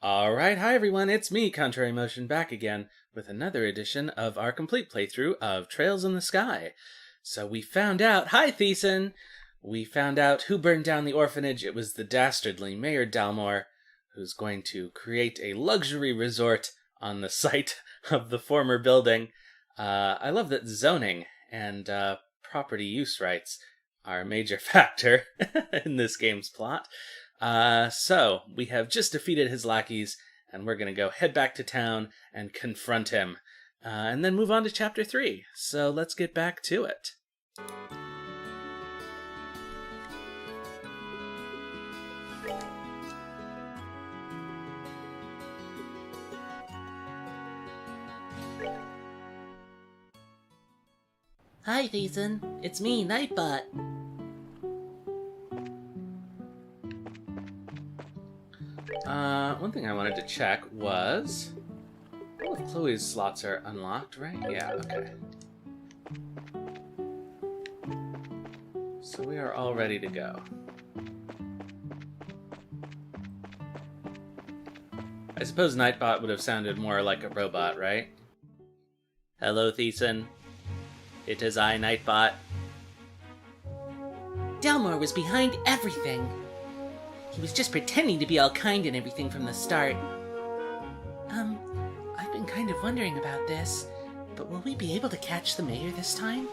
Alright, hi everyone, it's me, Contrary Motion, back again with another edition of our complete playthrough of Trails in the Sky. So we found out, hi Thiessen! We found out who burned down the orphanage. It was the dastardly Mayor Dalmore, who's going to create a luxury resort on the site of the former building. I love that zoning and property use rights are a major factor in this game's plot. So we have just defeated his lackeys, and we're going to go head back to town and confront him, and then move on to Chapter 3. So let's get back to it. Hi, Thiessen. It's me, Nightbot. One thing I wanted to check was... all of Chloe's slots are unlocked, right? Yeah, okay. So we are all ready to go. I suppose Nightbot would have sounded more like a robot, right? Hello, Thiessen. It is I, Nightbot. Dalmore was behind everything. He was just pretending to be all kind and everything from the start. I've been kind of wondering about this, but will we be able to catch the mayor this time?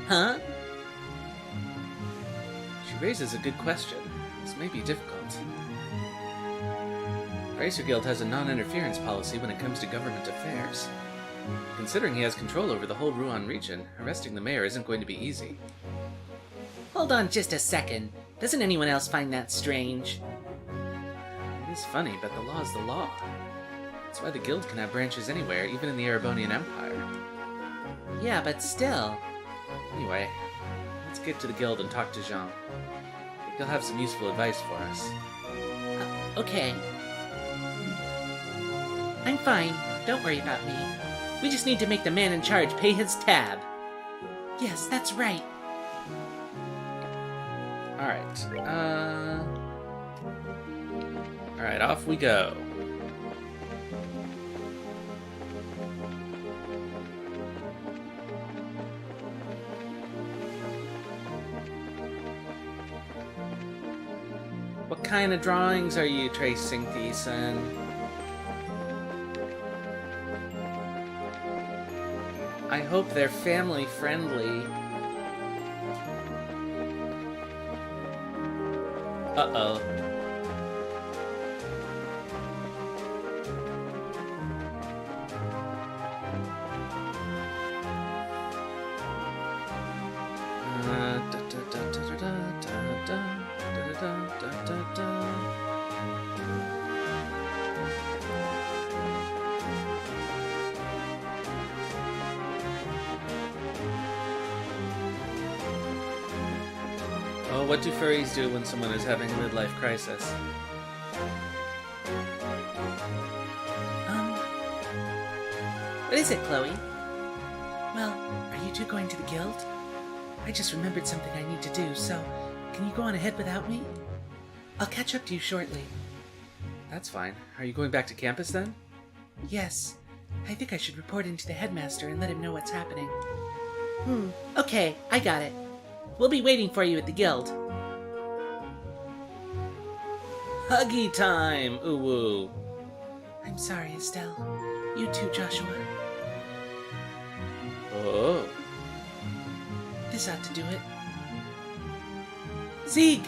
Huh? She raises a good question. This may be difficult. Bracer Guild has a non-interference policy when it comes to government affairs. Considering he has control over the whole Ruan region, arresting the mayor isn't going to be easy. Hold on just a second. Doesn't anyone else find that strange? It is funny, but the law is the law. That's why the guild can have branches anywhere, even in the Erebonian Empire. Yeah, but still. Anyway, let's get to the guild and talk to Jean. I think he'll have some useful advice for us. Okay. I'm fine. Don't worry about me. We just need to make the man in charge pay his tab. Yes, that's right. Alright, Alright, off we go. What kind of drawings are you tracing, Thiessen? I hope they're family-friendly. Uh-oh. Oh, what do furries do when someone is having a midlife crisis? What is it, Chloe? Well, are you two going to the guild? I just remembered something I need to do, so can you go on ahead without me? I'll catch up to you shortly. That's fine. Are you going back to campus then? Yes. I think I should report into the headmaster and let him know what's happening. Okay, I got it. We'll be waiting for you at the guild. Huggy time! Ooh-woo. I'm sorry, Estelle. You too, Joshua. Oh. This ought to do it. Zeke!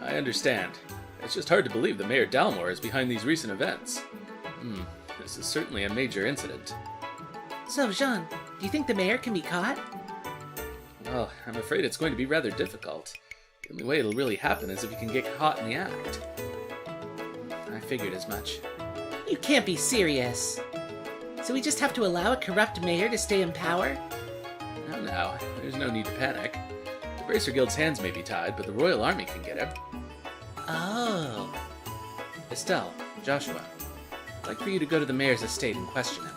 I understand. It's just hard to believe that Mayor Dalmore is behind these recent events. This is certainly a major incident. So, Jean, do you think the mayor can be caught? Well, I'm afraid it's going to be rather difficult. The only way it'll really happen is if he can get caught in the act. I figured as much. You can't be serious. So we just have to allow a corrupt mayor to stay in power? Now, there's no need to panic. The Bracer Guild's hands may be tied, but the Royal Army can get him. Oh. Estelle, Joshua, I'd like for you to go to the mayor's estate and question him.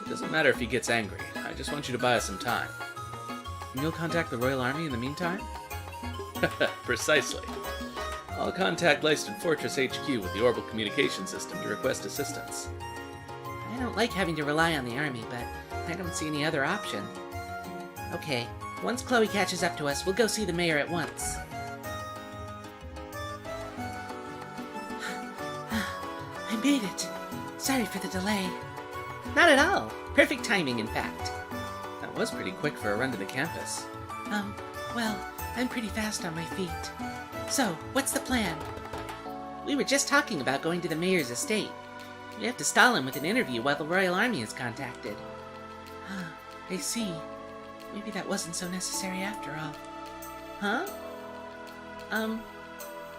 It doesn't matter if he gets angry. I just want you to buy us some time. And you'll contact the Royal Army in the meantime? Precisely. I'll contact Leiston Fortress HQ with the orbital communication system to request assistance. I don't like having to rely on the army, but I don't see any other option. Okay, once Chloe catches up to us, we'll go see the mayor at once. I made it. Sorry for the delay. Not at all. Perfect timing, in fact. That was pretty quick for a run to the campus. Well, I'm pretty fast on my feet. So, what's the plan? We were just talking about going to the mayor's estate. We have to stall him with an interview while the Royal Army is contacted. I see. Maybe that wasn't so necessary after all. Huh?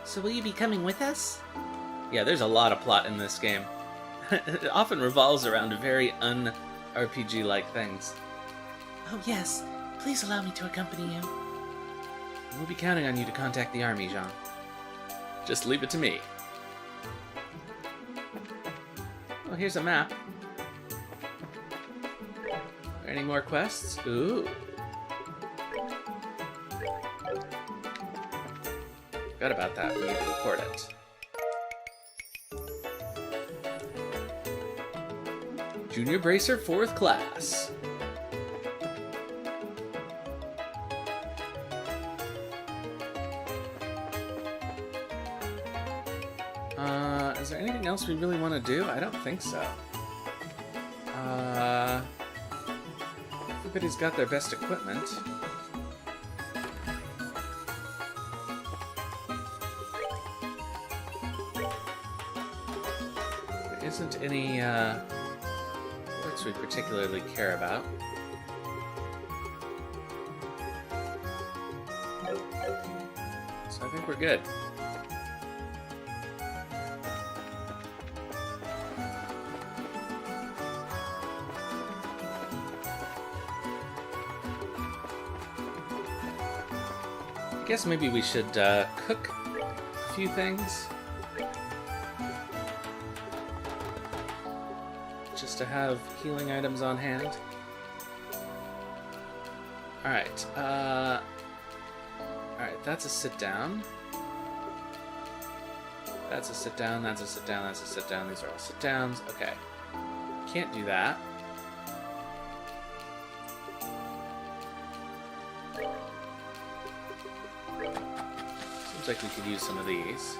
So will you be coming with us? Yeah, there's a lot of plot in this game. It often revolves around very un-RPG-like things. Oh yes, please allow me to accompany you. We'll be counting on you to contact the army, Jean. Just leave it to me. Well, here's a map. Are any more quests? Ooh. Forgot about that. We need to report it. Junior Bracer 4th class. Is there anything else we really want to do? I don't think so. Everybody's got their best equipment. There isn't any works we particularly care about. So I think we're good. I guess maybe we should cook a few things. Just to have healing items on hand. Alright, alright, that's a sit down. That's a sit down, that's a sit down, that's a sit down. These are all sit downs. Okay. Can't do that. Seems like we could use some of these.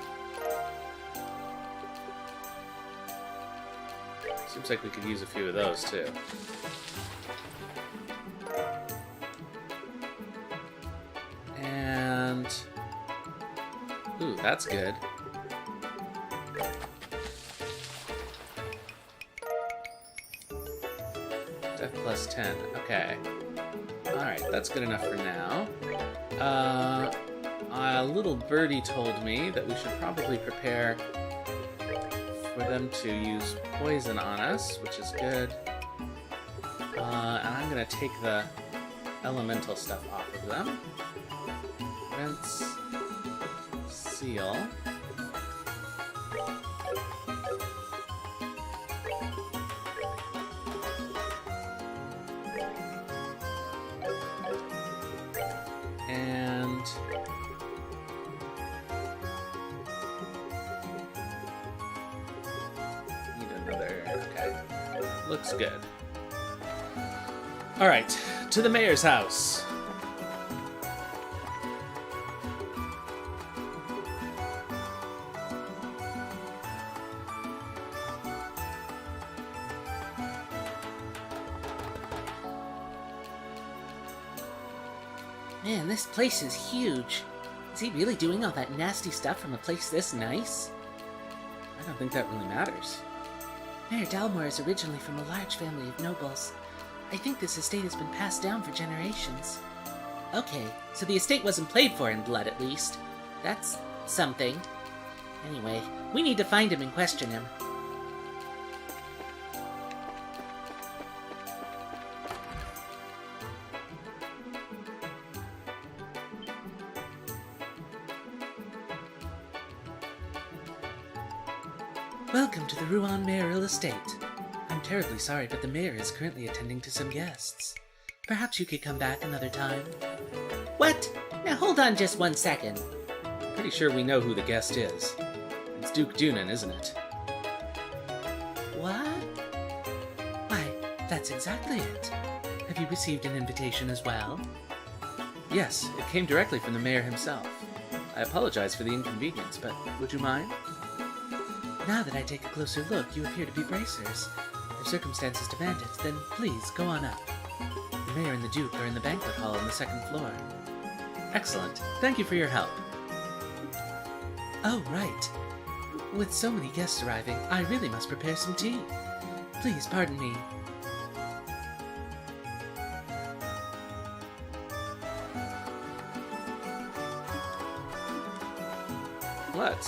Seems like we could use a few of those too. And ooh, that's good. Death plus 10. Okay. Alright, that's good enough for now. A little birdie told me that we should probably prepare for them to use poison on us, which is good. And I'm going to take the elemental stuff off of them. Rinse. Seal. And need another. Okay. Looks good. Alright, to the mayor's house. Man, this place is huge. Is he really doing all that nasty stuff from a place this nice? I don't think that really matters. Mayor Dalmore is originally from a large family of nobles. I think this estate has been passed down for generations. Okay, so the estate wasn't played for in blood, at least. That's something. Anyway, we need to find him and question him. Welcome to the Rouen Mayoral Estate. I'm terribly sorry, but the mayor is currently attending to some guests. Perhaps you could come back another time. What? Now hold on just 1 second. Pretty sure we know who the guest is. It's Duke Dunan, isn't it? What? Why, that's exactly it. Have you received an invitation as well? Yes, it came directly from the mayor himself. I apologize for the inconvenience, but would you mind? Now that I take a closer look, you appear to be bracers. If circumstances demand it, then please go on up. The mayor and the duke are in the banquet hall on the 2nd floor. Excellent. Thank you for your help. Oh, right. With so many guests arriving, I really must prepare some tea. Please pardon me. What?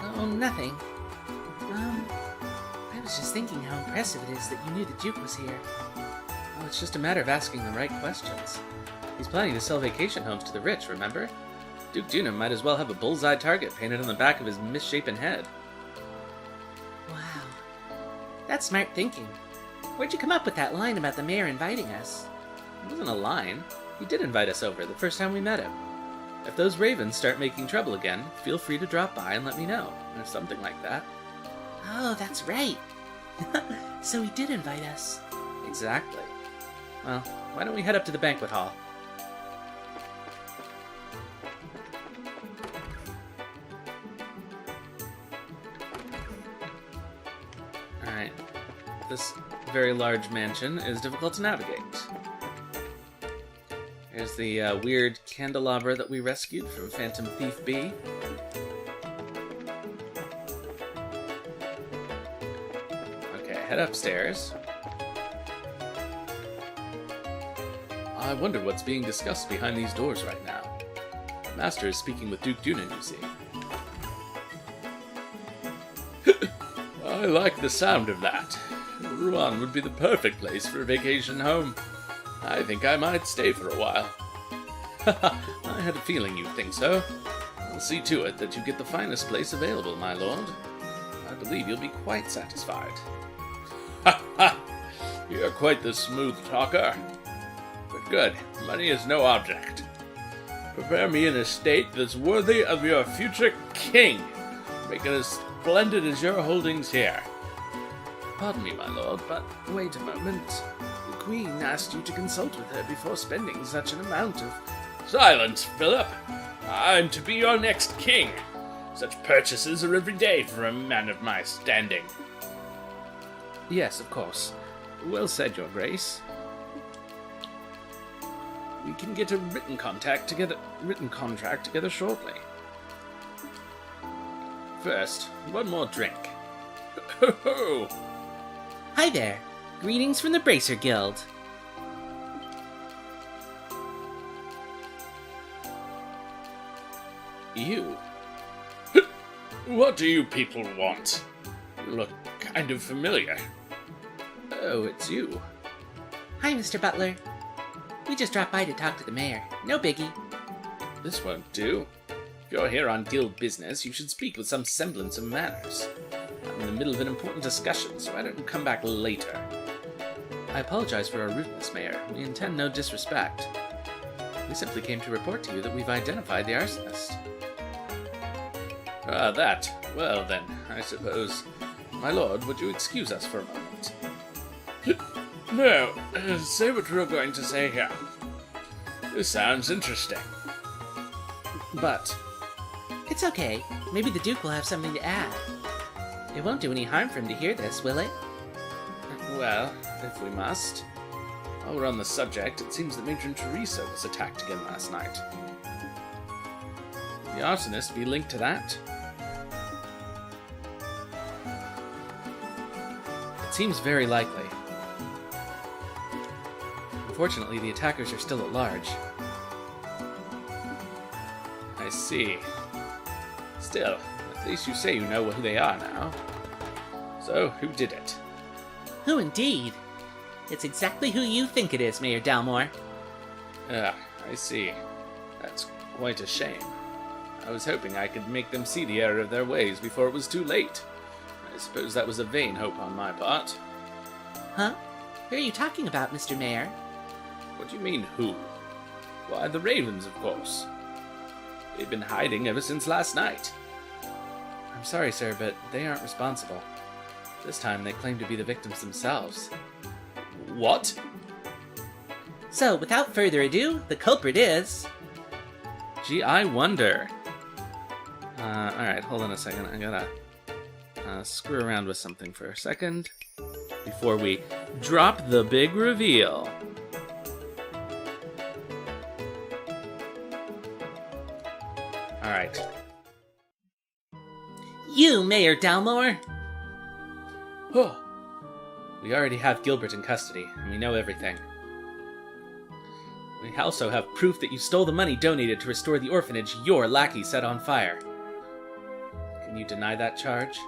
Oh, nothing. I was just thinking how impressive it is that you knew the Duke was here. Well, it's just a matter of asking the right questions. He's planning to sell vacation homes to the rich, remember? Duke Dunan might as well have a bullseye target painted on the back of his misshapen head. Wow. That's smart thinking. Where'd you come up with that line about the mayor inviting us? It wasn't a line. He did invite us over the first time we met him. If those ravens start making trouble again, feel free to drop by and let me know, or something like that. Oh, that's right. So he did invite us. Exactly. Well, why don't we head up to the banquet hall? Alright. This very large mansion is difficult to navigate. Here's the weird candelabra that we rescued from Phantom Thief B. Okay, head upstairs. I wonder what's being discussed behind these doors right now. The Master is speaking with Duke Dunan, you see. I like the sound of that. Rouen would be the perfect place for a vacation home. I think I might stay for a while. I had a feeling you'd think so. I'll see to it that you get the finest place available, my lord. I believe you'll be quite satisfied. Ha ha! You're quite the smooth talker. But good, money is no object. Prepare me an estate that's worthy of your future king. Make it as splendid as your holdings here. Pardon me, my lord, but wait a moment. The Queen asked you to consult with her before spending such an amount of... Silence, Philip! I'm to be your next king. Such purchases are every day for a man of my standing. Yes, of course. Well said, your grace. We can get a written contract together shortly. First, one more drink. Ho ho! Hi there. Greetings from the Bracer Guild. You? What do you people want? You look kind of familiar. Oh, it's you. Hi, Mr. Butler. We just dropped by to talk to the mayor. No biggie. This won't do. If you're here on guild business, you should speak with some semblance of manners. I'm in the middle of an important discussion, so why don't you come back later? I apologize for our rudeness, Mayor. We intend no disrespect. We simply came to report to you that we've identified the arsonist. Ah, that. Well then, I suppose... My lord, would you excuse us for a moment? No, say what you're going to say here. This sounds interesting. But... It's okay. Maybe the Duke will have something to add. It won't do any harm for him to hear this, will it? Well, if we must. While we're on the subject, it seems that Matron Teresa was attacked again last night. The arsonist be linked to that? It seems very likely. Unfortunately, the attackers are still at large. I see. Still, at least you say you know who they are now. So, who did it? Who indeed? It's exactly who you think it is, Mayor Dalmore. Ah, I see. That's quite a shame. I was hoping I could make them see the error of their ways before it was too late. I suppose that was a vain hope on my part. Huh? Who are you talking about, Mr. Mayor? What do you mean, who? Why, the Ravens, of course. They've been hiding ever since last night. I'm sorry, sir, but they aren't responsible. This time they claim to be the victims themselves. What? So, without further ado, the culprit is... Gee, I wonder. Alright, hold on a second. I gotta screw around with something for a second before we drop the big reveal. Alright. You, Mayor Dalmore! Oh. We already have Gilbert in custody, and we know everything. We also have proof that you stole the money donated to restore the orphanage your lackey set on fire. Can you deny that charge?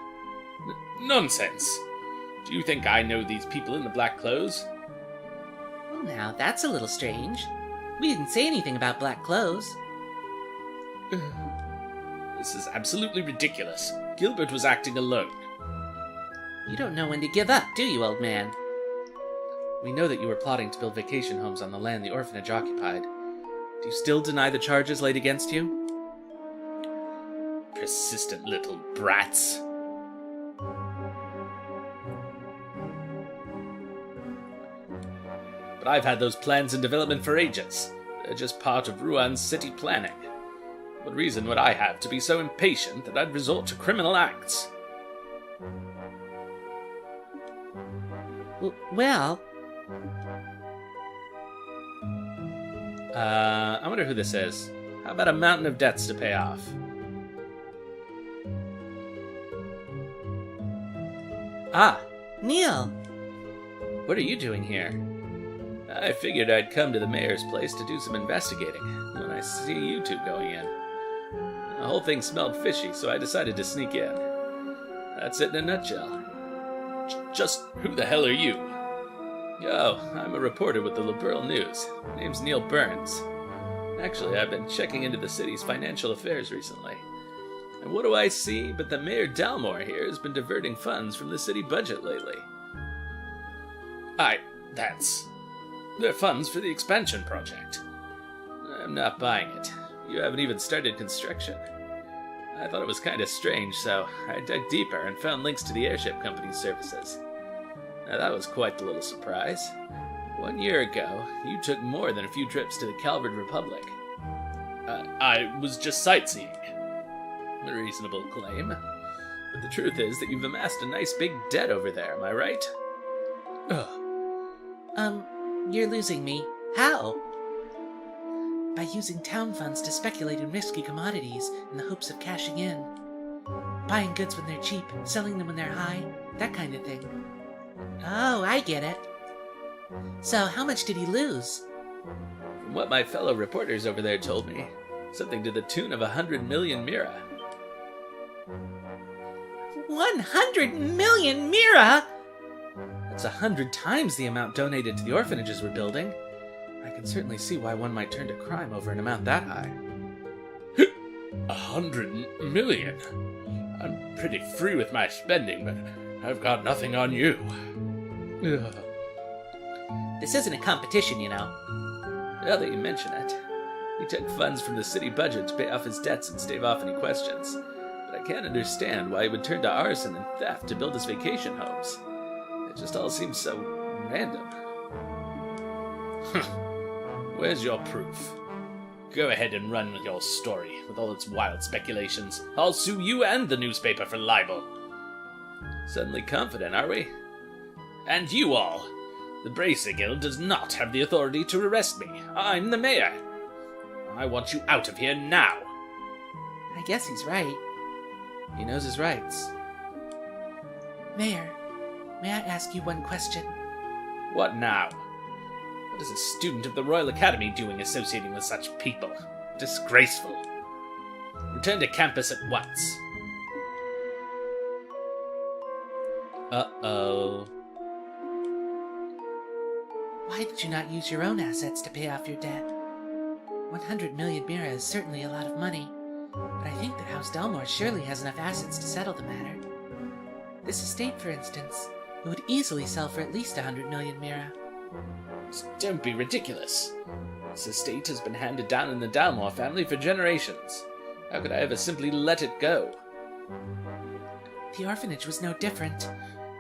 Nonsense! Do you think I know these people in the black clothes? Well, now, that's a little strange. We didn't say anything about black clothes. This is absolutely ridiculous. Gilbert was acting alone. You don't know when to give up, do you, old man? We know that you were plotting to build vacation homes on the land the orphanage occupied. Do you still deny the charges laid against you? Persistent little brats. But I've had those plans in development for ages. They're just part of Ruan's city planning. What reason would I have to be so impatient that I'd resort to criminal acts? Well... I wonder who this is. How about a mountain of debts to pay off? Ah, Neil! What are you doing here? I figured I'd come to the mayor's place to do some investigating when I see you two going in. The whole thing smelled fishy, so I decided to sneak in. That's it in a nutshell. Just who the hell are you? Oh, I'm a reporter with the Liberal News. My name's Neil Burns. Actually, I've been checking into the city's financial affairs recently. And what do I see but that Mayor Dalmore here has been diverting funds from the city budget lately. They're funds for the expansion project. I'm not buying it. You haven't even started construction. I thought it was kind of strange, so I dug deeper and found links to the airship company's services. Now that was quite the little surprise. 1 year ago, you took more than a few trips to the Calvard Republic. I was just sightseeing. A reasonable claim. But the truth is that you've amassed a nice big debt over there, am I right? Ugh. You're losing me. How? By using town funds to speculate in risky commodities in the hopes of cashing in. Buying goods when they're cheap, selling them when they're high, that kind of thing. Oh, I get it. So, how much did he lose? From what my fellow reporters over there told me, something to the tune of 100 million mira. 100 million mira?! That's 100 times the amount donated to the orphanages we're building. I can certainly see why one might turn to crime over an amount that high. 100 million? I'm pretty free with my spending, but I've got nothing on you. Ugh. This isn't a competition, you know. Now that you mention it, he took funds from the city budget to pay off his debts and stave off any questions. But I can't understand why he would turn to arson and theft to build his vacation homes. It just all seems so random. Where's your proof? Go ahead and run with your story, with all its wild speculations. I'll sue you and the newspaper for libel. Suddenly confident, are we? And you all. The Bracer Guild does not have the authority to arrest me. I'm the mayor. I want you out of here now. I guess he's right. He knows his rights. Mayor, may I ask you one question? What now? What is a student of the Royal Academy doing associating with such people? Disgraceful. Return to campus at once. Uh-oh. Why did you not use your own assets to pay off your debt? 100 million mira is certainly a lot of money, but I think that House Dalmore surely has enough assets to settle the matter. This estate, for instance, it would easily sell for at least 100 million mira. Don't be ridiculous. This estate has been handed down in the Dalmore family for generations. How could I ever simply let it go? The orphanage was no different.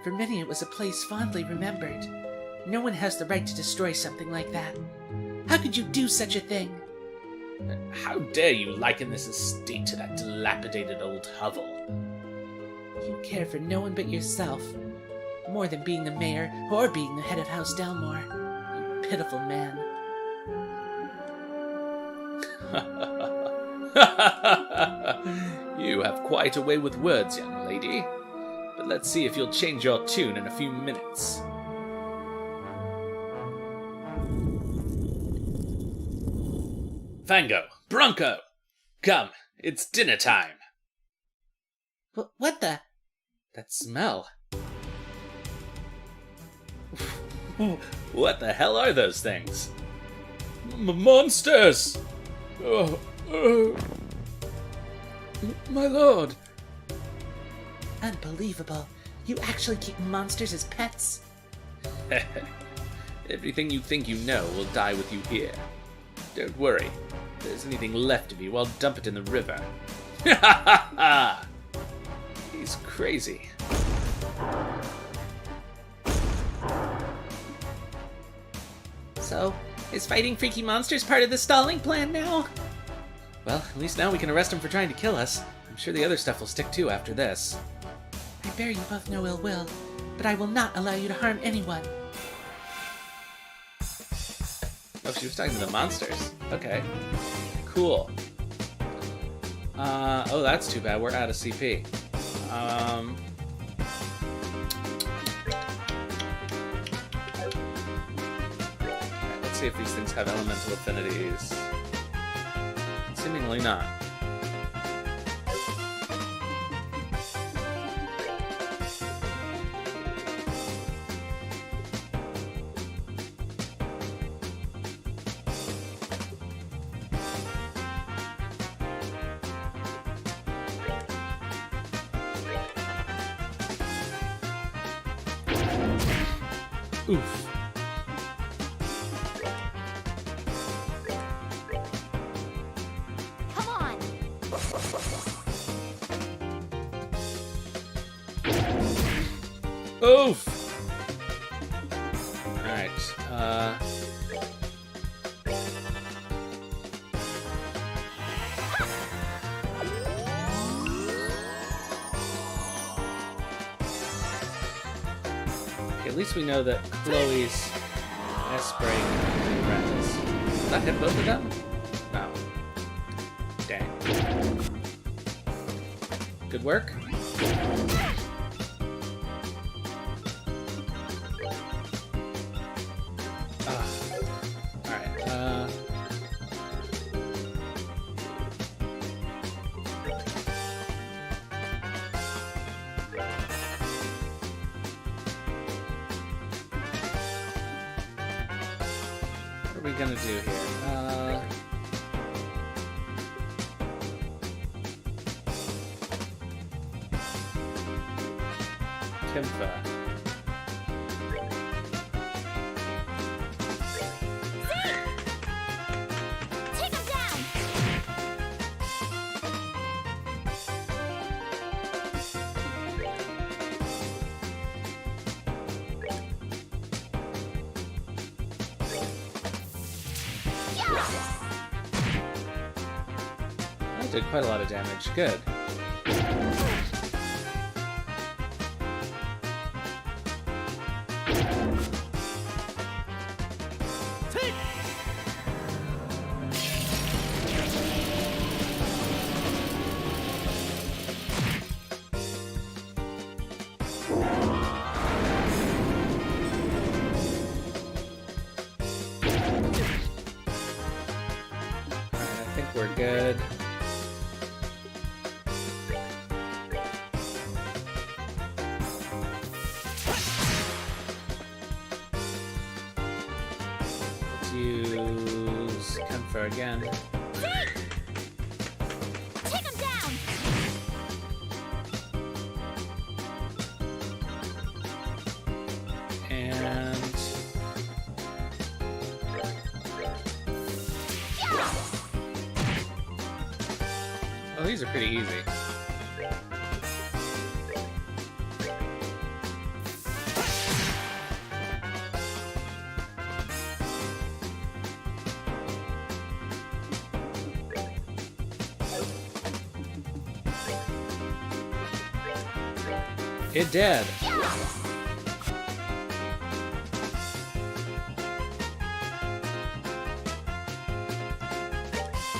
For many, it was a place fondly remembered. No one has the right to destroy something like that. How could you do such a thing? How dare you liken this estate to that dilapidated old hovel? You care for no one but yourself, more than being the mayor or being the head of House Dalmore. You pitiful man. You have quite a way with words, young lady. But let's see if you'll change your tune in a few minutes. Fango! Bronco! Come, it's dinner time! What the? That smell. What the hell are those things? Monsters! My lord! Unbelievable. You actually keep monsters as pets? Everything you think you know will die with you here. Don't worry. If there's anything left of you, I'll dump it in the river. Ha ha ha! He's crazy. So, is fighting freaky monsters part of the stalling plan now? Well, at least now we can arrest him for trying to kill us. I'm sure the other stuff will stick too after this. I bear you both no ill will, but I will not allow you to harm anyone. Oh, she was talking to the monsters. Okay. Cool. Oh, that's too bad. We're out of CP. Let's see if these things have elemental affinities. Seemingly not. Oof. Come on. Oof! Alright, at least we know that Chloe's S-Spray can do friends. Did that hit both of them? No. Dang. Good work. Alright, what are we gonna do here? Kimfa. Take him down. That did quite a lot of damage. Good. I think we're good. Let's use Comfort again. Take him down. And these are pretty easy. It did.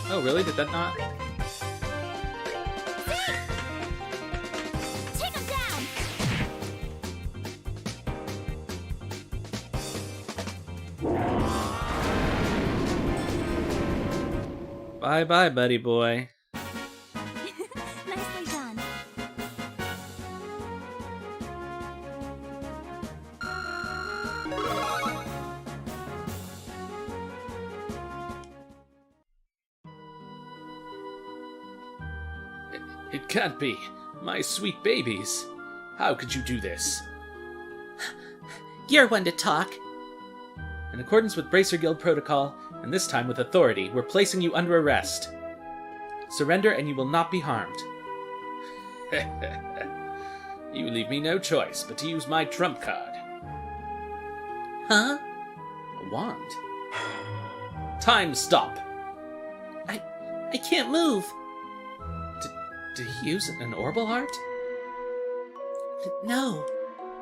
Oh, really? Did that not? Take him down! Bye-bye, buddy boy. Nicely done. It can't be. My sweet babies. How could you do this? You're one to talk. In accordance with Bracer Guild protocol, and this time with authority, we're placing you under arrest. Surrender and you will not be harmed. You leave me no choice but to use my trump card. Huh? A wand. Time stop. I can't move. Did he use an orbital art? No.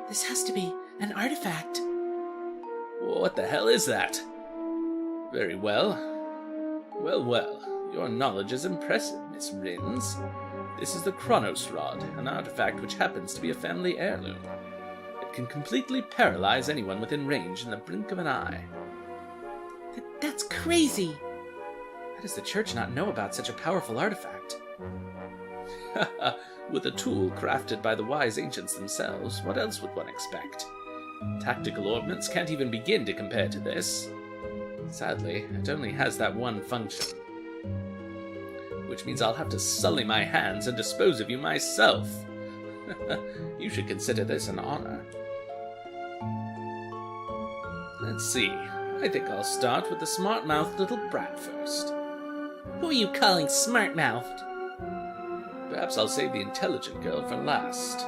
This has to be an artifact. What the hell is that? Very well. Well, your knowledge is impressive, Miss Rins. This is the Chronos Rod, an artifact which happens to be a family heirloom. It can completely paralyze anyone within range in the blink of an eye. That's crazy. How does the church not know about such a powerful artifact? With a tool crafted by the wise ancients themselves, what else would one expect? Tactical ordnance can't even begin to compare to this. Sadly, it only has that one function. Which means I'll have to sully my hands and dispose of you myself. You should consider this an honor. Let's see. I think I'll start with the smart-mouthed little brat first. Who are you calling smart-mouthed? Perhaps I'll save the intelligent girl for last.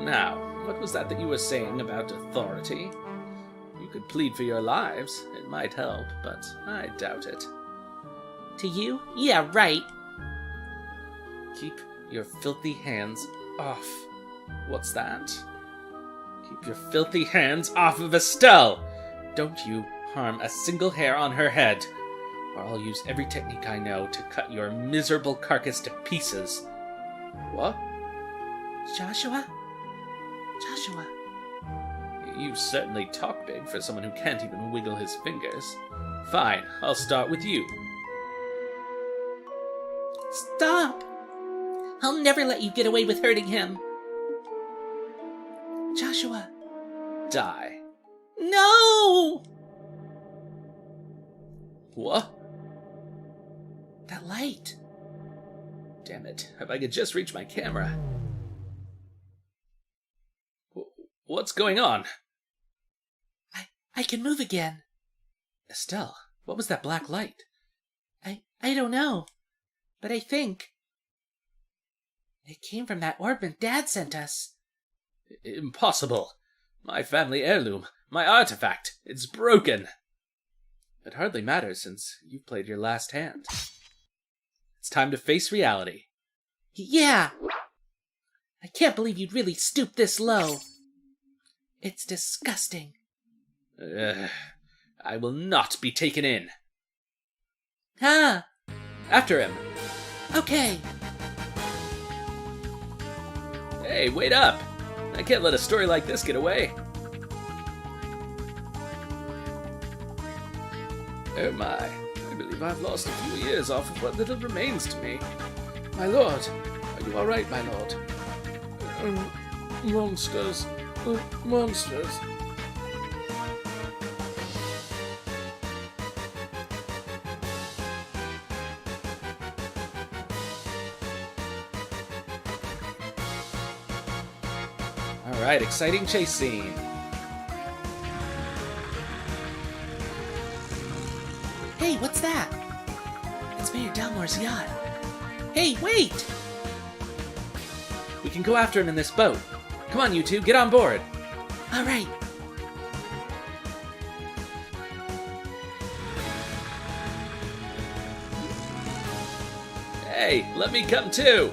Now, what was that you were saying about authority? You could plead for your lives. It might help, but I doubt it. To you? Yeah, right. Keep your filthy hands off. What's that? Keep your filthy hands off of Estelle! Don't you harm a single hair on her head, or I'll use every technique I know to cut your miserable carcass to pieces. What? Joshua? You certainly talk big for someone who can't even wiggle his fingers. Fine, I'll start with you. Stop! I'll never let you get away with hurting him. Joshua. Die. No! What? That light. Damn it, if I could just reach my camera. What's going on? I can move again. Estelle, what was that black light? I don't know, but I think it came from that orb Dad sent us. Impossible. My family heirloom, my artifact, it's broken. It hardly matters since you've played your last hand. It's time to face reality. Yeah! I can't believe you'd really stoop this low. It's disgusting. I will not be taken in. Ah! After him. Okay. Hey, wait up! I can't let a story like this get away. Oh my, I believe I've lost a few years off of what little remains to me. My lord, are you alright, my lord? Monsters. Monsters. Alright, exciting chase scene. Hey, what's that? Mayor Dalmore's yacht. Hey, wait! We can go after him in this boat. Come on, you two, get on board. All right. Hey, let me come too.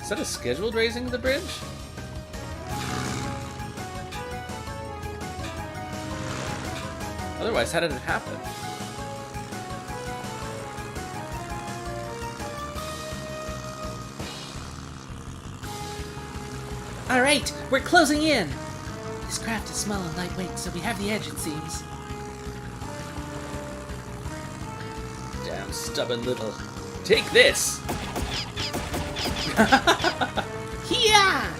Is that a scheduled raising of the bridge? Otherwise, how did it happen? All right, we're closing in. This craft is small and lightweight, so we have the edge, it seems. Damn stubborn little. Take this! Yeah!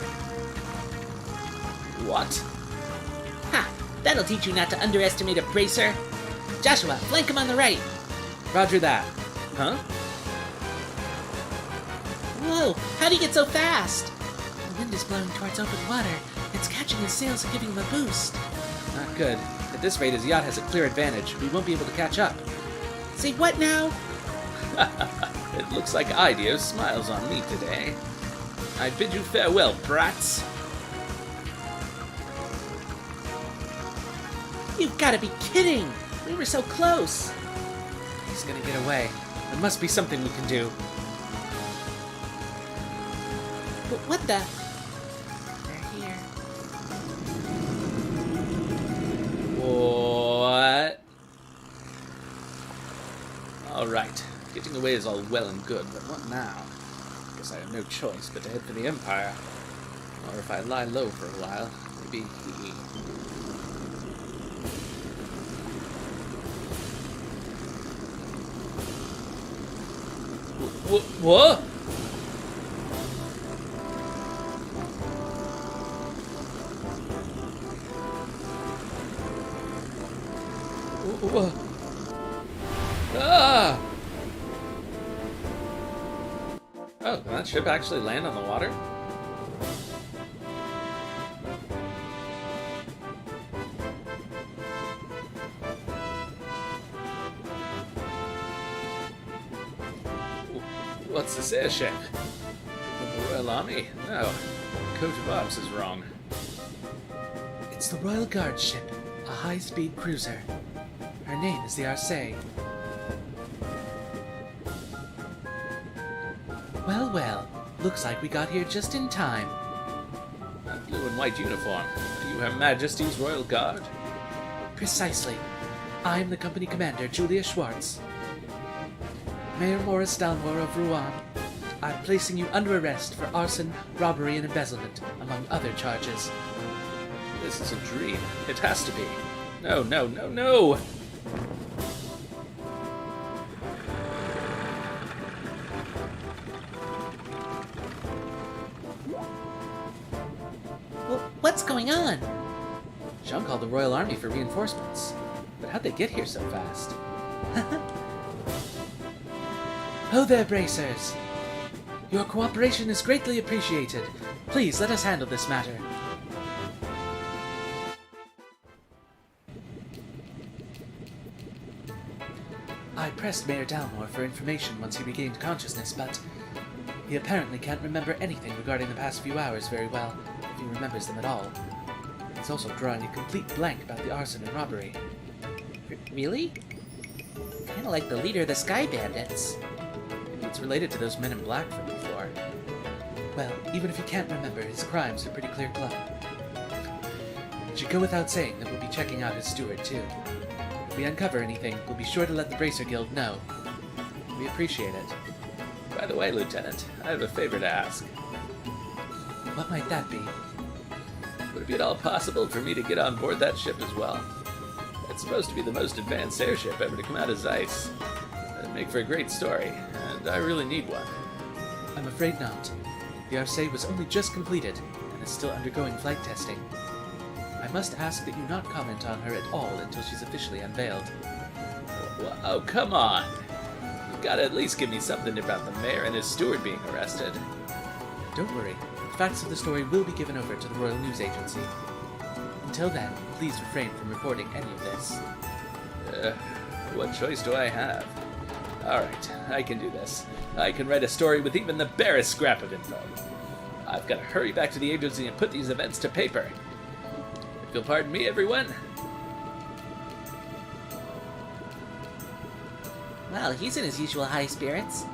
What? Ha! That'll teach you not to underestimate a bracer. Joshua, flank him on the right. Roger that. Huh? Whoa, how'd he get so fast? The wind is blowing towards open water. It's catching his sails and giving him a boost. Not good. At this rate, his yacht has a clear advantage. We won't be able to catch up. Say what now? It looks like Ideo smiles on me today. I bid you farewell, brats. You've got to be kidding! We were so close. He's gonna get away. There must be something we can do. But what the? They're here. What? Alright. Getting away is all well and good, but what now? Guess I have no choice but to head for the Empire. Or if I lie low for a while, maybe he... What? Ah! Oh, did that ship actually land on the water? What's this airship? The Royal Army? No. The coat of arms is wrong. It's the Royal Guard ship, a high-speed cruiser. Her name is the Arcee. Well, well. Looks like we got here just in time. That blue and white uniform. Are you Her Majesty's Royal Guard? Precisely. I'm the company commander, Julia Schwartz. Mayor Morris Dalmore of Rouen. I'm placing you under arrest for arson, robbery, and embezzlement, among other charges. This is a dream. It has to be. No, no, no, no! Well, what's going on? Jean called the Royal Army for reinforcements. But how'd they get here so fast? Ho there, bracers! Your cooperation is greatly appreciated. Please let us handle this matter. I pressed Mayor Dalmore for information once he regained consciousness, but he apparently can't remember anything regarding the past few hours very well, if he remembers them at all. He's also drawing a complete blank about the arson and robbery. Really? Kinda like the leader of the Sky Bandits. Maybe it's related to those men in black from before. Well, even if he can't remember, his crimes are pretty clear-cut. It should go without saying that we'll be checking out his steward, too. If we uncover anything, we'll be sure to let the Bracer Guild know. We appreciate it. By the way, Lieutenant, I have a favor to ask. What might that be? Would it be at all possible for me to get on board that ship as well? It's supposed to be the most advanced airship ever to come out of Zeiss. It'd make for a great story, and I really need one. I'm afraid not. The Arcee was only just completed, and is still undergoing flight testing. I must ask that you not comment on her at all until she's officially unveiled. Oh, come on! You've got to at least give me something about the mayor and his steward being arrested. Don't worry. The facts of the story will be given over to the Royal News Agency. Until then, please refrain from reporting any of this. What choice do I have? Alright, I can do this. I can write a story with even the barest scrap of info. I've got to hurry back to the agency and put these events to paper. If you'll pardon me, everyone. Well, he's in his usual high spirits.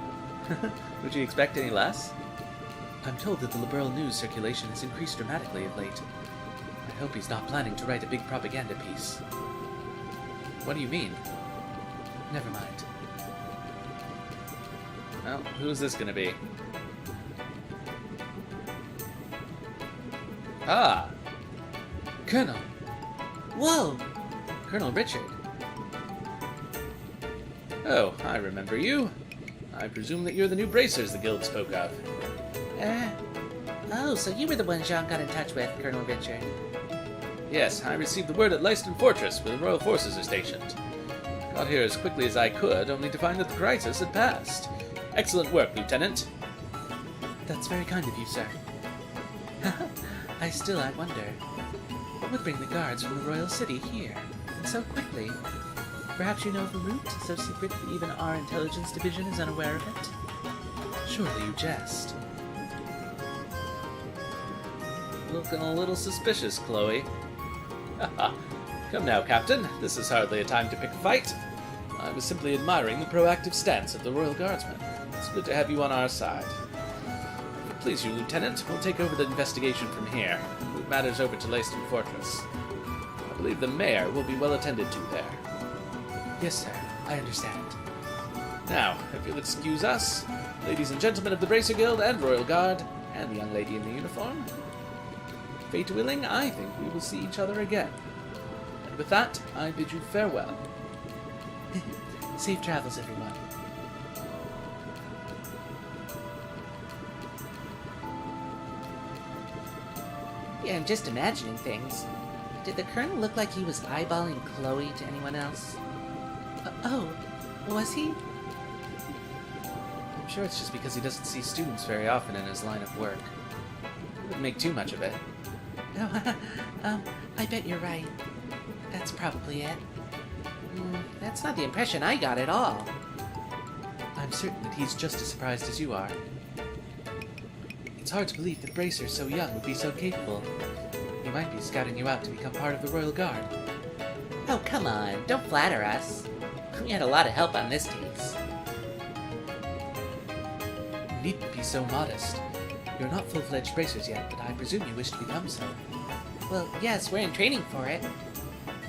Would you expect any less? I'm told that the liberal news circulation has increased dramatically of late. I hope he's not planning to write a big propaganda piece. What do you mean? Never mind. Well, who's this gonna be? Ah! Colonel! Whoa! Colonel Richard. Oh, I remember you. I presume that you're the new bracers the guild spoke of. Oh, so you were the one Jean got in touch with, Colonel Richard. Yes, I received the word at Leiston Fortress, where the royal forces are stationed. Got here as quickly as I could, only to find that the crisis had passed. Excellent work, Lieutenant. That's very kind of you, sir. I wonder, what would bring the guards from the royal city here, and so quickly? Perhaps you know of a route so secret that even our intelligence division is unaware of it? Surely you jest. Looking a little suspicious, Chloe. Come now, Captain. This is hardly a time to pick a fight. I was simply admiring the proactive stance of the Royal Guardsmen. It's good to have you on our side. If it please you, Lieutenant, we'll take over the investigation from here. Move matters over to Leiston Fortress. I believe the mayor will be well attended to there. Yes, sir. I understand. Now, if you'll excuse us, ladies and gentlemen of the Bracer Guild and Royal Guard, and the young lady in the uniform, fate willing, I think we will see each other again. And with that, I bid you farewell. Safe travels, everyone. Yeah, I'm just imagining things. Did the Colonel look like he was eyeballing Chloe to anyone else? Oh, was he? I'm sure it's just because he doesn't see students very often in his line of work. He wouldn't make too much of it. I bet you're right. That's probably it. That's not the impression I got at all. I'm certain that he's just as surprised as you are. It's hard to believe that Bracer, so young, would be so capable. He might be scouting you out to become part of the Royal Guard. Oh, come on. Don't flatter us. We had a lot of help on this case. You needn't be so modest. You're not full-fledged Bracers yet, but I presume you wish to become so. Well, yes, we're in training for it.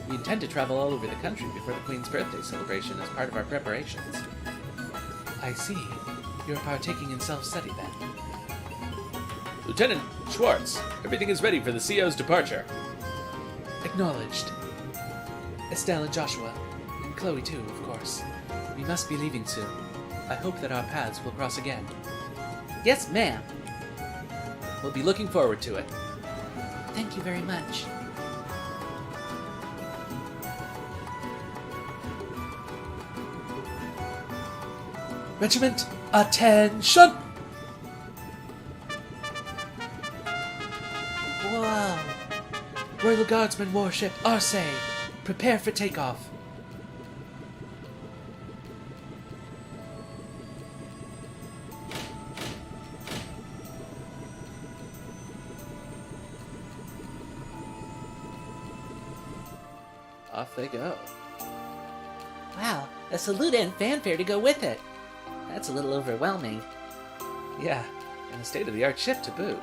We intend to travel all over the country before the Queen's birthday celebration as part of our preparations. I see. You're partaking in self-study then. Lieutenant Schwartz, everything is ready for the CO's departure. Acknowledged. Estelle and Joshua, and Chloe too, of course. We must be leaving soon. I hope that our paths will cross again. Yes, ma'am. We'll be looking forward to it. Thank you very much. Regiment, attention! Whoa. Royal Guardsman warship Arcee, prepare for takeoff. Off they go. Wow, a salute and fanfare to go with it. That's a little overwhelming. Yeah, and a state-of-the-art ship to boot.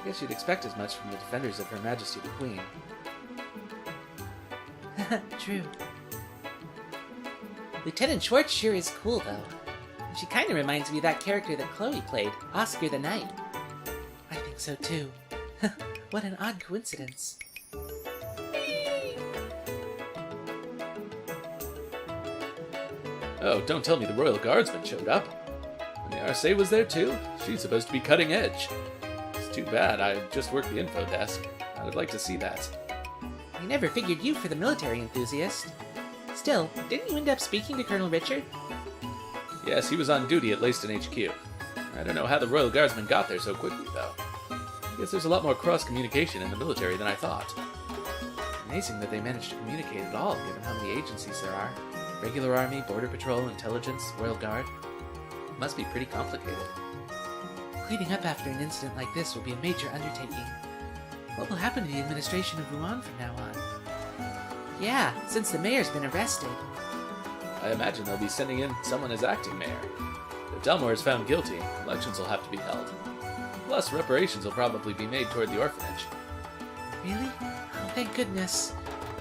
I guess you'd expect as much from the defenders of Her Majesty the Queen. True. Lieutenant Schwartz sure is cool, though. She kind of reminds me of that character that Chloe played, Oscar the Knight. I think so, too. What an odd coincidence. Oh, don't tell me the Royal Guardsman showed up. And the Arcee was there too? She's supposed to be cutting edge. It's too bad, I just worked the info desk. I'd like to see that. I never figured you for the military enthusiast. Still, didn't you end up speaking to Colonel Richard? Yes, he was on duty at Leiston HQ. I don't know how the Royal Guardsmen got there so quickly, though. I guess there's a lot more cross-communication in the military than I thought. Amazing that they managed to communicate at all, given how many agencies there are. Regular Army, Border Patrol, Intelligence, Royal Guard. It must be pretty complicated. Cleaning up after an incident like this will be a major undertaking. What will happen to the administration of Rouen from now on? Yeah, since the mayor's been arrested. I imagine they'll be sending in someone as acting mayor. If Dalmore is found guilty, elections will have to be held. Plus, reparations will probably be made toward the orphanage. Really? Oh, thank goodness.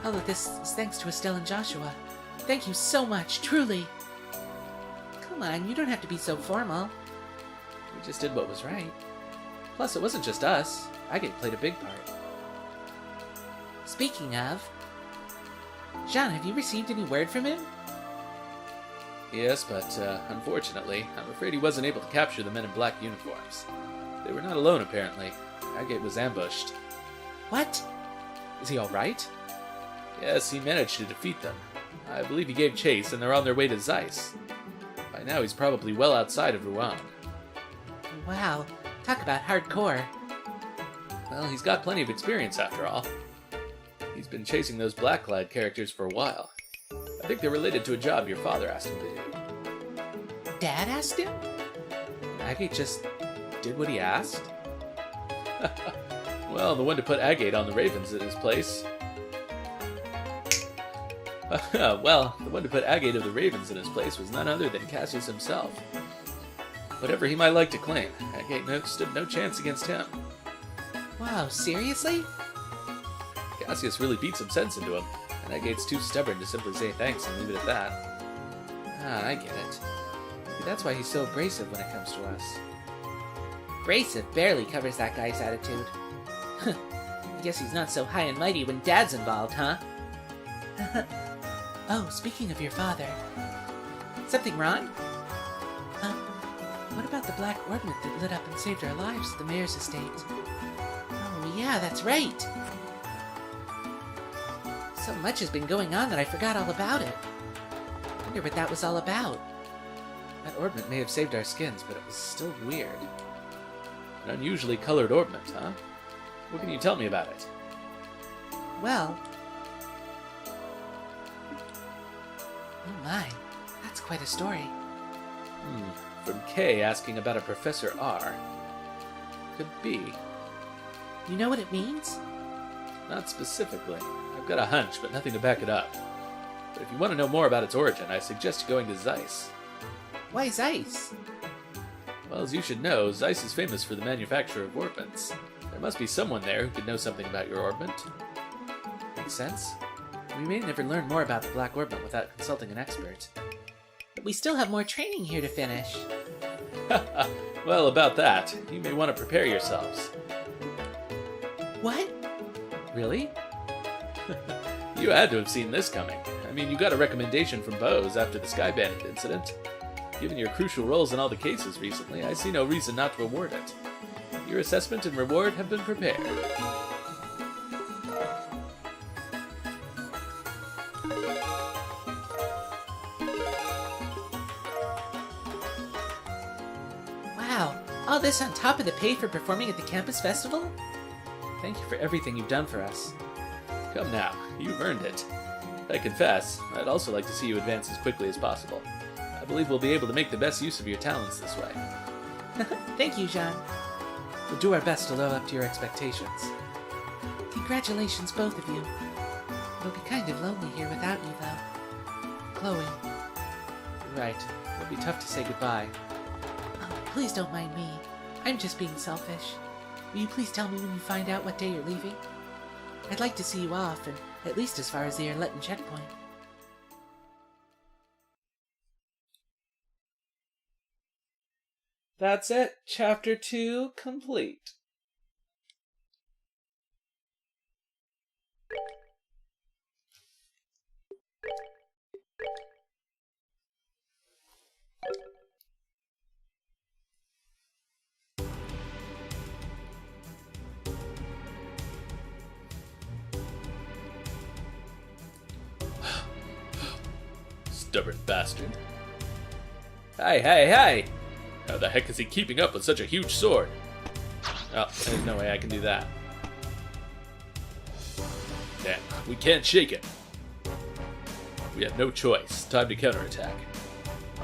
All of this is thanks to Estelle and Joshua. Thank you so much, truly. Come on, you don't have to be so formal. We just did what was right. Plus, it wasn't just us. Agate played a big part. Speaking of... Jean, have you received any word from him? Yes, but unfortunately, I'm afraid he wasn't able to capture the men in black uniforms. They were not alone, apparently. Agate was ambushed. What? Is he alright? Yes, he managed to defeat them. I believe he gave chase, and they're on their way to Zeiss. By now, he's probably well outside of Rouen. Wow, talk about hardcore. Well, he's got plenty of experience, after all. He's been chasing those black-clad characters for a while. I think they're related to a job your father asked him to do. Dad asked him? Agate just did what he asked? Well, the one to put Agate on the Ravens in his place. Well, the one to put Agate of the Ravens in his place was none other than Cassius himself. Whatever he might like to claim, Agate stood no chance against him. Wow, seriously? Cassius really beat some sense into him, and Agate's too stubborn to simply say thanks and leave it at that. Ah, I get it. Maybe that's why he's so abrasive when it comes to us. Abrasive barely covers that guy's attitude. Guess he's not so high and mighty when Dad's involved, huh? Oh, speaking of your father. Something wrong? What about the black ornament that lit up and saved our lives at the mayor's estate? Oh, yeah, that's right! So much has been going on that I forgot all about it. I wonder what that was all about. That ornament may have saved our skins, but it was still weird. An unusually colored ornament, huh? What can you tell me about it? Well... Oh my, that's quite a story. From K asking about a Professor R. Could be. You know what it means? Not specifically. I've got a hunch, but nothing to back it up. But if you want to know more about its origin, I suggest going to Zeiss. Why Zeiss? Well, as you should know, Zeiss is famous for the manufacture of ornaments. There must be someone there who could know something about your ornament. Makes sense. We may never learn more about the Black Ornament without consulting an expert. But we still have more training here to finish. Well, about that, you may want to prepare yourselves. What? Really? You had to have seen this coming. I mean, you got a recommendation from Bose after the Sky Bandit incident. Given your crucial roles in all the cases recently, I see no reason not to award it. Your assessment and reward have been prepared. Wow, all this on top of the pay for performing at the campus festival? Thank you for everything you've done for us. Come now, you've earned it. I confess, I'd also like to see you advance as quickly as possible. I believe we'll be able to make the best use of your talents this way. Thank you, Jean. We'll do our best to live up to your expectations. Congratulations, both of you. It'll be kind of lonely here without you, though. Chloe. You're right. It'll be tough to say goodbye. Oh, please don't mind me. I'm just being selfish. Will you please tell me when you find out what day you're leaving? I'd like to see you off, and at least as far as the Erletten checkpoint. That's it. Chapter 2 complete. Stubborn bastard. Hey! How the heck is he keeping up with such a huge sword? Oh, there's no way I can do that. Damn, we can't shake it. We have no choice. Time to counterattack.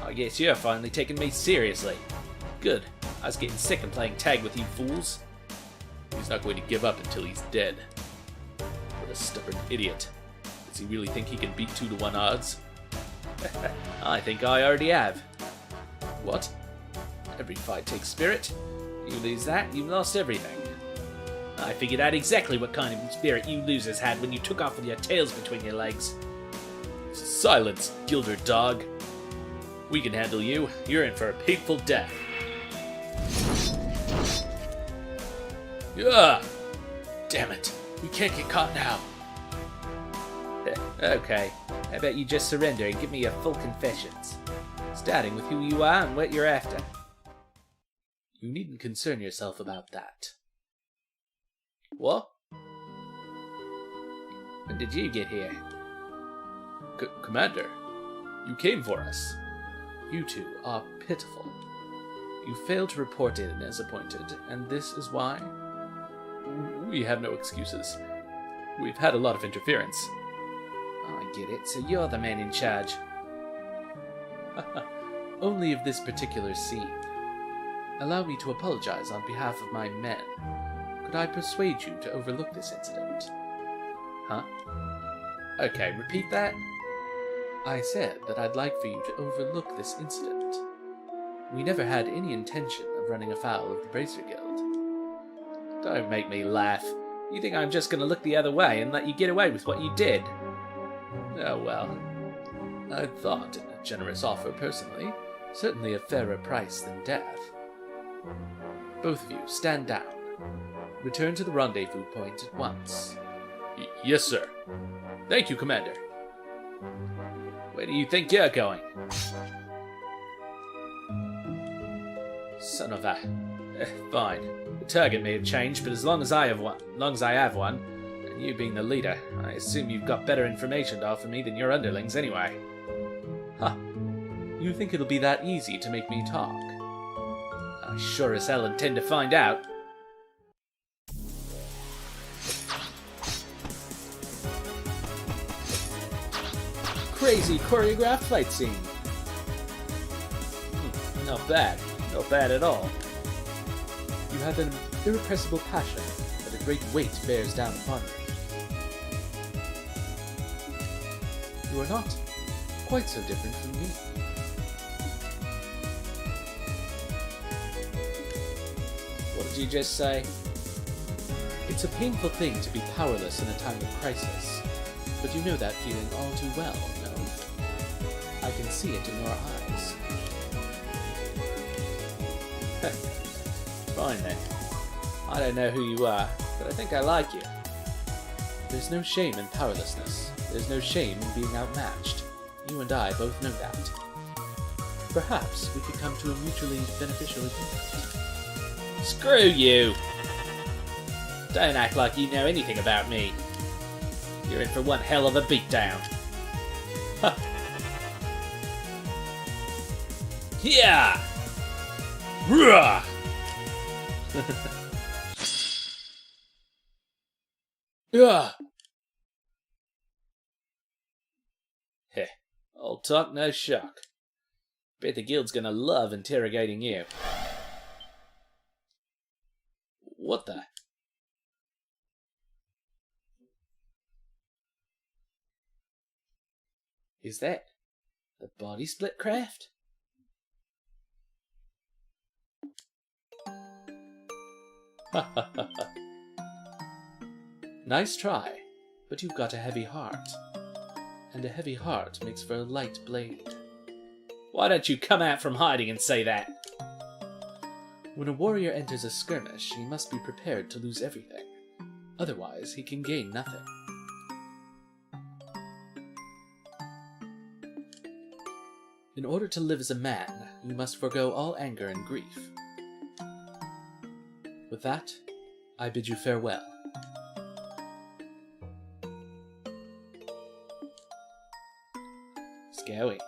I guess you're finally taking me seriously. Good. I was getting sick of playing tag with you fools. He's not going to give up until he's dead. What a stubborn idiot. Does he really think he can beat 2-to-1 odds? I think I already have. What? Every fight takes spirit. You lose that, you've lost everything. I figured out exactly what kind of spirit you losers had when you took off with your tails between your legs. Silence, Gilder dog. We can handle you. You're in for a painful death. Ah! Damn it. We can't get caught now. Okay, how about you just surrender and give me your full confessions? Starting with who you are and what you're after. You needn't concern yourself about that. What? When did you get here? Commander, you came for us. You two are pitiful. You failed to report in as appointed, and this is why? We have no excuses. We've had a lot of interference. I get it, so you're the man in charge. Only of this particular scene. Allow me to apologize on behalf of my men. Could I persuade you to overlook this incident? Huh? Okay, repeat that. I said that I'd like for you to overlook this incident. We never had any intention of running afoul of the Bracer Guild. Don't make me laugh. You think I'm just going to look the other way and let you get away with what you did? Oh well. I thought it a generous offer personally. Certainly a fairer price than death. Both of you, stand down. Return to the rendezvous point at once. Yes, sir. Thank you, Commander. Where do you think you're going? Son of a... fine. The target may have changed, but as long as I have one, and you being the leader, I assume you've got better information to offer me than your underlings anyway. Huh. You think it'll be that easy to make me talk? I sure as hell intend to find out. Crazy choreographed fight scene. Not bad. Not bad at all. You have an irrepressible passion, but a great weight bears down upon you. You are not quite so different from me. What did you just say? It's a painful thing to be powerless in a time of crisis, but you know that feeling all too well, no? I can see it in your eyes. Fine then. I don't know who you are, but I think I like you. There's no shame in powerlessness. There's no shame in being outmatched. You and I both know that. Perhaps we could come to a mutually beneficial agreement. Screw you! Don't act like you know anything about me. You're in for one hell of a beatdown. Ha! Yeah! Rah! Yeah. Heh. All talk, no shock. Bet the guild's gonna love interrogating you. What the? Is that the body split craft? Ha ha ha ha. Nice try, but you've got a heavy heart. And a heavy heart makes for a light blade. Why don't you come out from hiding and say that? When a warrior enters a skirmish, he must be prepared to lose everything. Otherwise, he can gain nothing. In order to live as a man, you must forego all anger and grief. With that, I bid you farewell. Scary.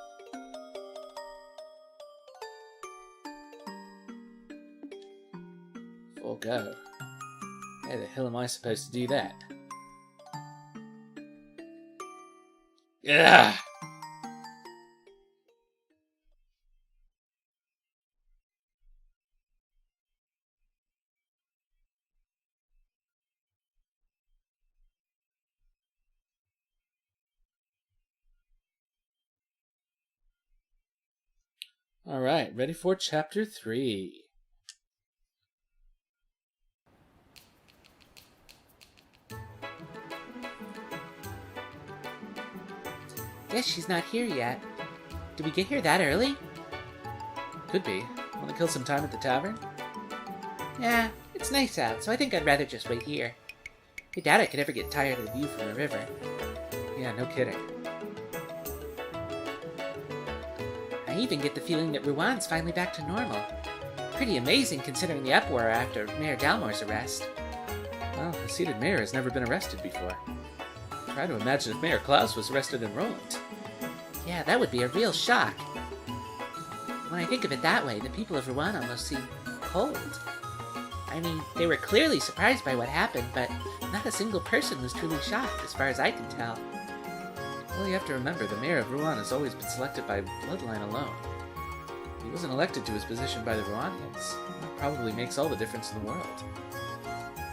we'll go. How the hell am I supposed to do that? Yeah. All right, ready for chapter 3. Guess she's not here yet. Did we get here that early? Could be. Want to kill some time at the tavern? Yeah, it's nice out, so I think I'd rather just wait here. I doubt I could ever get tired of the view from the river. Yeah, no kidding. I even get the feeling that Rowan's finally back to normal. Pretty amazing considering the uproar after Mayor Dalmore's arrest. Well, the seated mayor has never been arrested before. Try to imagine if Mayor Klaus was arrested in Roland. Yeah, that would be a real shock. When I think of it that way, the people of Rowan almost seem cold. I mean, they were clearly surprised by what happened, but not a single person was truly shocked, as far as I can tell. Well, you have to remember, the mayor of Rouen has always been selected by bloodline alone. He wasn't elected to his position by the Rouanians. That probably makes all the difference in the world.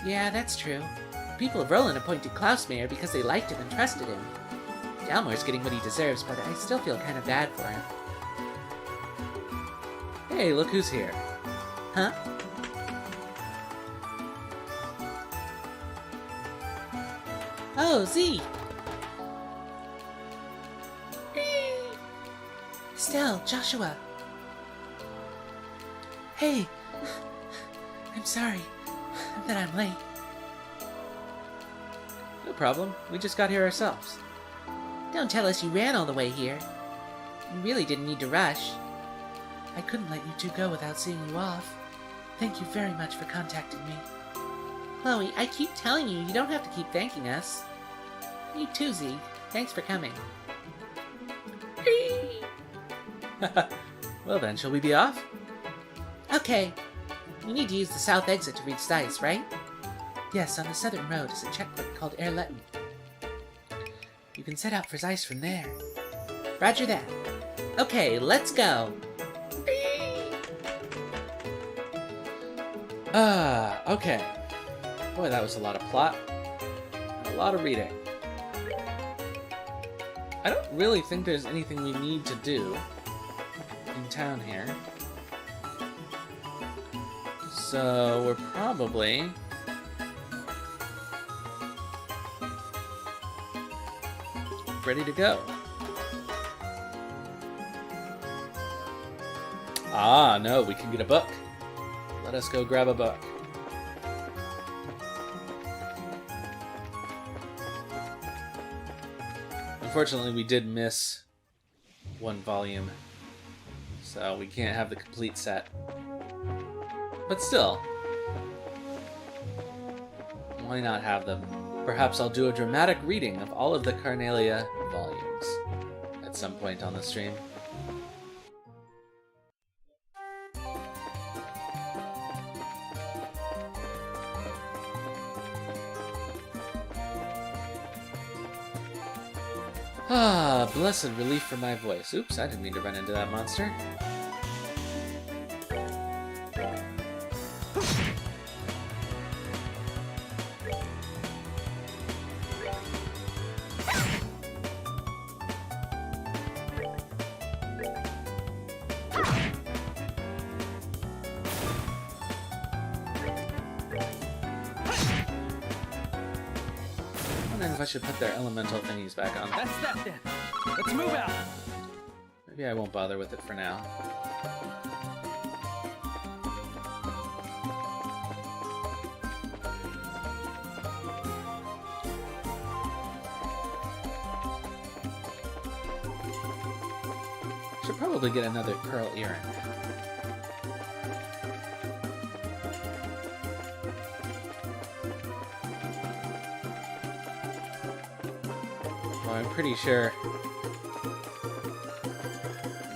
Yeah, that's true. The people of Roland appointed Klaus mayor because they liked him and trusted him. Dalmore's getting what he deserves, but I still feel kind of bad for him. Hey, look who's here. Huh? Oh, Z! Estelle, Joshua. Hey, I'm sorry that I'm late. No problem. We just got here ourselves. Don't tell us you ran all the way here. You really didn't need to rush. I couldn't let you two go without seeing you off. Thank you very much for contacting me. Chloe, I keep telling you, you don't have to keep thanking us. You too, Z. Thanks for coming. Well then, shall we be off? Okay. You need to use the south exit to reach Dice, right? Yes, on the southern road is a checkpoint called Erletten. You can set out for Zeiss from there. Roger that. Okay, let's go. Okay. Boy, that was a lot of plot. A lot of reading. I don't really think there's anything we need to do in town here. So we're probably ready to go. Ah, no, we can get a book. Let us go grab a book. Unfortunately, we did miss one volume, so we can't have the complete set. But still, why not have them? Perhaps I'll do a dramatic reading of all of the Carnelia volumes at some point on the stream. Ah, blessed relief from my voice. Oops, I didn't mean to run into that monster. I wonder if I should put their elemental thingies back on. That's that then. Let's move out. Maybe I won't bother with it for now. Should probably get another pearl earring. Well, I'm pretty sure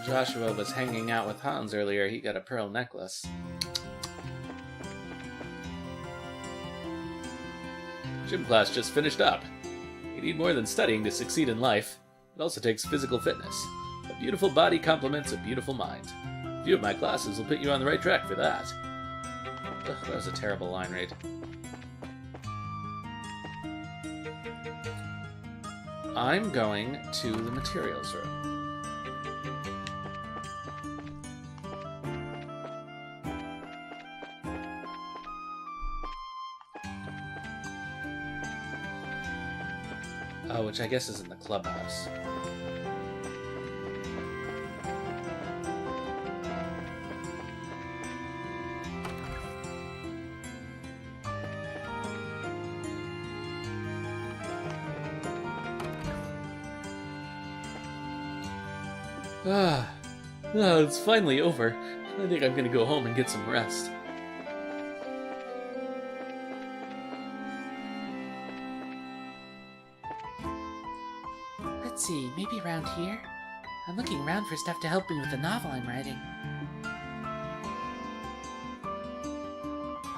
Joshua was hanging out with Hans earlier. He got a pearl necklace. Gym class just finished up. You need more than studying to succeed in life. It also takes physical fitness. A beautiful body complements a beautiful mind. A few of my classes will put you on the right track for that. Ugh, that was a terrible line read. I'm going to the materials room. Oh, which I guess is in the clubhouse. It's finally over. I think I'm gonna go home and get some rest. Let's see, maybe around here? I'm looking around for stuff to help me with the novel I'm writing.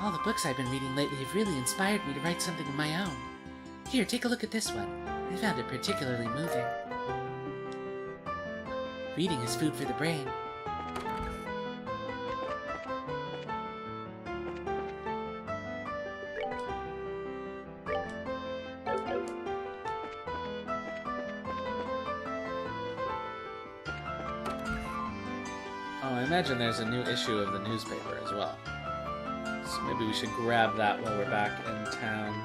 All the books I've been reading lately have really inspired me to write something of my own. Here, take a look at this one. I found it particularly moving. Reading is food for the brain. Oh, I imagine there's a new issue of the newspaper as well. So maybe we should grab that while we're back in town.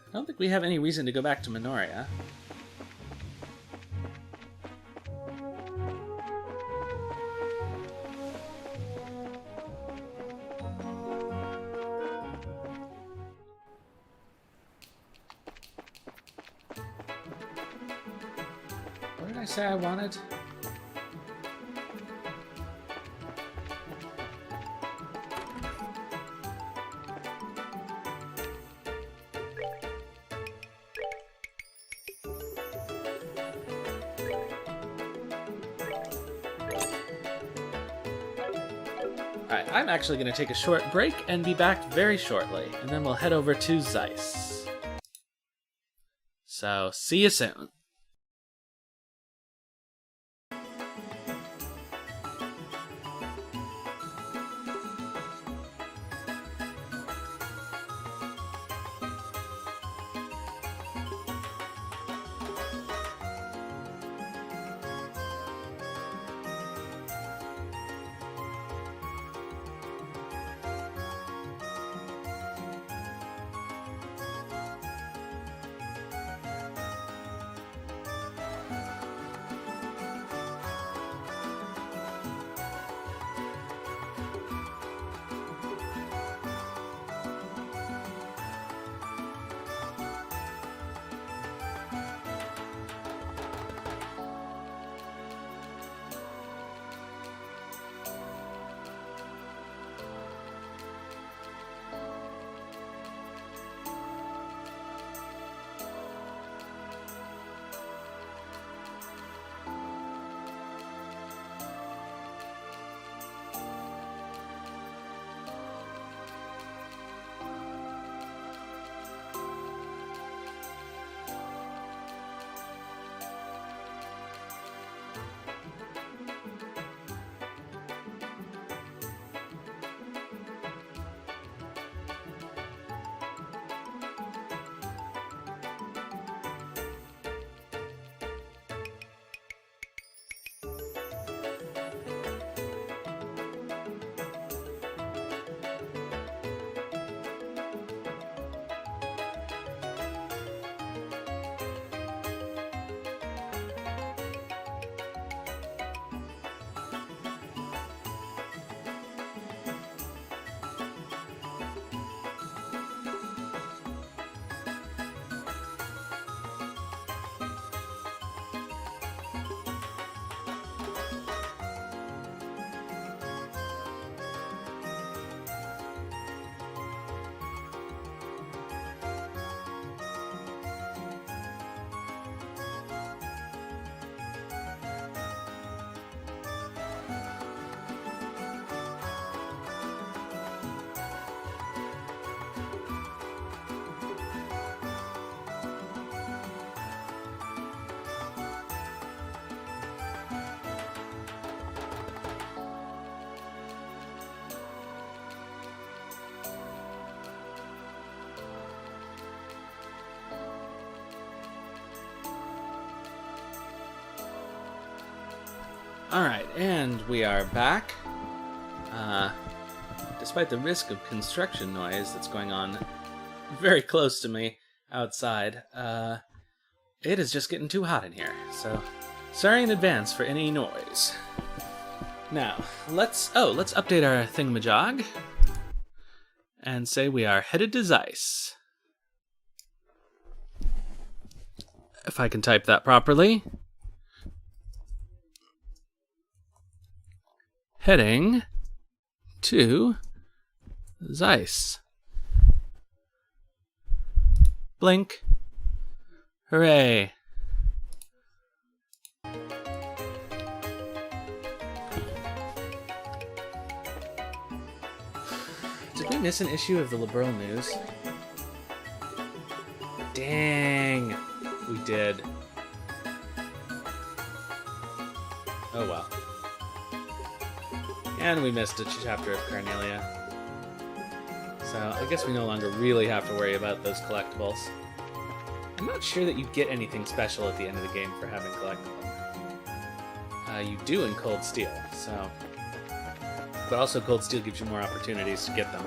I don't think we have any reason to go back to Minoria. What did I say I wanted? Alright, I'm actually going to take a short break and be back very shortly, and then we'll head over to Zeiss. So, see you soon. Alright, and we are back. Despite the risk of construction noise that's going on very close to me outside, it is just getting too hot in here. So, sorry in advance for any noise. Now, let's update our thingamajig and say we are headed to Zeiss. If I can type that properly. Heading to Zeiss. Blink. Hooray. Did we miss an issue of the Liberal News? Dang. We did. Oh well. And we missed a chapter of Carnelia. So I guess we no longer really have to worry about those collectibles. I'm not sure that you get anything special at the end of the game for having collected them. You do in Cold Steel, so... But also Cold Steel gives you more opportunities to get them.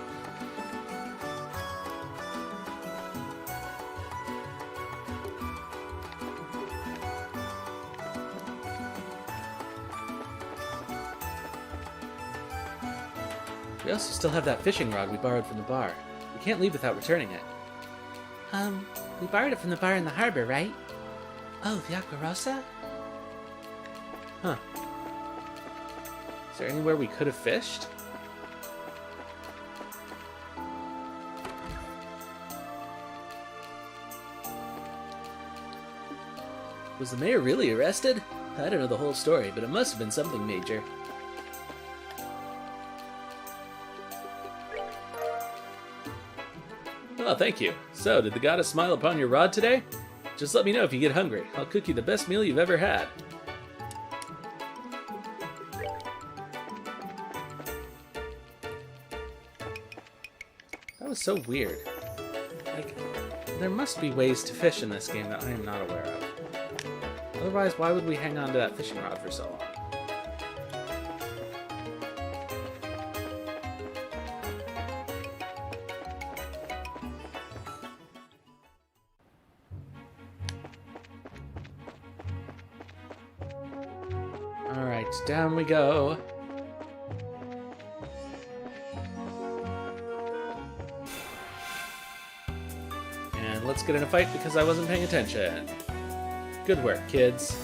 We also still have that fishing rod we borrowed from the bar. We can't leave without returning it. We borrowed it from the bar in the harbor, right? Oh, the Aqua Rosa? Huh. Is there anywhere we could have fished? Was the mayor really arrested? I don't know the whole story, but it must have been something major. Oh, thank you. So, did the goddess smile upon your rod today? Just let me know if you get hungry. I'll cook you the best meal you've ever had. That was so weird. Like, there must be ways to fish in this game that I am not aware of. Otherwise, why would we hang on to that fishing rod for so long? Alright, down we go. And let's get in a fight because I wasn't paying attention. Good work, kids.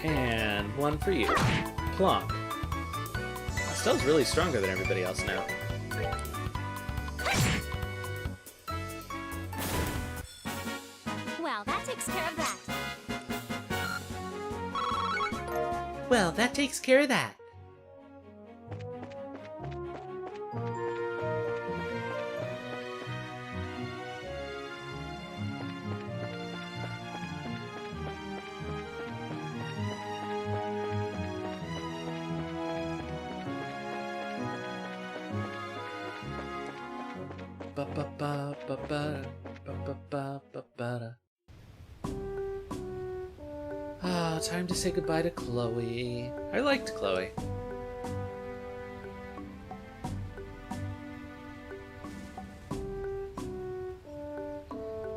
And one for you. Plonk. Estelle's really stronger than everybody else now. Well, that takes care of that. Well, that takes care of that. Ah, time to say goodbye to Chloe. I liked Chloe.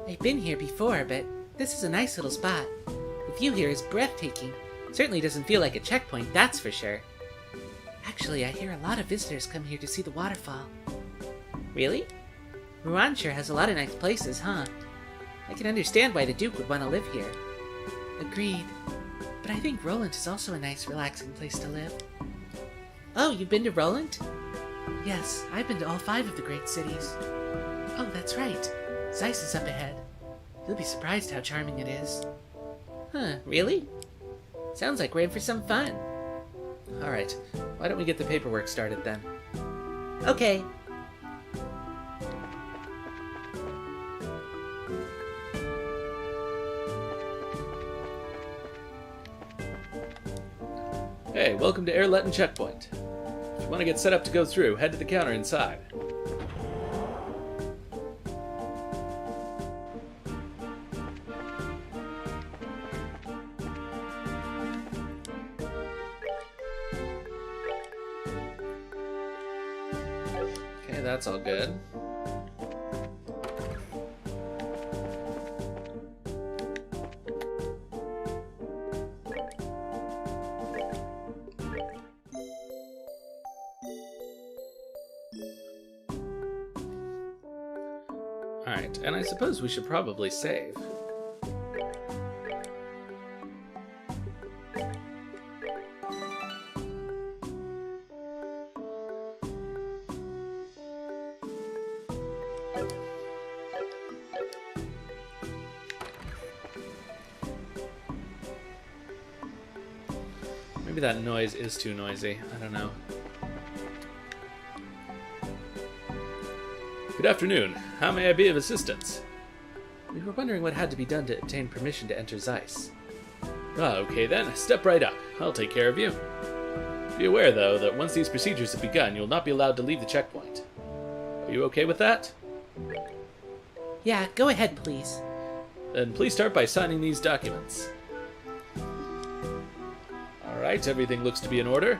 I've been here before, but this is a nice little spot. The view here is breathtaking. Certainly doesn't feel like a checkpoint, that's for sure. Actually, I hear a lot of visitors come here to see the waterfall. Really? Rouen sure has a lot of nice places, huh? I can understand why the Duke would want to live here. Agreed. But I think Roland is also a nice, relaxing place to live. Oh, you've been to Roland? Yes, I've been to all 5 of the great cities. Oh, that's right. Zeiss is up ahead. You'll be surprised how charming it is. Huh, really? Sounds like we're in for some fun. Alright, why don't we get the paperwork started then? Okay. Hey, welcome to Airletton Checkpoint. If you want to get set up to go through, head to the counter inside. Okay, that's all good. Alright, and I suppose we should probably save. Maybe that noise is too noisy. I don't know. Good afternoon. How may I be of assistance? We were wondering what had to be done to obtain permission to enter Zeiss. Ah, okay then. Step right up. I'll take care of you. Be aware, though, that once these procedures have begun, you'll not be allowed to leave the checkpoint. Are you okay with that? Yeah, go ahead, please. Then please start by signing these documents. Alright, everything looks to be in order.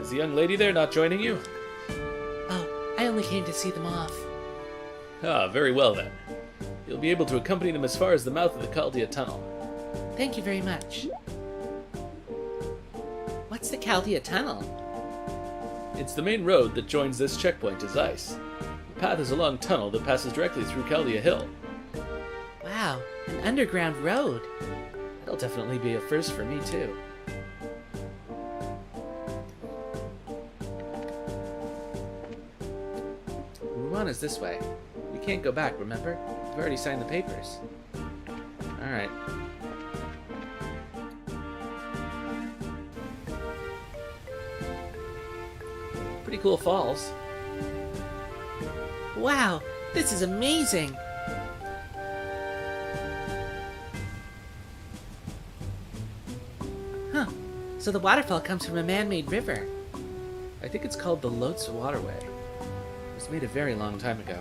Is the young lady there not joining you? Oh, I only came to see them off. Ah, very well then. You'll be able to accompany them as far as the mouth of the Chaldea Tunnel. Thank you very much. What's the Chaldea Tunnel? It's the main road that joins this checkpoint to Zeiss. The path is a long tunnel that passes directly through Chaldea Hill. Wow, an underground road. That'll definitely be a first for me, too. Move on is this way. We can't go back, remember? We've already signed the papers. Alright. Pretty cool falls. Wow, this is amazing. Huh, so the waterfall comes from a man-made river. I think it's called the Lotse Waterway. It was made a very long time ago.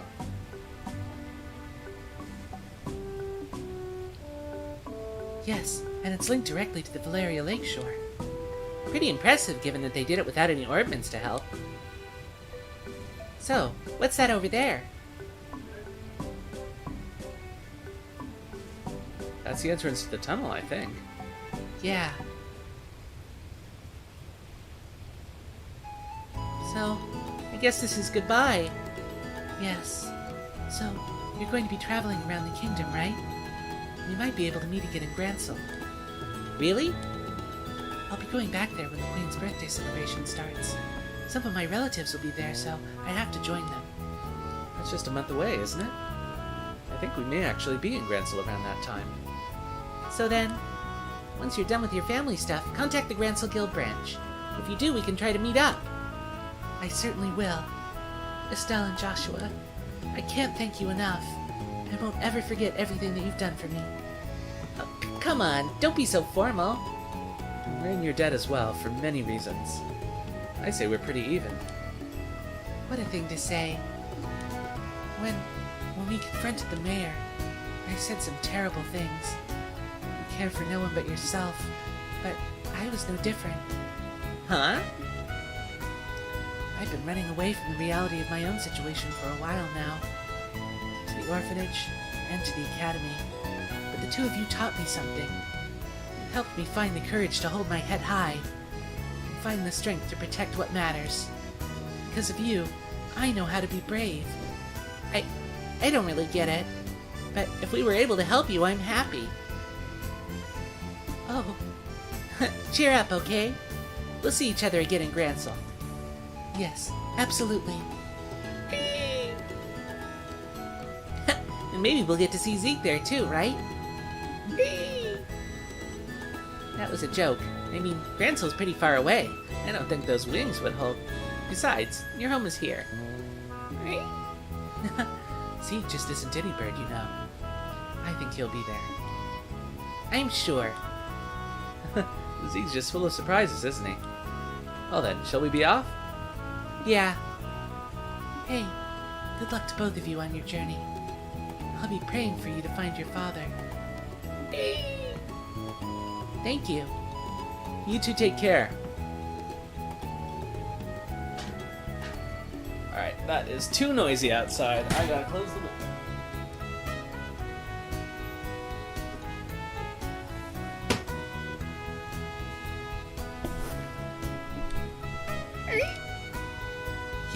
Yes, and it's linked directly to the Valeria Lakeshore. Pretty impressive, given that they did it without any orbmans to help. So, what's that over there? That's the entrance to the tunnel, I think. Yeah. So, I guess this is goodbye. Yes. So, you're going to be traveling around the kingdom, right? We might be able to meet again in Gransel. Really? I'll be going back there when the Queen's birthday celebration starts. Some of my relatives will be there, so I have to join them. That's just a month away, isn't it? I think we may actually be in Gransel around that time. So then, once you're done with your family stuff, contact the Gransel Guild branch. If you do, we can try to meet up. I certainly will. Estelle and Joshua, I can't thank you enough. I won't ever forget everything that you've done for me. Oh, come on, don't be so formal. We're in your debt as well, for many reasons. I say we're pretty even. What a thing to say. When we confronted the mayor, I said some terrible things. You care for no one but yourself, but I was no different. Huh? I've been running away from the reality of my own situation for a while now. To the orphanage and to the academy. But the two of you taught me something. You helped me find the courage to hold my head high. And find the strength to protect what matters. Because of you, I know how to be brave. I don't really get it. But if we were able to help you, I'm happy. Oh. Cheer up, okay? We'll see each other again in Gransel. Yes, absolutely. And maybe we'll get to see Zeke there too, right? That was a joke. I mean, Gransel's pretty far away. I don't think those wings would hold. Besides, your home is here. Zeke just isn't any bird, you know. I think he'll be there. I'm sure. Zeke's just full of surprises, isn't he? Well then, shall we be off? Yeah. Hey, good luck to both of you on your journey. I'll be praying for you to find your father. Thank you. You two take care. Alright, that is too noisy outside. I gotta close the window.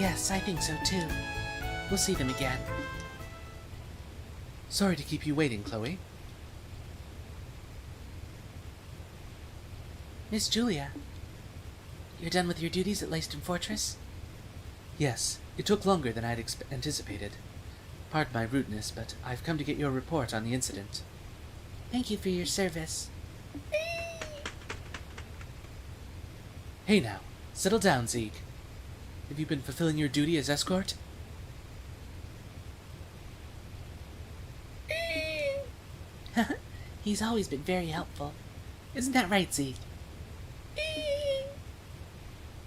Yes, I think so too. We'll see them again. Sorry to keep you waiting, Chloe. Miss Julia, you're done with your duties at Leyston Fortress? Yes, it took longer than I'd anticipated. Pardon my rudeness, but I've come to get your report on the incident. Thank you for your service. Hey now, settle down, Zeke. Have you been fulfilling your duty as escort? He's always been very helpful. Isn't that right, Zeke?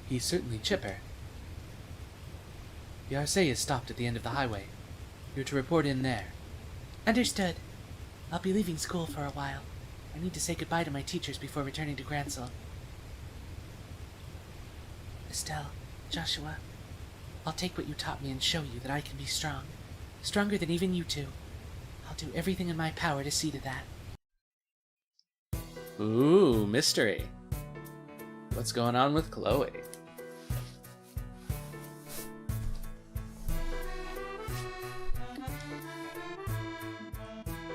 He's certainly chipper. The Arcee is stopped at the end of the highway. You're to report in there. Understood. I'll be leaving school for a while. I need to say goodbye to my teachers before returning to Gransel. Estelle, Joshua, I'll take what you taught me and show you that I can be strong. Stronger than even you two. I'll do everything in my power to see to that. Ooh, mystery. What's going on with Chloe?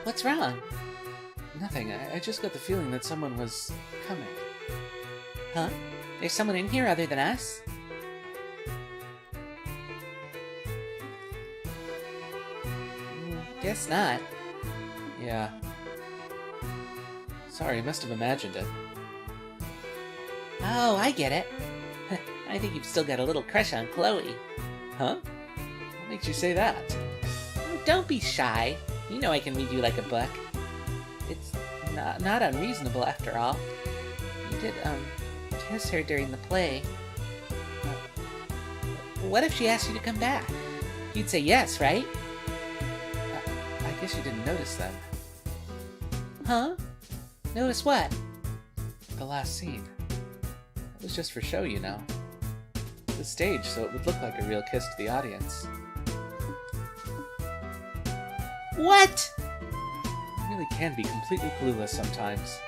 What's wrong? Nothing. I just got the feeling that someone was coming. Huh? There's someone in here other than us? Guess not. Yeah. Sorry, I must have imagined it. Oh, I get it. I think you've still got a little crush on Chloe. Huh? What makes you say that? Oh, don't be shy. You know I can read you like a book. It's not unreasonable after all. You did, kiss her during the play. What if she asked you to come back? You'd say yes, right? I guess you didn't notice then. Huh? Notice what? The last scene. It was just for show, you know. The stage, so it would look like a real kiss to the audience. What? You really can be completely clueless sometimes.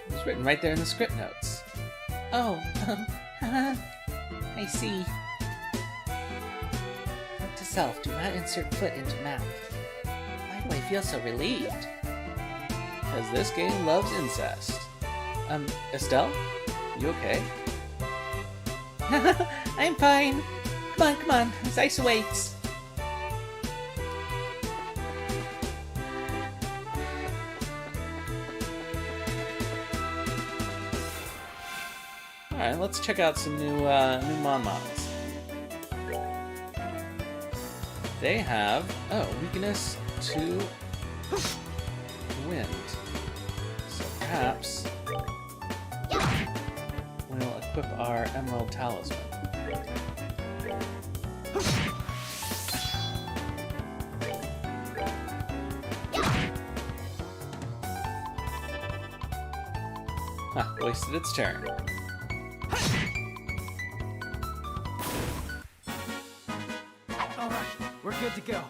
It was written right there in the script notes. Oh, I see. Note to self, do not insert foot into mouth. Why do I feel so relieved? Because this game loves incest. Estelle? You okay? I'm fine. Come on, Zeiss waits. Alright, let's check out some new Mon models. They have, weakness to wind. So perhaps we'll equip our Emerald Talisman. Huh, wasted its turn. Alright, we're good to go.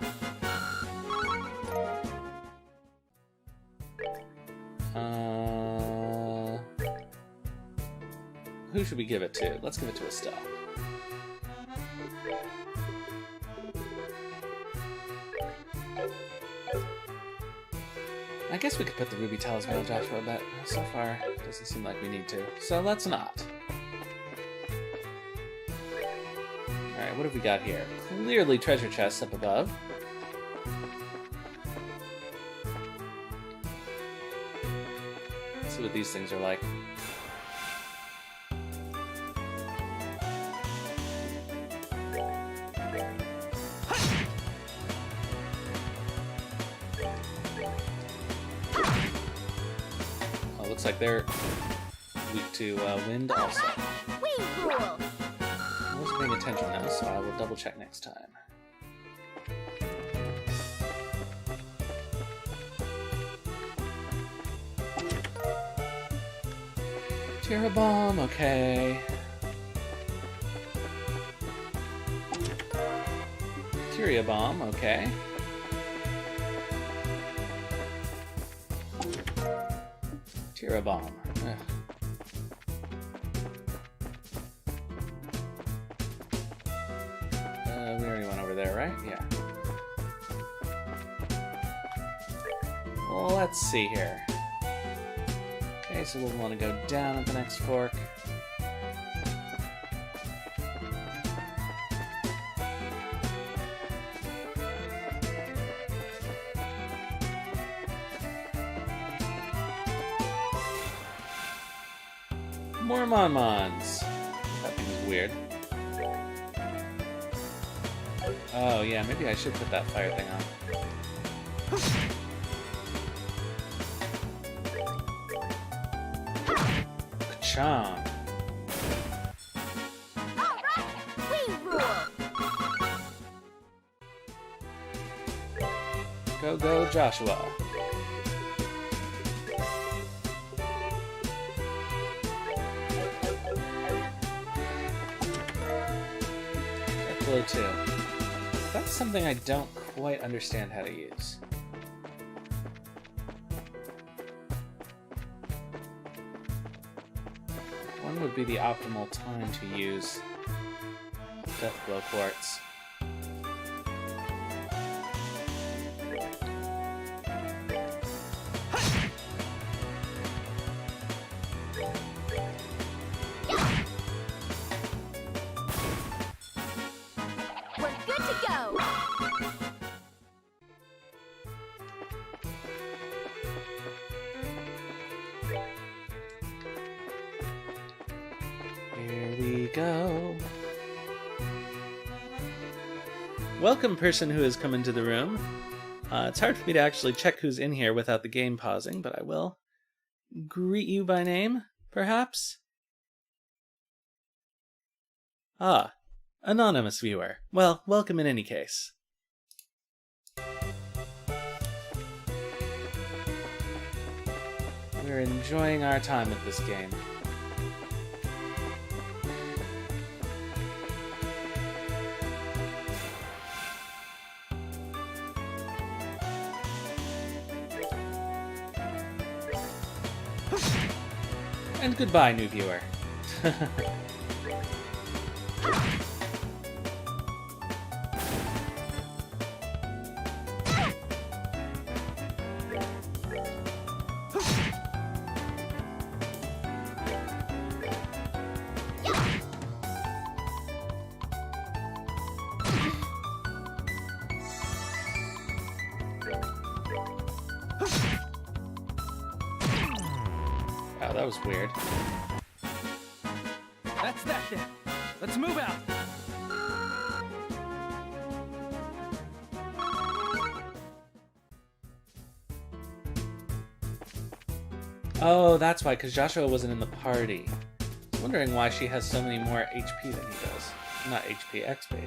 Who should we give it to? Let's give it to Estelle. I guess we could put the Ruby Talisman on Joshua, but so far it doesn't seem like we need to. So let's not. Alright, what have we got here? Clearly treasure chests up above. Let's see what these things are like. Oh, looks like they're weak to wind also. We rule. I wasn't paying attention though, so I will double check next time. Tira bomb, okay. Tira bomb, okay. Tira bomb. Ugh. We already went over there, right? Yeah. Well, let's see here. Okay, so we'll want to go down at the next fork. More Monmons. That thing is weird. Oh yeah, maybe I should put that fire thing on. Ka-chong. All right. We rule. Go, go, Joshua. Blow 2. That's something I don't quite understand how to use. When would be the optimal time to use Deathglow Quartz? We're good to go. Here we go. Welcome, person who has come into the room. It's hard for me to actually check who's in here without the game pausing, but I will greet you by name, perhaps? Ah, anonymous viewer. Well, welcome in any case. We're enjoying our time with this game. And goodbye, new viewer. Wow, that was weird. That's that then. Let's move out. Oh, that's why, because Joshua wasn't in the party. I was wondering why she has so many more HP than he does. Not HP, XP.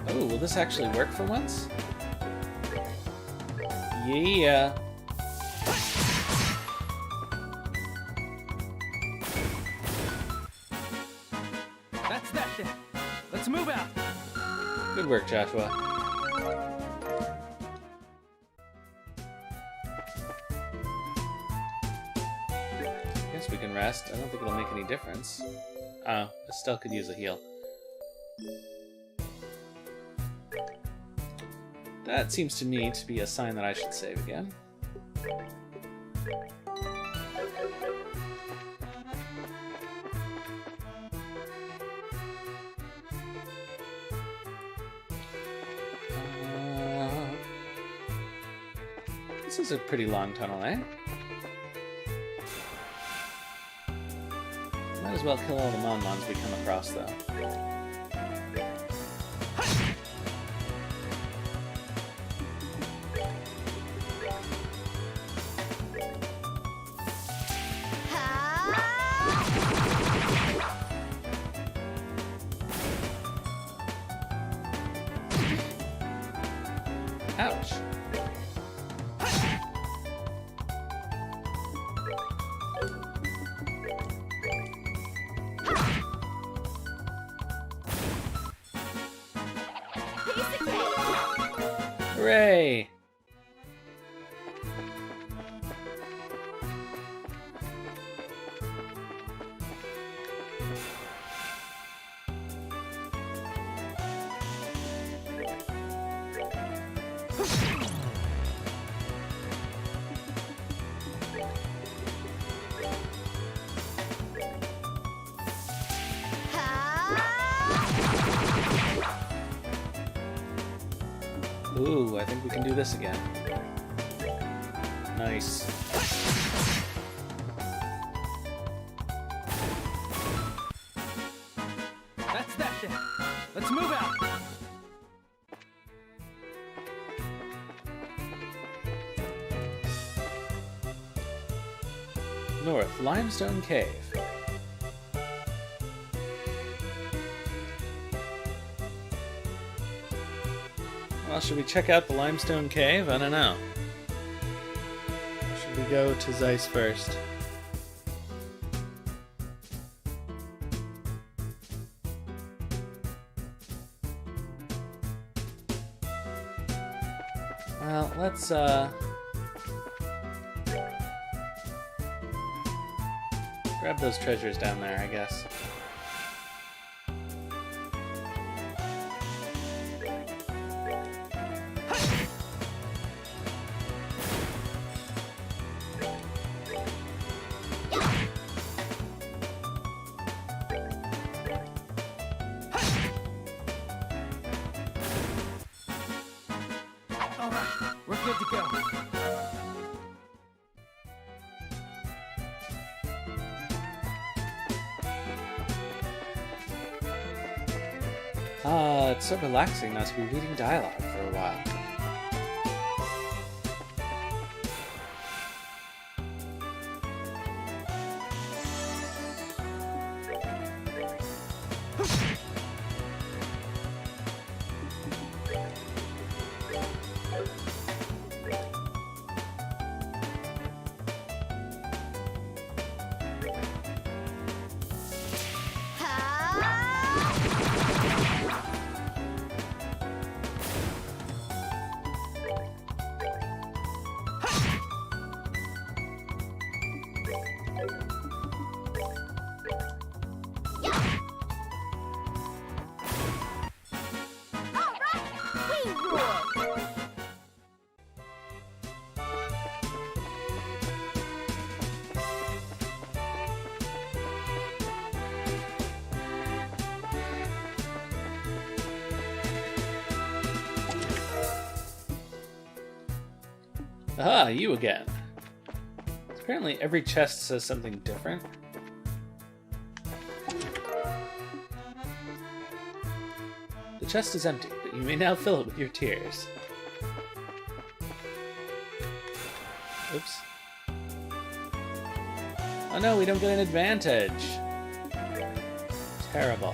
Oh, will this actually work for once? Yeah. That's that then. Let's move out. Good work, Joshua. Guess we can rest. I don't think it'll make any difference. Oh, Estelle could use a heal. That seems to me to be a sign that I should save again. This is a pretty long tunnel, eh? Might as well kill all the Mon-Mons we come across, though. Ouch. Hooray! Ooh, I think we can do this again. Nice. That's that then. Let's move out. North Limestone Cave. Well, should we check out the Limestone Cave? I don't know. Or should we go to Zeiss first? Well, let's grab those treasures down there, I guess. All right, we're good to go. It's so relaxing not to be reading dialogue for a while. We rule! Ah, you again. Apparently every chest says something different. The chest is empty, but you may now fill it with your tears. Oops. Oh no, we don't get an advantage. Terrible.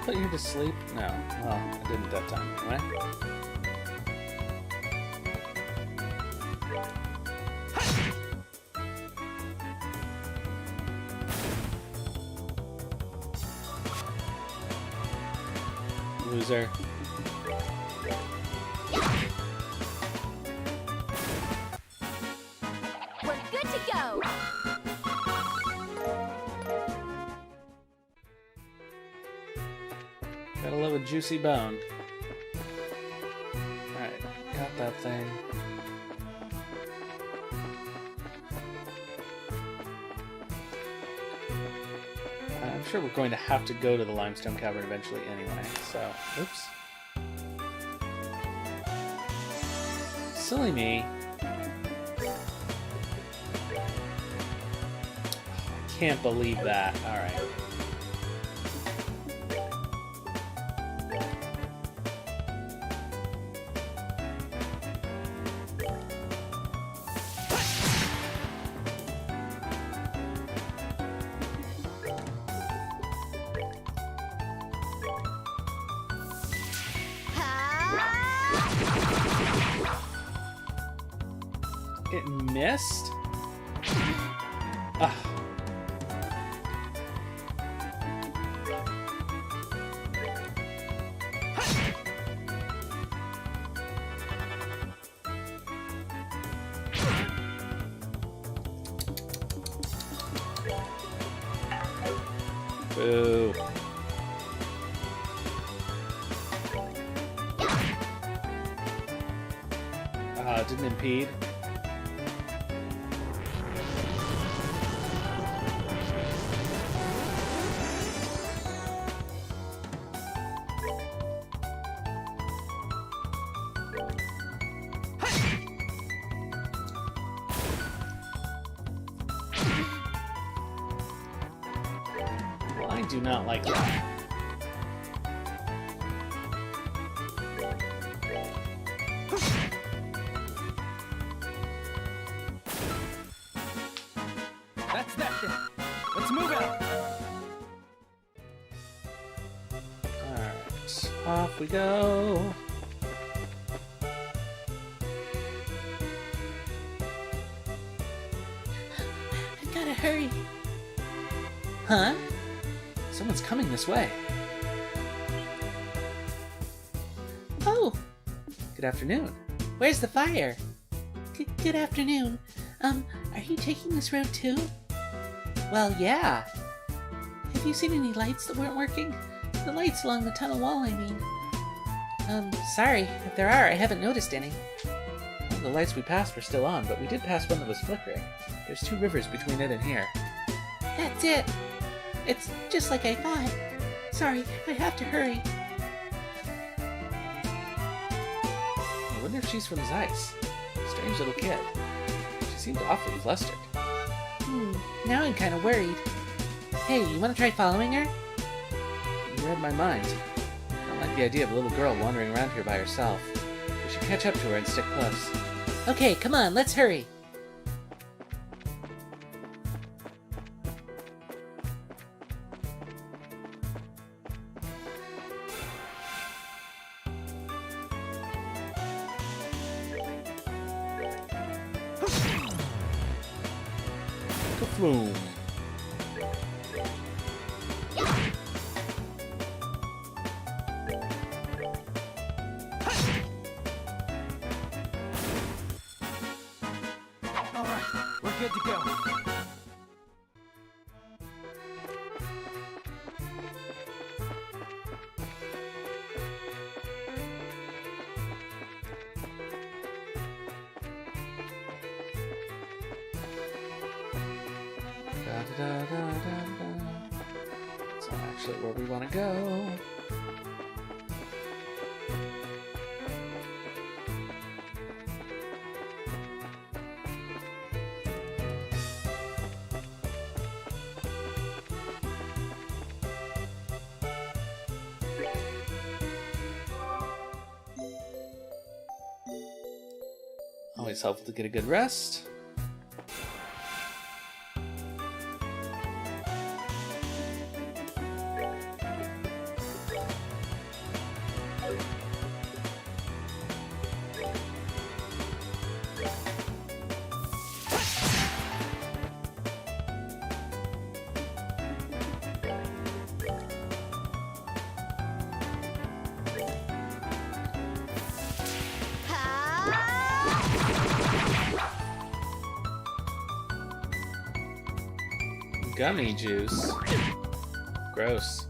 put you to sleep? No. Well, I didn't that time anyway. Loser. We're good to go. Gotta love a juicy bone. Alright, got that thing. I'm sure we're going to have to go to the limestone cavern eventually anyway, so... Oops. Silly me. Can't believe that. Alright. It missed? Ah. Boo. It didn't impede. Well, I do not like that. That's that then. Let's move out. Alright, off we go. I gotta hurry. Huh? Someone's coming this way. Oh, Good afternoon. where's the fire? Good afternoon. Are you taking this road too? Well, yeah. Have you seen any lights that weren't working? The lights along the tunnel wall, I mean. Sorry. If there are, I haven't noticed any. Well, the lights we passed were still on, but we did pass one that was flickering. There's 2 rivers between it and here. That's it. It's just like I thought. Sorry, I have to hurry. I wonder if she's from Zeiss. Strange little kid. She seemed awfully flustered. Now I'm kind of worried. Hey, you want to try following her? You read my mind. I don't like the idea of a little girl wandering around here by herself. We should catch up to her and stick close. Okay, come on, let's hurry. Boom. All right, we're good to go. That's not actually where we want to go. Always helpful to get a good rest. Gummy juice. Gross.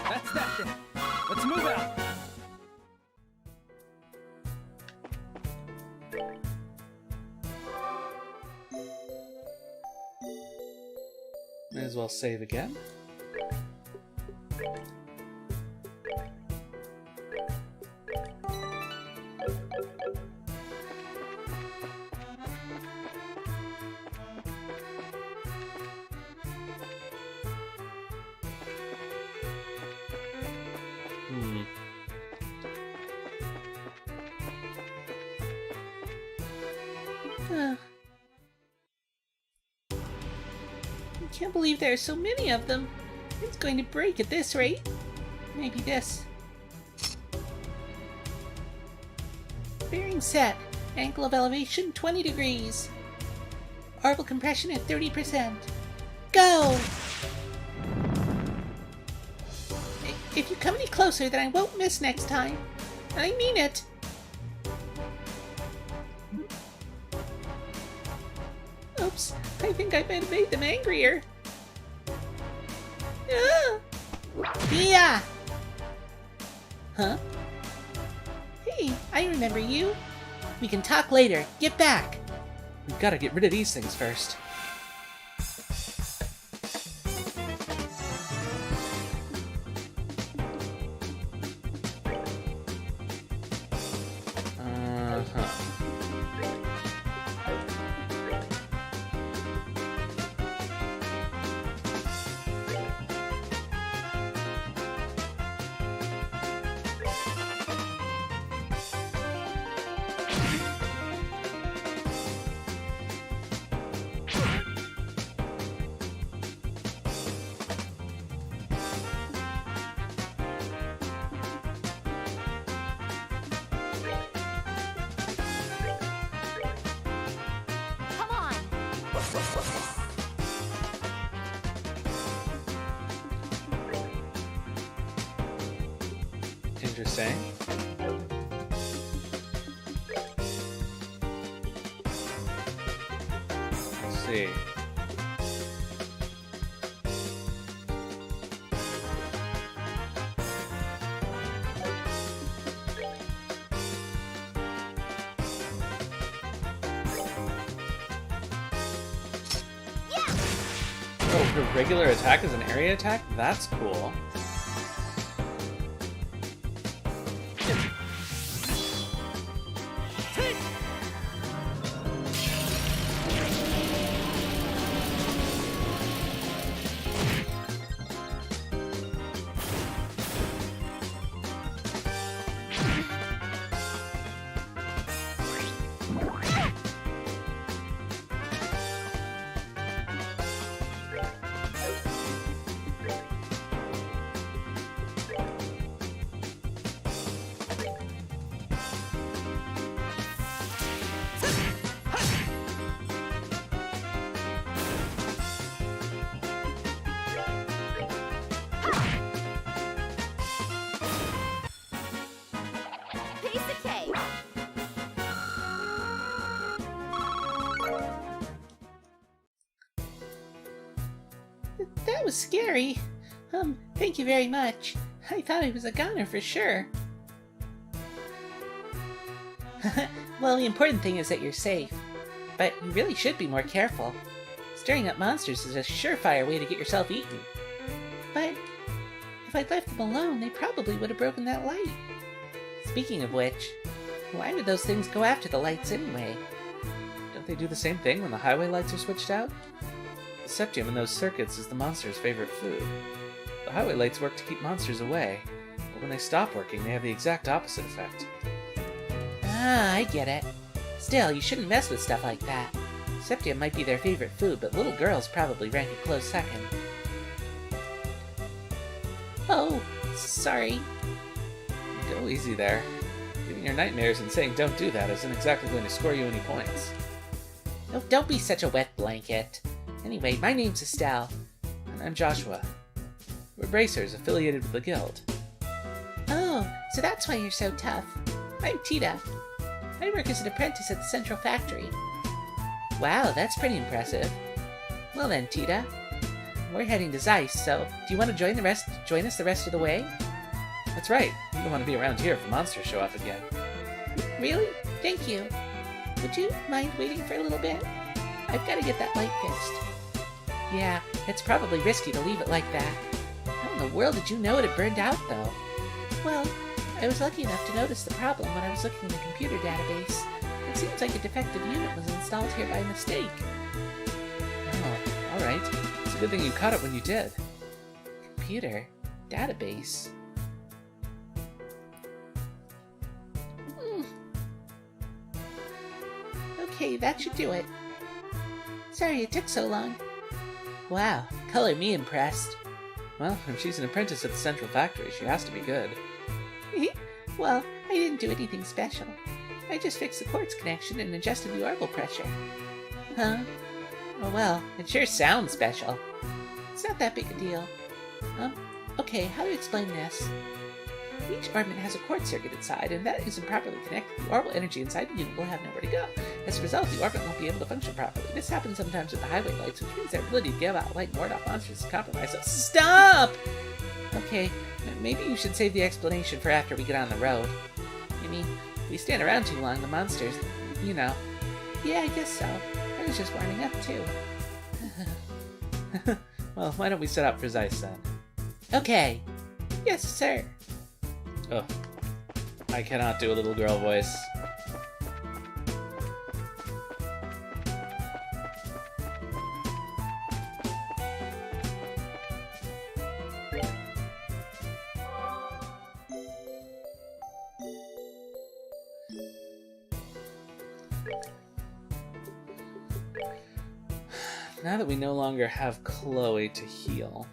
That's that then. Let's move out. May as well save again. I can't believe there are so many of them. It's going to break at this rate. Maybe this. Bearing set. Angle of elevation 20 degrees. Orbital compression at 30%. Go! If you come any closer, then I won't miss next time. I mean it. Oops, I think I might have made them angrier. Ah! Yeah! Huh? Hey, I remember you. We can talk later. Get back! We've got to get rid of these things first. Come on. Interesting. Let's see. Oh, her regular attack is an area attack? That's cool. Piece of cake. That was scary. Thank you very much. I thought I was a goner for sure. Well, the important thing is that you're safe. But you really should be more careful. Stirring up monsters is a surefire way to get yourself eaten. But if I'd left them alone, they probably would have broken that light. Speaking of which, why would those things go after the lights anyway? Don't they do the same thing when the highway lights are switched out? The septium in those circuits is the monster's favorite food. The highway lights work to keep monsters away, but when they stop working, they have the exact opposite effect. Ah, I get it. Still, you shouldn't mess with stuff like that. Septium might be their favorite food, but little girls probably rank a close second. Oh, sorry. Go easy there. Giving your nightmares and saying don't do that isn't exactly going to score you any points. No, don't be such a wet blanket. Anyway, my name's Estelle. And I'm Joshua. We're bracers affiliated with the guild. Oh, so that's why you're so tough. I'm Tita. I work as an apprentice at the central factory. Wow, that's pretty impressive. Well then, Tita, we're heading to Zeiss, so do you want to join us the rest of the way? That's right. You don't want to be around here if the monsters show up again. Really? Thank you. Would you mind waiting for a little bit? I've got to get that light fixed. Yeah, it's probably risky to leave it like that. How in the world did you know it had burned out, though? Well, I was lucky enough to notice the problem when I was looking in the computer database. It seems like a defective unit was installed here by mistake. Oh, alright. It's a good thing you caught it when you did. Computer? Database? Okay, that should do it. Sorry it took so long. Wow, color me impressed. Well, if she's an apprentice at the central factory, she has to be good. Well, I didn't do anything special. I just fixed the quartz connection and adjusted the orbital pressure. Huh? Oh well, it sure sounds special. It's not that big a deal. Okay, how to explain this? Each orbit has a quartz circuit inside, and if that isn't properly connected, the orbital energy inside the unit will have nowhere to go. As a result, the orbit won't be able to function properly. This happens sometimes with the highway lights, which means their ability to give out light and ward off monsters is compromised. So stop! Okay, maybe you should save the explanation for after we get on the road. I mean, if we stand around too long, the monsters, you know. Yeah, I guess so. I was just warming up, too. Well, why don't we set out for Zeiss then? Okay. Yes, sir. Oh, I cannot do a little girl voice. Now that we no longer have Chloe to heal,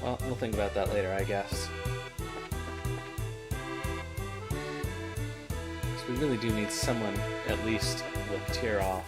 well, we'll think about that later, I guess. So we really do need someone, at least, with Tyrol.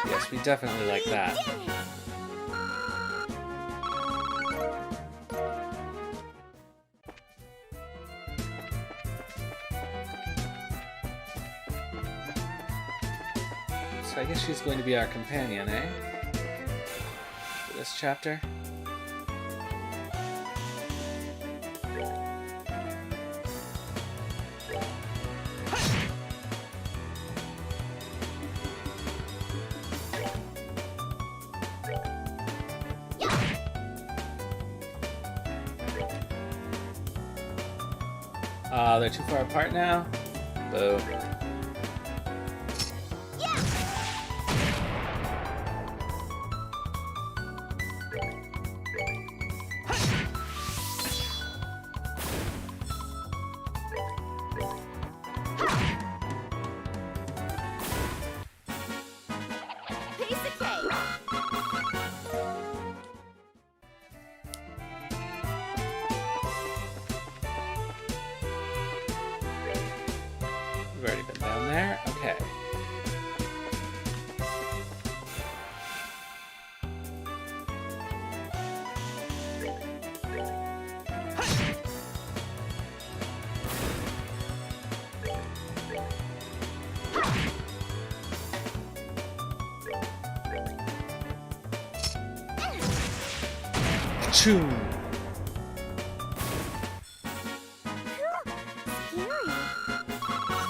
Yes, we definitely like that. So I guess she's going to be our companion, eh? For this chapter. They're too far apart now? Boo. Choom!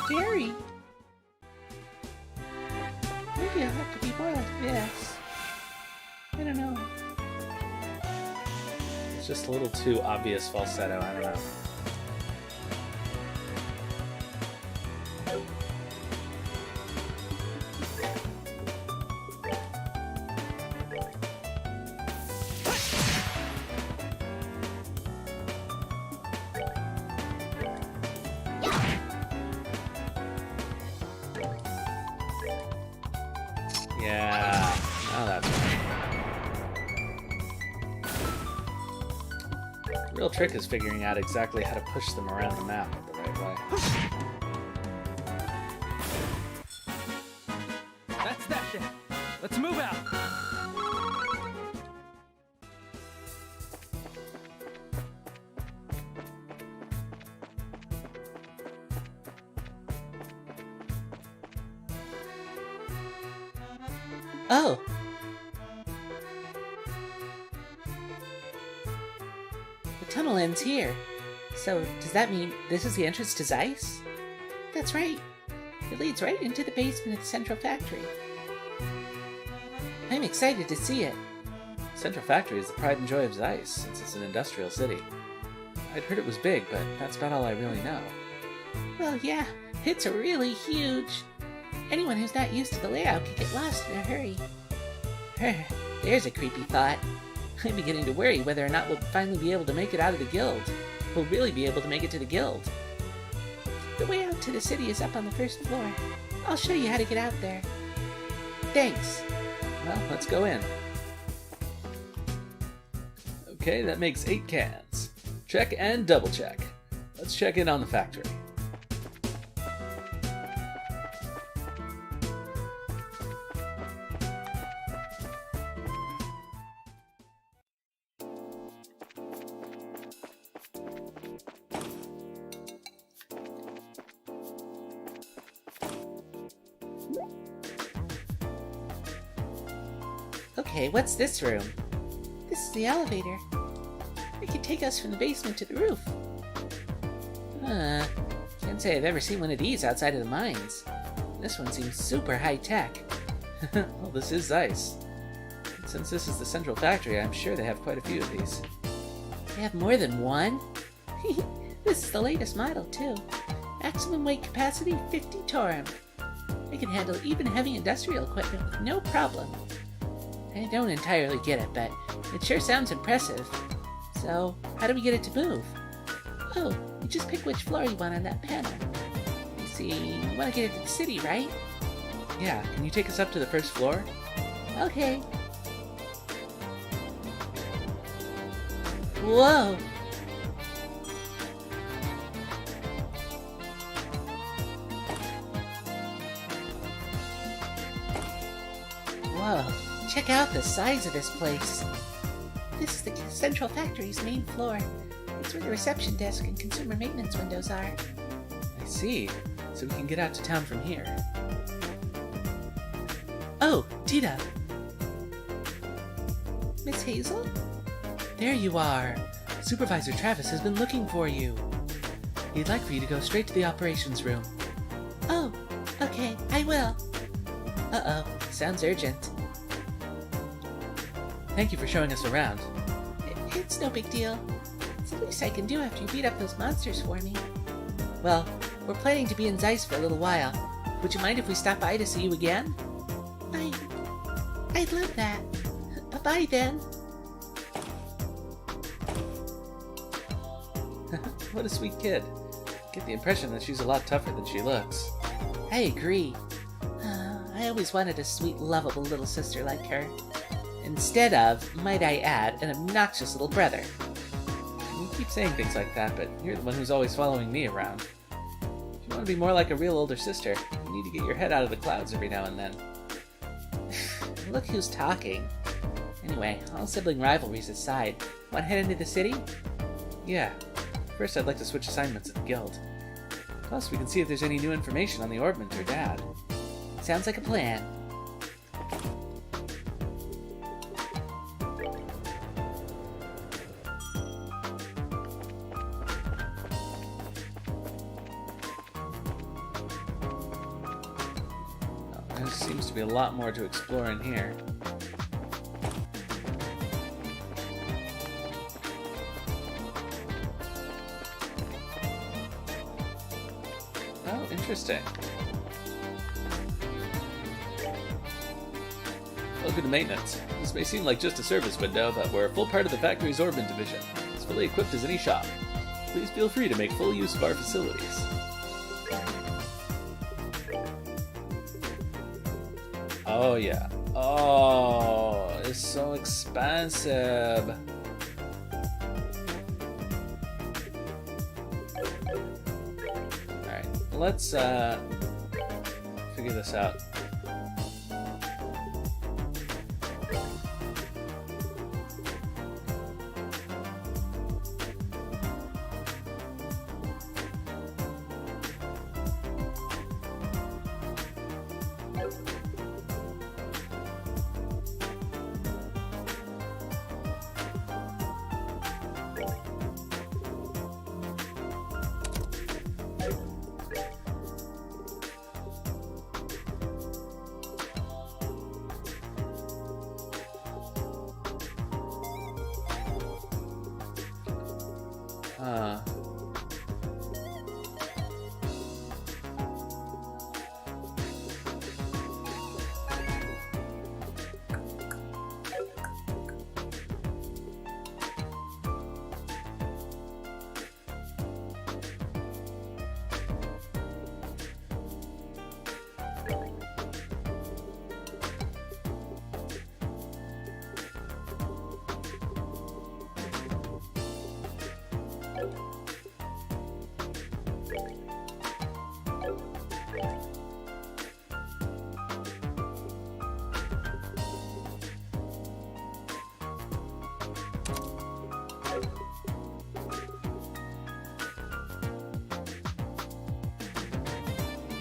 Scary. Maybe I'll have to be more like this. I don't know. It's just a little too obvious falsetto, I don't know. Yeah, oh, that's right. Real trick is figuring out exactly how to push them around the map the right way. That's that then. Let's move out. Oh. The tunnel ends here. So, does that mean this is the entrance to Zeiss? That's right. It leads right into the basement of the central factory. I'm excited to see it. Central Factory is the pride and joy of Zeiss, since it's an industrial city. I'd heard it was big, but that's about all I really know. Well, yeah, it's really huge. Anyone who's not used to the layout could get lost in a hurry. There's a creepy thought. I'm beginning to worry whether or not we'll finally be able to make it out of the guild. We'll really be able to make it to the guild. The way out to the city is up on the first floor. I'll show you how to get out there. Thanks. Well, let's go in. Okay, that makes 8 cans. Check and double check. Let's check in on the factory. Okay, what's this room? This is the elevator. It can take us from the basement to the roof. Can't say I've ever seen one of these outside of the mines. This one seems super high-tech. Well, this is Zeiss. Since this is the central factory, I'm sure they have quite a few of these. They have more than one? This is the latest model, too. Maximum weight capacity 50 torum. It can handle even heavy industrial equipment with no problem. I don't entirely get it, but it sure sounds impressive. So, how do we get it to move? Oh, you just pick which floor you want on that panel. You see, you want to get it to the city, right? Yeah, can you take us up to the first floor? Okay. Whoa! Whoa, check out the size of this place. This is the central factory's main floor. It's where the reception desk and consumer maintenance windows are. I see. So we can get out to town from here. Oh, Tita! Miss Hazel? There you are! Supervisor Travis has been looking for you. He'd like for you to go straight to the operations room. Oh, okay, I will. Uh-oh, sounds urgent. Thank you for showing us around. It's no big deal. It's the least I can do after you beat up those monsters for me. Well, we're planning to be in Zeiss for a little while. Would you mind if we stop by to see you again? I'd love that. Bye-bye then. What a sweet kid. Get the impression that she's a lot tougher than she looks. I agree. I always wanted a sweet, lovable little sister like her. Instead of, might I add, an obnoxious little brother. You keep saying things like that, but you're the one who's always following me around. If you want to be more like a real older sister, you need to get your head out of the clouds every now and then. Look who's talking. Anyway, all sibling rivalries aside, want to head into the city? Yeah. First, I'd like to switch assignments at the guild. Plus, we can see if there's any new information on the Orbment or Dad. Sounds like a plan. There seems to be a lot more to explore in here. Oh, interesting. Welcome to maintenance. This may seem like just a service window, but we're a full part of the factory's Orbit division. It's fully equipped as any shop. Please feel free to make full use of our facilities. Oh yeah. Oh, it's so expensive. Alright, let's figure this out.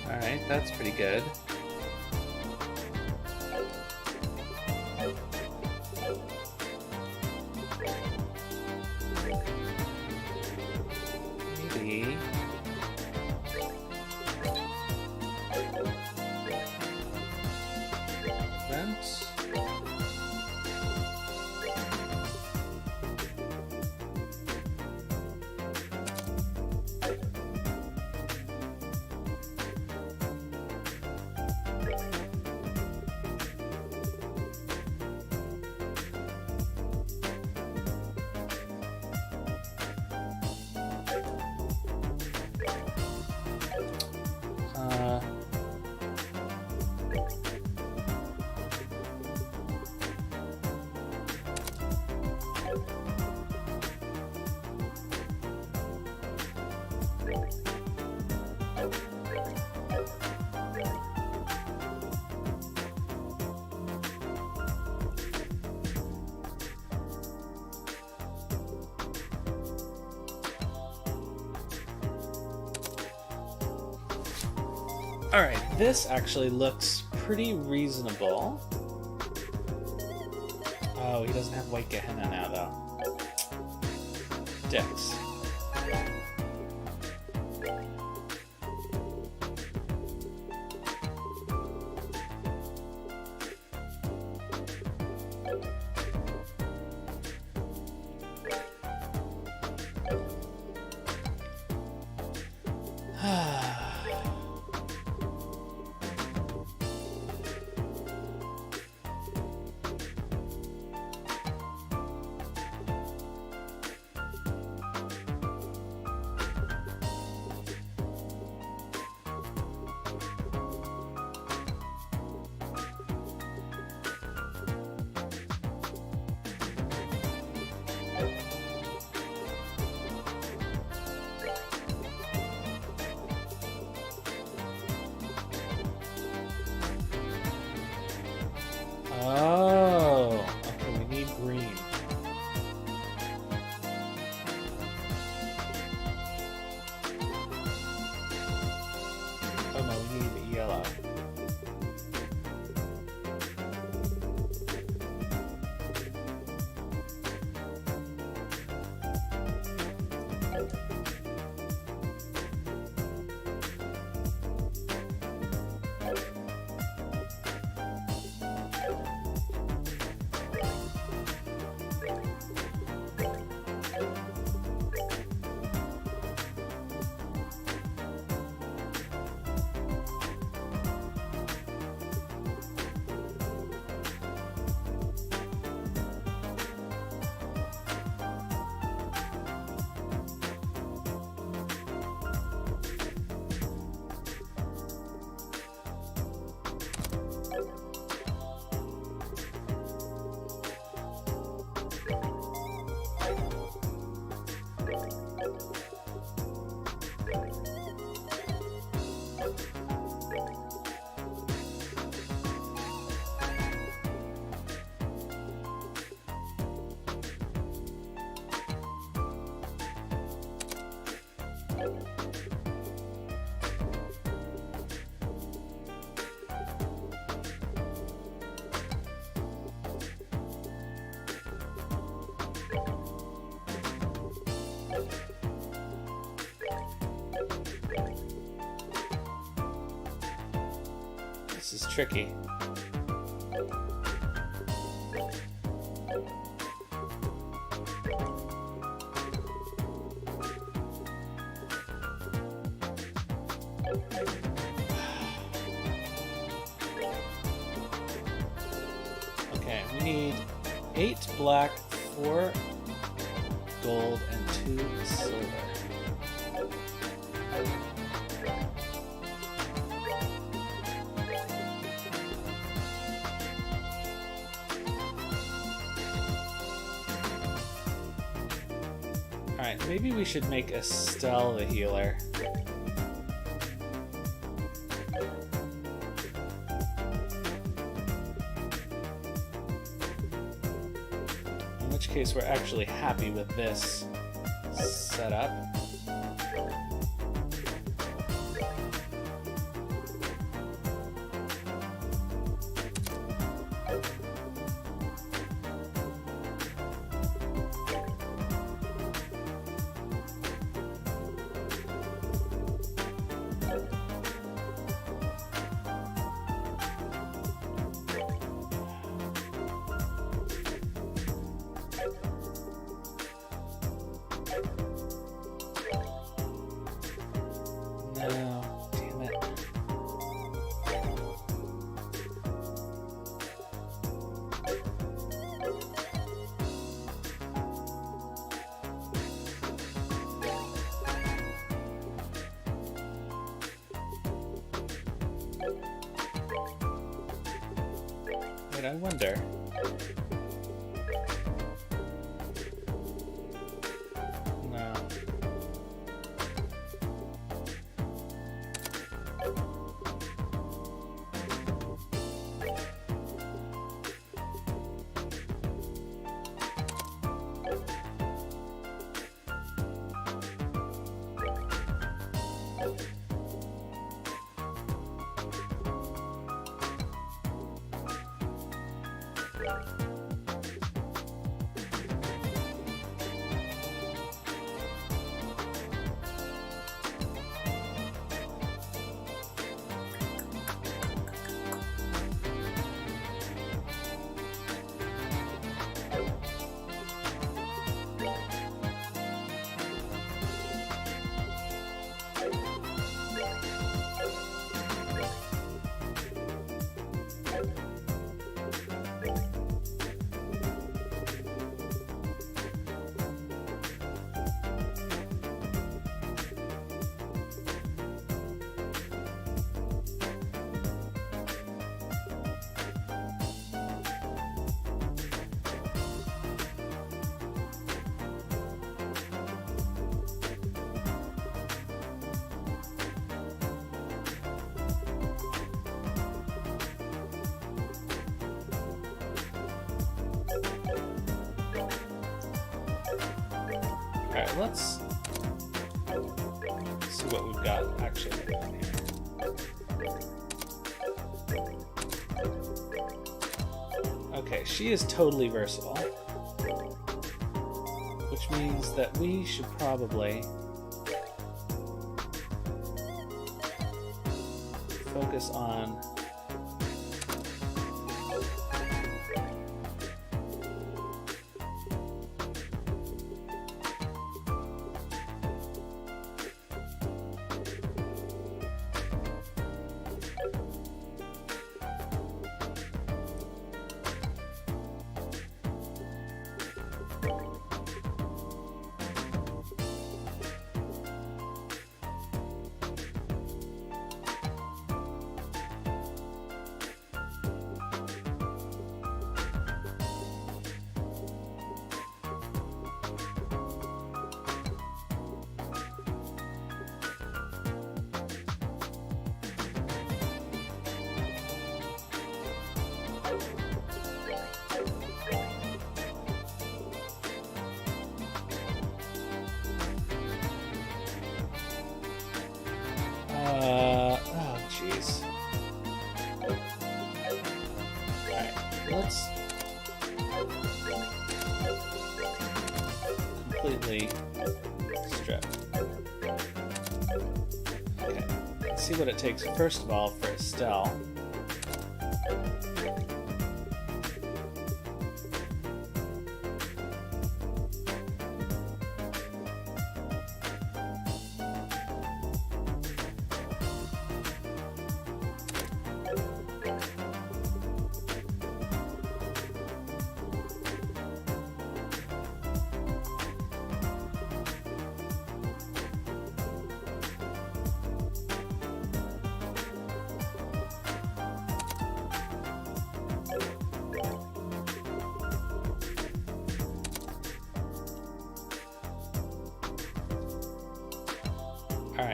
Alright, that's pretty good. Maybe... rent? Alright, this actually looks pretty reasonable. Oh, he doesn't have White Gehenna now, though. Dicks. tricky. Okay, we need 8 black, 4 gold, and 2 silver. Alright, maybe we should make Estelle the healer. In which case we're actually happy with this setup. No, damn it. Wait, I wonder. No. Alright, let's see what we've got actually going here. Okay, she is totally versatile, which means that we should probably focus on oh jeez. Alright, let's completely strip. Okay, let's see what it takes first of all for Estelle.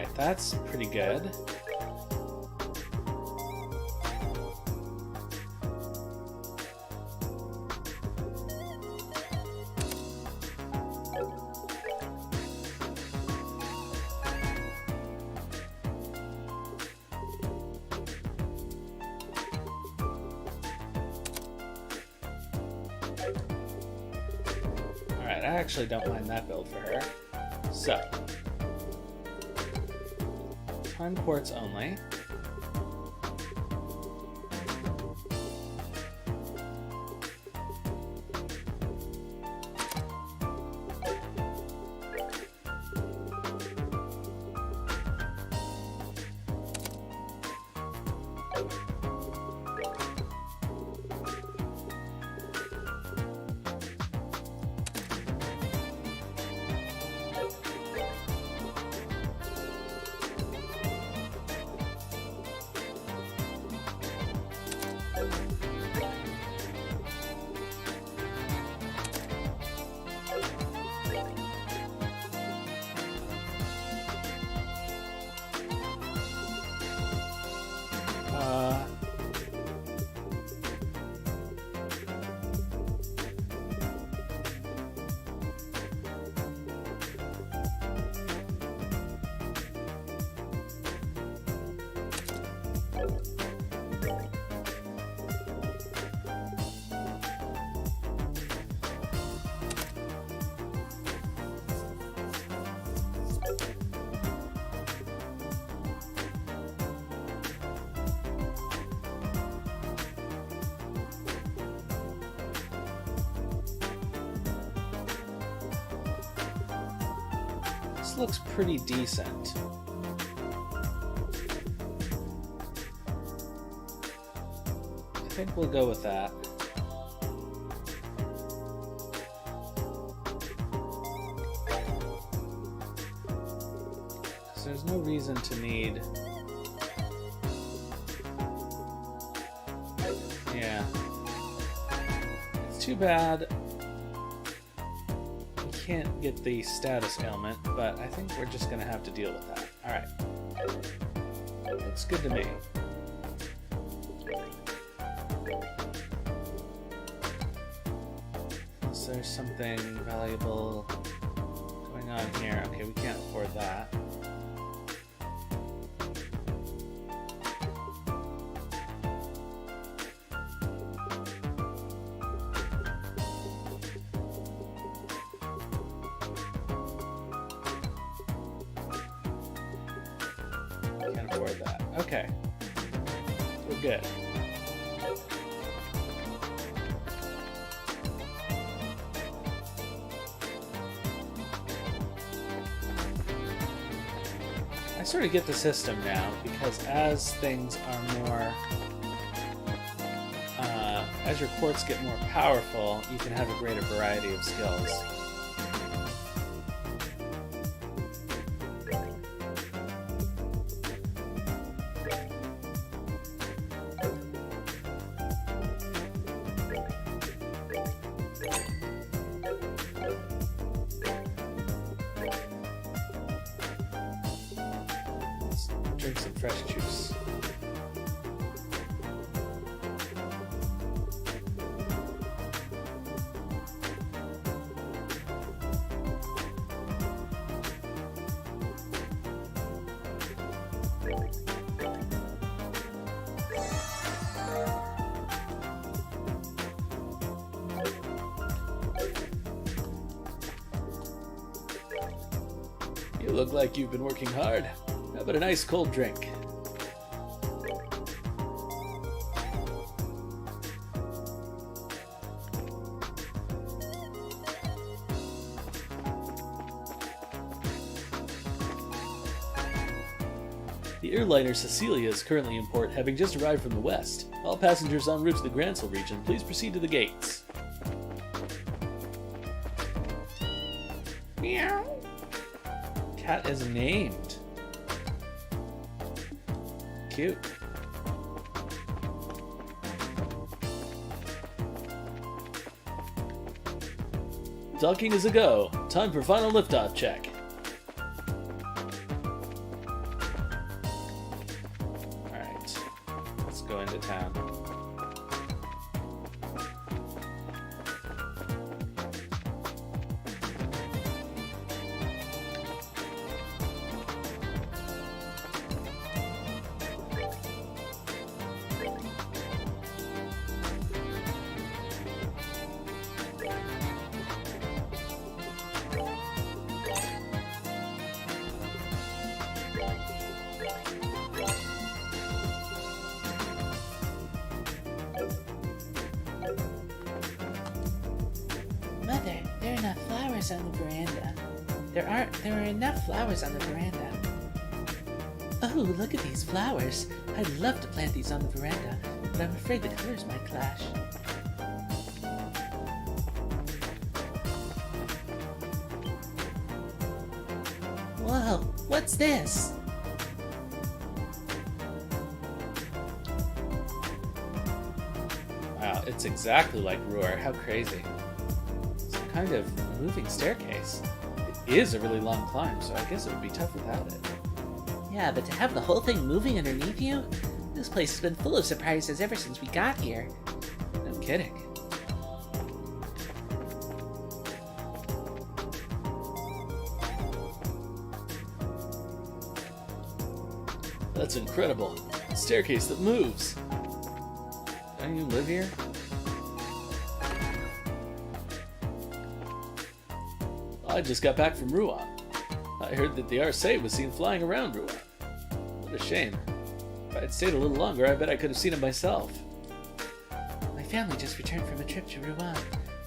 Alright, that's pretty good. Alright, I actually don't mind that build for her. So, time quartz only. This looks pretty decent. I think we'll go with that. So there's no reason to need... Yeah. It's too bad we can't get the status ailment, but I think we're just gonna have to deal with that. Alright. Looks good to me. Unless there's something valuable going on here. Okay, we can't afford that. Can't afford that. Okay. We're good. I sort of get the system now, because as things are more... as your quartz get more powerful, you can have a greater variety of skills. Drink some fresh juice. You look like you've been working hard. How about a nice cold drink? The airliner Cecilia is currently in port, having just arrived from the west. All passengers en route to the Gransel region, please proceed to the gates. Meow. Cat is named. Cute. Docking is a go. Time for final liftoff check. flowers on the veranda. There are enough flowers on the veranda. Oh, look at these flowers. I'd love to plant these on the veranda, but I'm afraid the colors might clash. Whoa, what's this? Wow, it's exactly like Ruhr. How crazy. Some kind of moving staircase. It is a really long climb, so I guess it would be tough without it. Yeah, but to have the whole thing moving underneath you? This place has been full of surprises ever since we got here. No kidding. That's incredible. A staircase that moves. Don't you live here? I just got back from Rouen. I heard that the Arcee was seen flying around Rouen. What a shame. If I had stayed a little longer, I bet I could have seen it myself. My family just returned from a trip to Rouen.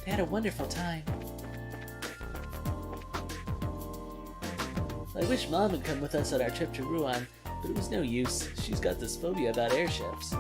They had a wonderful time. I wish Mom had come with us on our trip to Rouen, but it was no use. She's got this phobia about airships.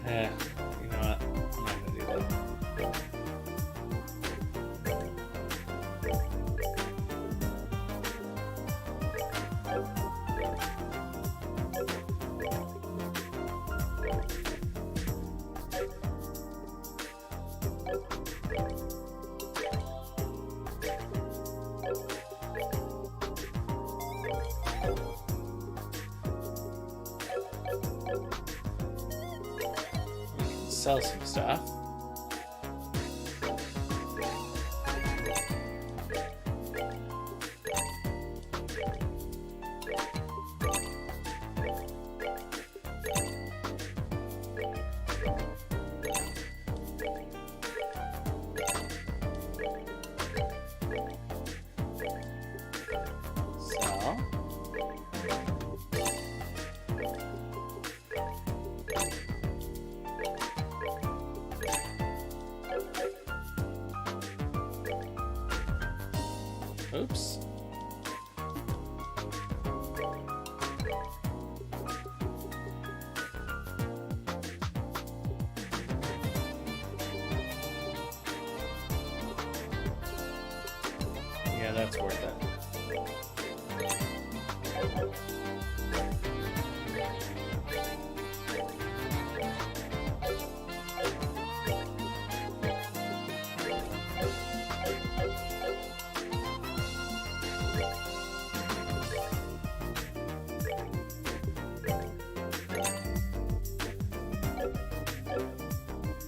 You know what? I'm not gonna do that. Sell some stuff. Sell. Oops. Yeah, that's worth it.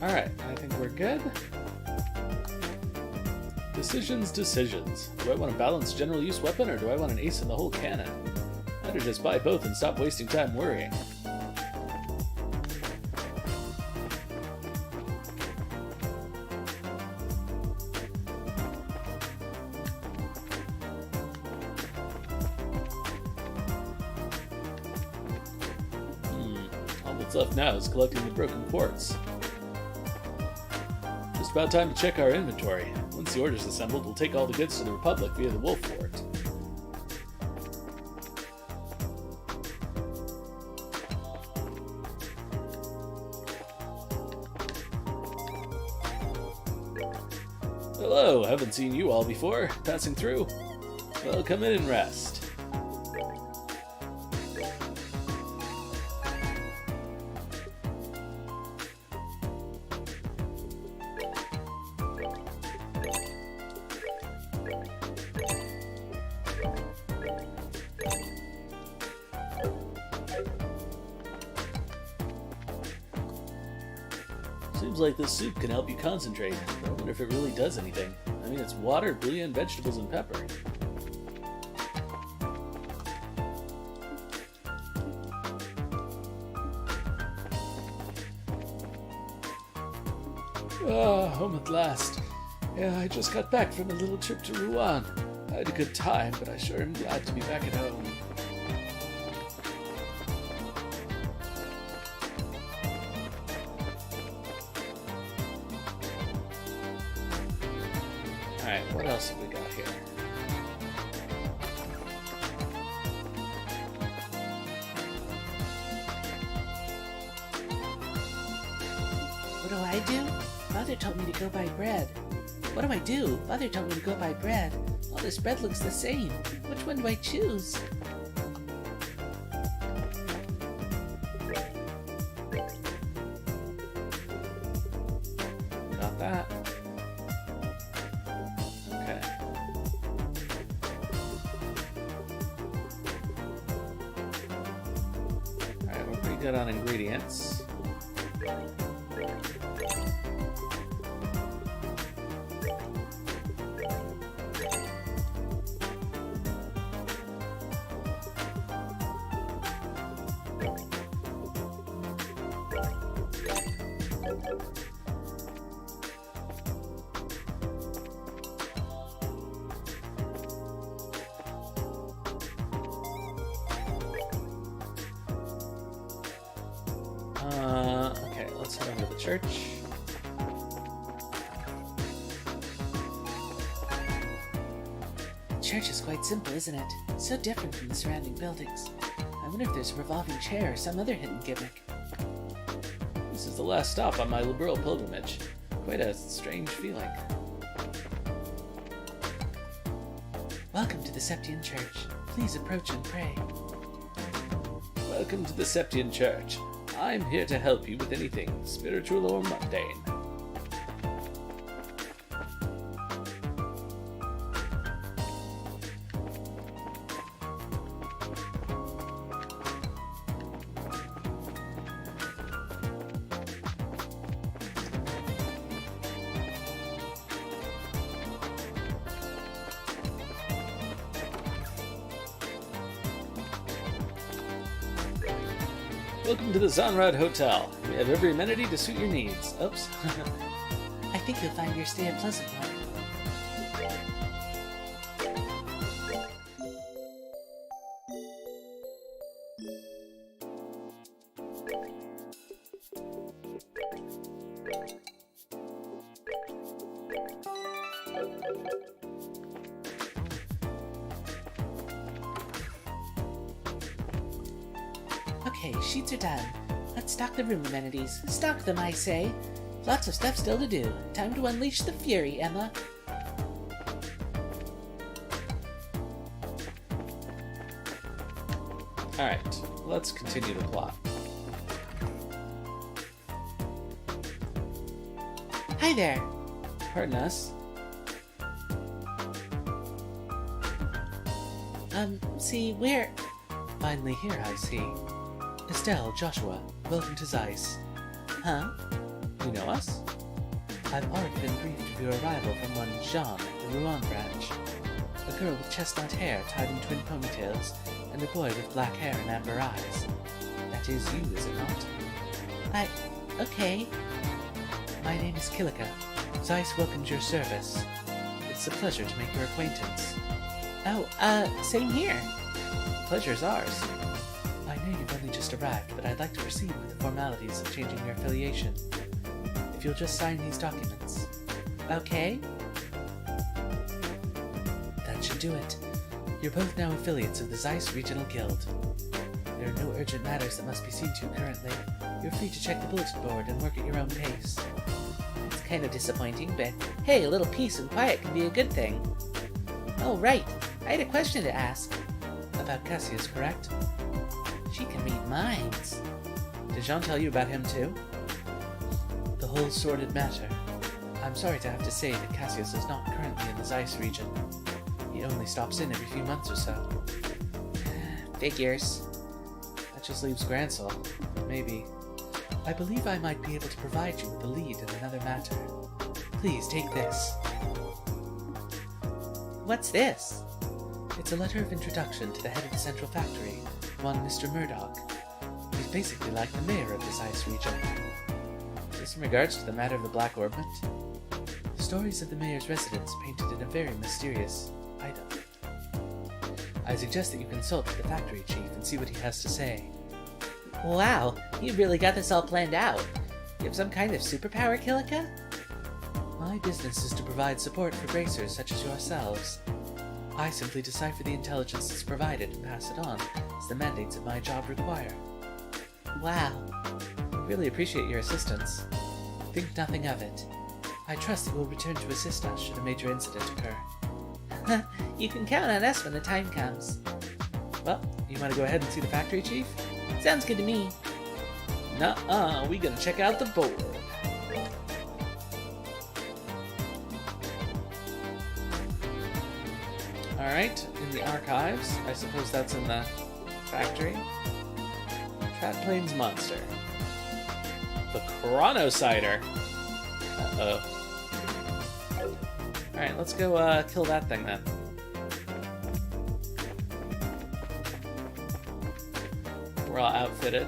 Alright, I think we're good. Decisions. Do I want a balanced general use weapon or do I want an ace in the whole cannon? Better just buy both and stop wasting time worrying. All that's left now is collecting the broken quartz. Just about time to check our inventory. Once the order's assembled, we'll take all the goods to the Republic via the Wolf Fort. Hello, haven't seen you all before. Passing through? Well, come in and rest. Seems like this soup can help you concentrate. I wonder if it really does anything. I mean, it's water, bouillon, vegetables, and pepper. Ah, home at last. Yeah, I just got back from a little trip to Rouen. I had a good time, but I sure am glad to be back at home. Alright, what else have we got here? What do I do? Father told me to go buy bread. What do I do? Father told me to go buy bread. All this bread looks the same. Which one do I choose? Got that. Okay. Alright, we're pretty good on ingredients. Okay, let's head over to the church. The church is quite simple, isn't it? So different from the surrounding buildings. I wonder if there's a revolving chair or some other hidden gimmick. This is the last stop on my liberal pilgrimage. Quite a strange feeling. Welcome to the Septian Church. Please approach and pray. Welcome to the Septian Church. I'm here to help you with anything spiritual or mundane. Welcome to the Zonrad Hotel. We have every amenity to suit your needs. Oops. I think you'll find your stay a pleasant one. Okay, sheets are done. Let's stock the room amenities. Stock them, I say. Lots of stuff still to do. Time to unleash the fury, Emma. Alright, let's continue the plot. Hi there. Pardon us. See, we're... Finally here, I see. Estelle, Joshua, welcome to Zeiss. Huh? You know us? I've already been briefed of your arrival from one Jean, the Rouen branch. A girl with chestnut hair tied in twin ponytails, and a boy with black hair and amber eyes. That is you, is it not? Okay. My name is Kilika. Zeiss welcomes your service. It's a pleasure to make your acquaintance. Oh, same here. Pleasure's ours. I know you've only just arrived, but I'd like to proceed with the formalities of changing your affiliation. If you'll just sign these documents. Okay. That should do it. You're both now affiliates of the Zeiss Regional Guild. There are no urgent matters that must be seen to currently. You're free to check the bulletin board and work at your own pace. kind of disappointing, but hey, a little peace and quiet can be a good thing. Oh, right. I had a question to ask. About Cassius, correct? She can read minds. Did Jean tell you about him too? The whole sordid matter. I'm sorry to have to say that Cassius is not currently in the Zeiss region. He only stops in every few months or so. Figures. That just leaves Gransel. Maybe. I believe I might be able to provide you with a lead in another matter. Please take this. What's this? It's a letter of introduction to the head of the Central Factory, one Mr. Murdoch. He's basically like the mayor of this ice region. Is this in regards to the matter of the Black Orbment? The stories of the mayor's residence painted in a very mysterious item. I suggest that you consult with the factory chief and see what he has to say. Wow, you really got this all planned out. You have some kind of superpower, Kilika? My business is to provide support for bracers such as yourselves. I simply decipher the intelligence that's provided and pass it on, as the mandates of my job require. Wow. I really appreciate your assistance. Think nothing of it. I trust that you will return to assist us should a major incident occur. You can count on us when the time comes. Well, you want to go ahead and see the factory chief? Sounds good to me. Nuh-uh, we gonna check out the board. Alright, in the archives. I suppose that's in the factory. Fat Plains Monster. The Chronocider. Uh-oh. Alright, let's go kill that thing then. We're all outfitted.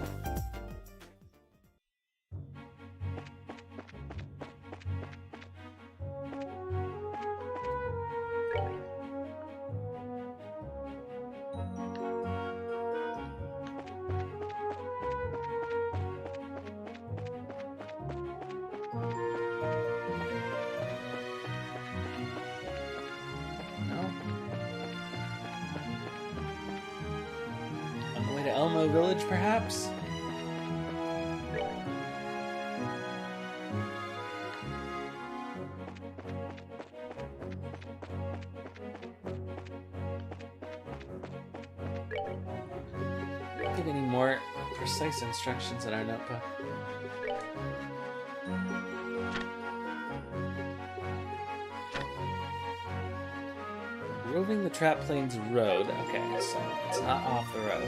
Elmo Village, perhaps? Give any more precise instructions in our notebook. Roving the Trap Plains Road. Okay, so it's not off the road.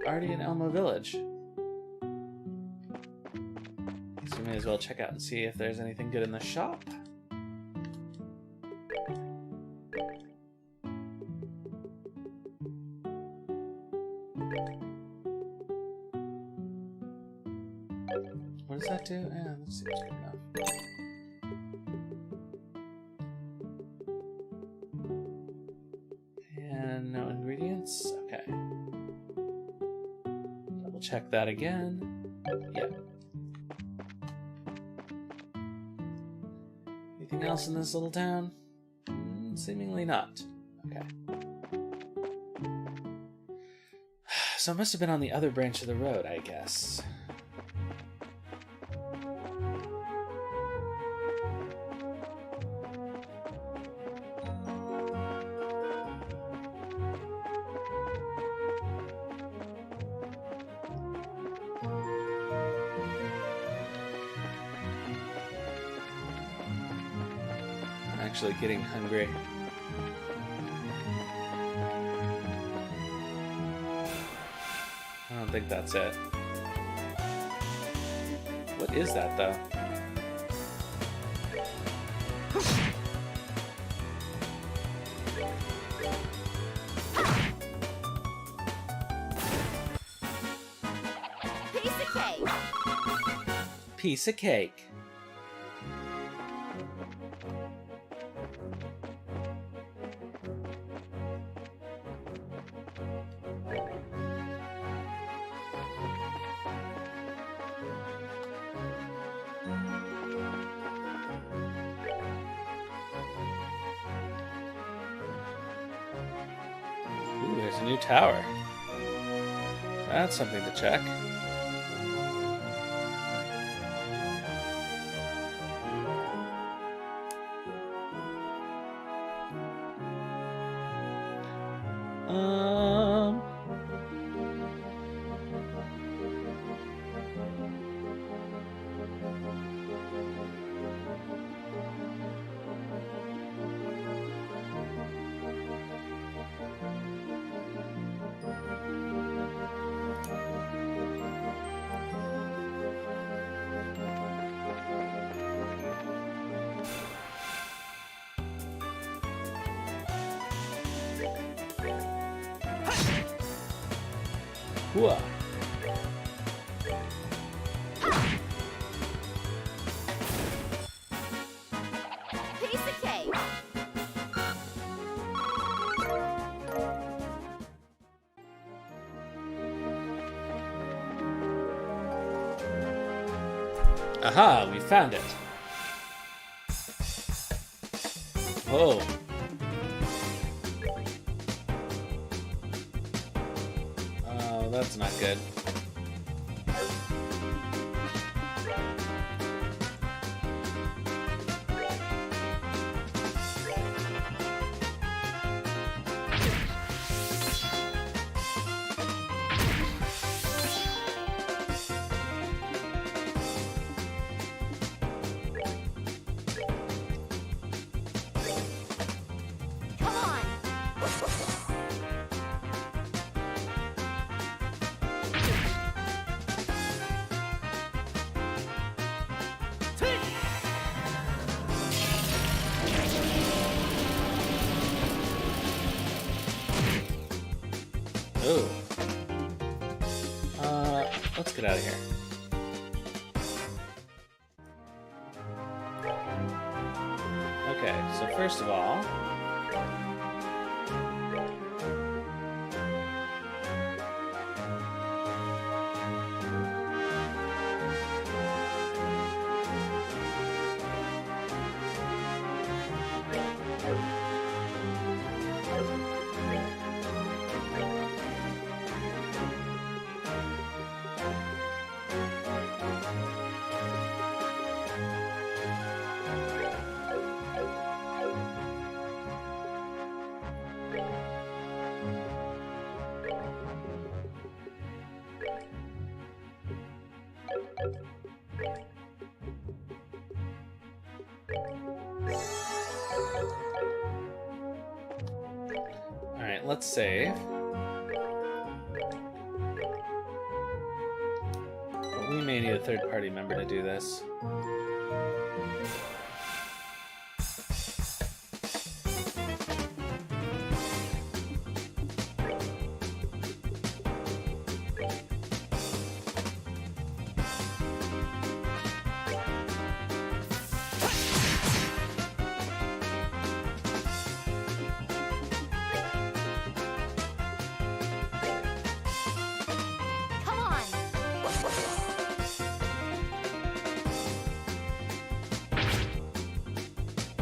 Already in Elmo Village. So we may as well check out and see if there's anything good in the shop. What does that do? Yeah, that seems good enough. And no ingredients? Okay. Double check that again. Yep. Anything else in this little town? Seemingly not. Okay. So it must have been on the other branch of the road, I guess. Actually getting hungry. I don't think that's it. What is that, though? Piece of cake. Piece of cake. new tower. That's something to check. Um... Whoa. Piece of cake. Aha, we found it. Oh. Oh, that's not good. Come on. Oh. Let's get out of here. Okay, so first of all... Alright, let's save. But we may need a third-party member to do this. Come on.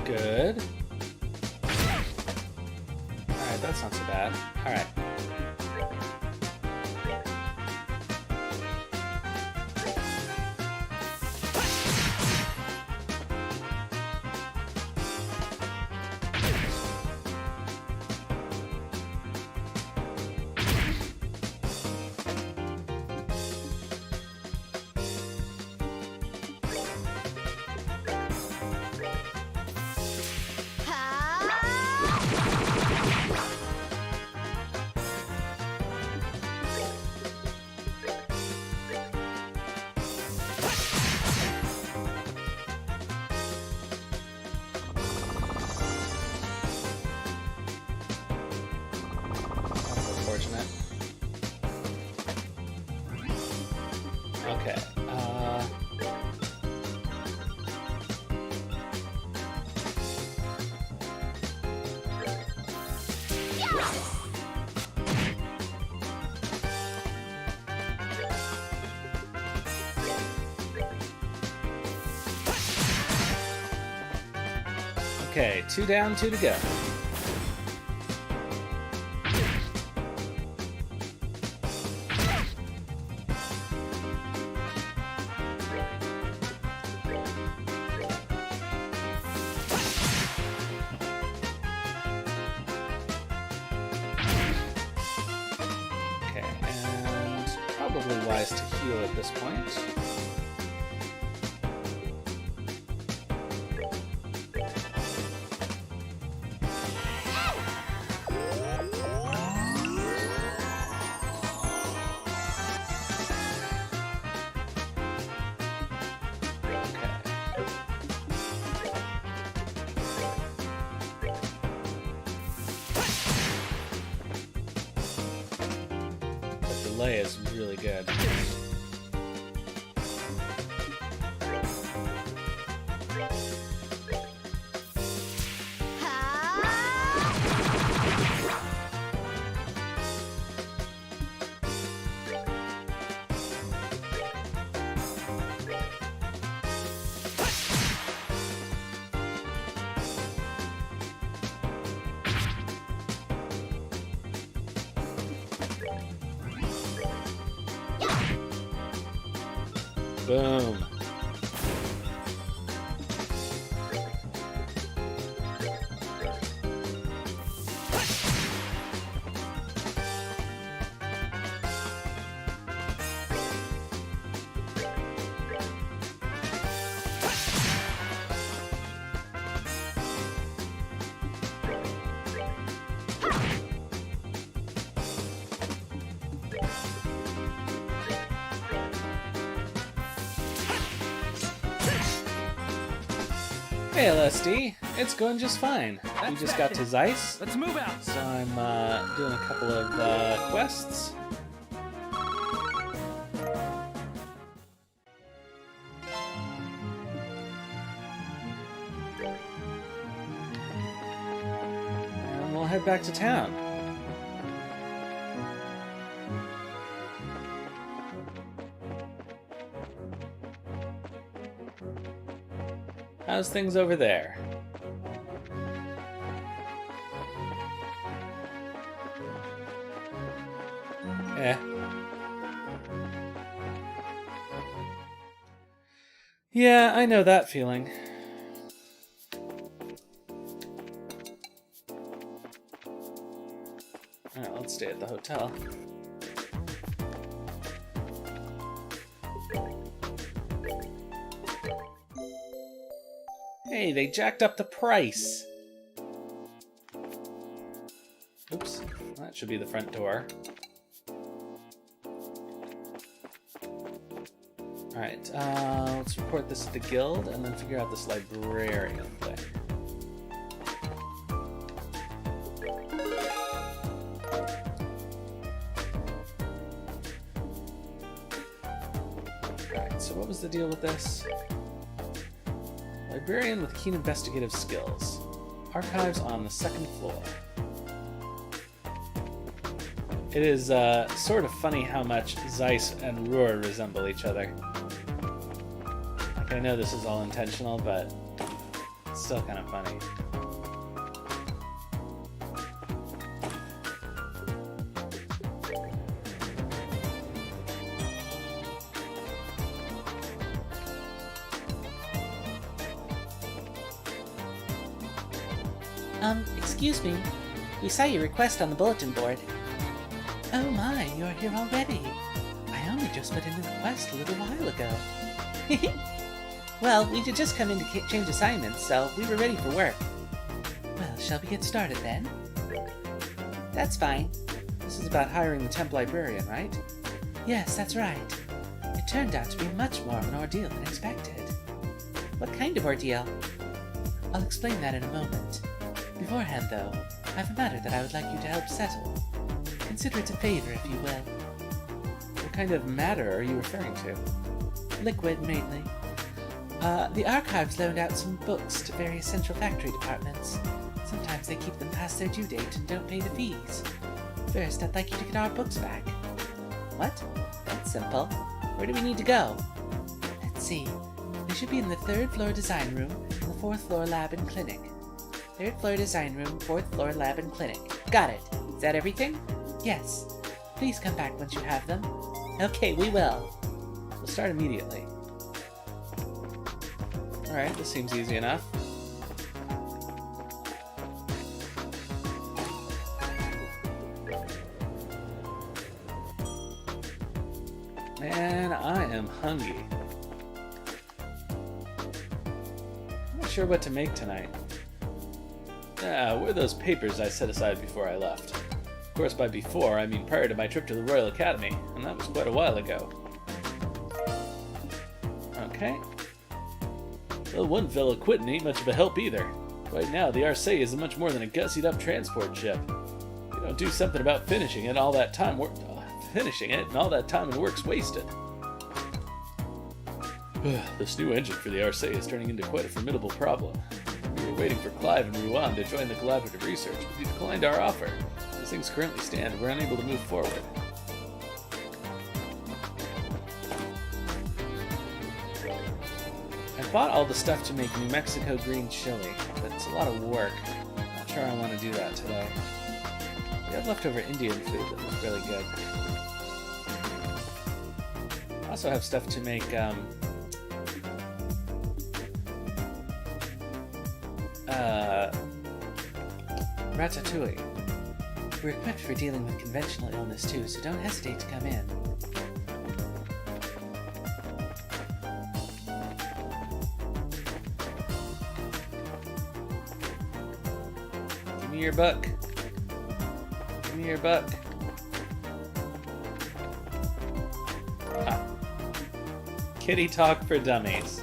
Good. Alright, that's not so bad. Alright. That's unfortunate. Okay. Okay, 2 down, 2 to go. probably wise to heal at this point. Delay is really good. Boom. Hey LSD, it's going just fine. We just got to Zeiss, Let's move out. so I'm doing a couple of quests. And we'll head back to town. How's things over there? Eh. Yeah, I know that feeling. Alright, let's stay at the hotel. Hey, they jacked up the price! Oops, that should be the front door. Alright, let's report this to the guild and then figure out this librarian thing. Alright, so what was the deal with this? Librarian with keen investigative skills. Archives on the second floor. It is sort of funny how much Zeiss and Ruhr resemble each other. Like, I know this is all intentional, but it's still kind of funny. Excuse me. We saw your request on the bulletin board. Oh my, you're here already. I only just put in the request a little while ago. Well, we did just come in to change assignments, so we were ready for work. Well, shall we get started then? That's fine. This is about hiring the temp librarian, right? Yes, that's right. It turned out to be much more of an ordeal than expected. What kind of ordeal? I'll explain that in a moment. Beforehand, though, I have a matter that I would like you to help settle. Consider it a favor, if you will. What kind of matter are you referring to? Liquid, mainly. The archives loaned out some books to various central factory departments. Sometimes they keep them past their due date and don't pay the fees. First, I'd like you to get our books back. What? That's simple. Where do we need to go? Let's see. They should be in the 3rd floor design room and the 4th floor lab and clinic. 3rd floor design room, 4th floor lab and clinic. Got it. Is that everything? Yes. Please come back once you have them. Okay, we will. We'll start immediately. Alright, this seems easy enough. Man, I am hungry. I'm not sure what to make tonight. Where are those papers I set aside before I left? Of course, by before, I mean prior to my trip to the Royal Academy, and that was quite a while ago. Okay. Well, one fella quitting ain't much of a help either. Right now, the Arcee isn't much more than a gussied-up transport ship. You don't do something about finishing it, and all that time and work's wasted. This new engine for the Arcee is turning into quite a formidable problem. We were waiting for Clive and Ruan to join the collaborative research, but he declined our offer. As things currently stand, we're unable to move forward. I bought all the stuff to make New Mexico green chili, but it's a lot of work. Not sure I want to do that today. We have leftover Indian food that was really good. I also have stuff to make, ratatouille. We're equipped for dealing with conventional illness too, so don't hesitate to come in. Give me your buck. Give me your buck. Ah. Kitty talk for dummies.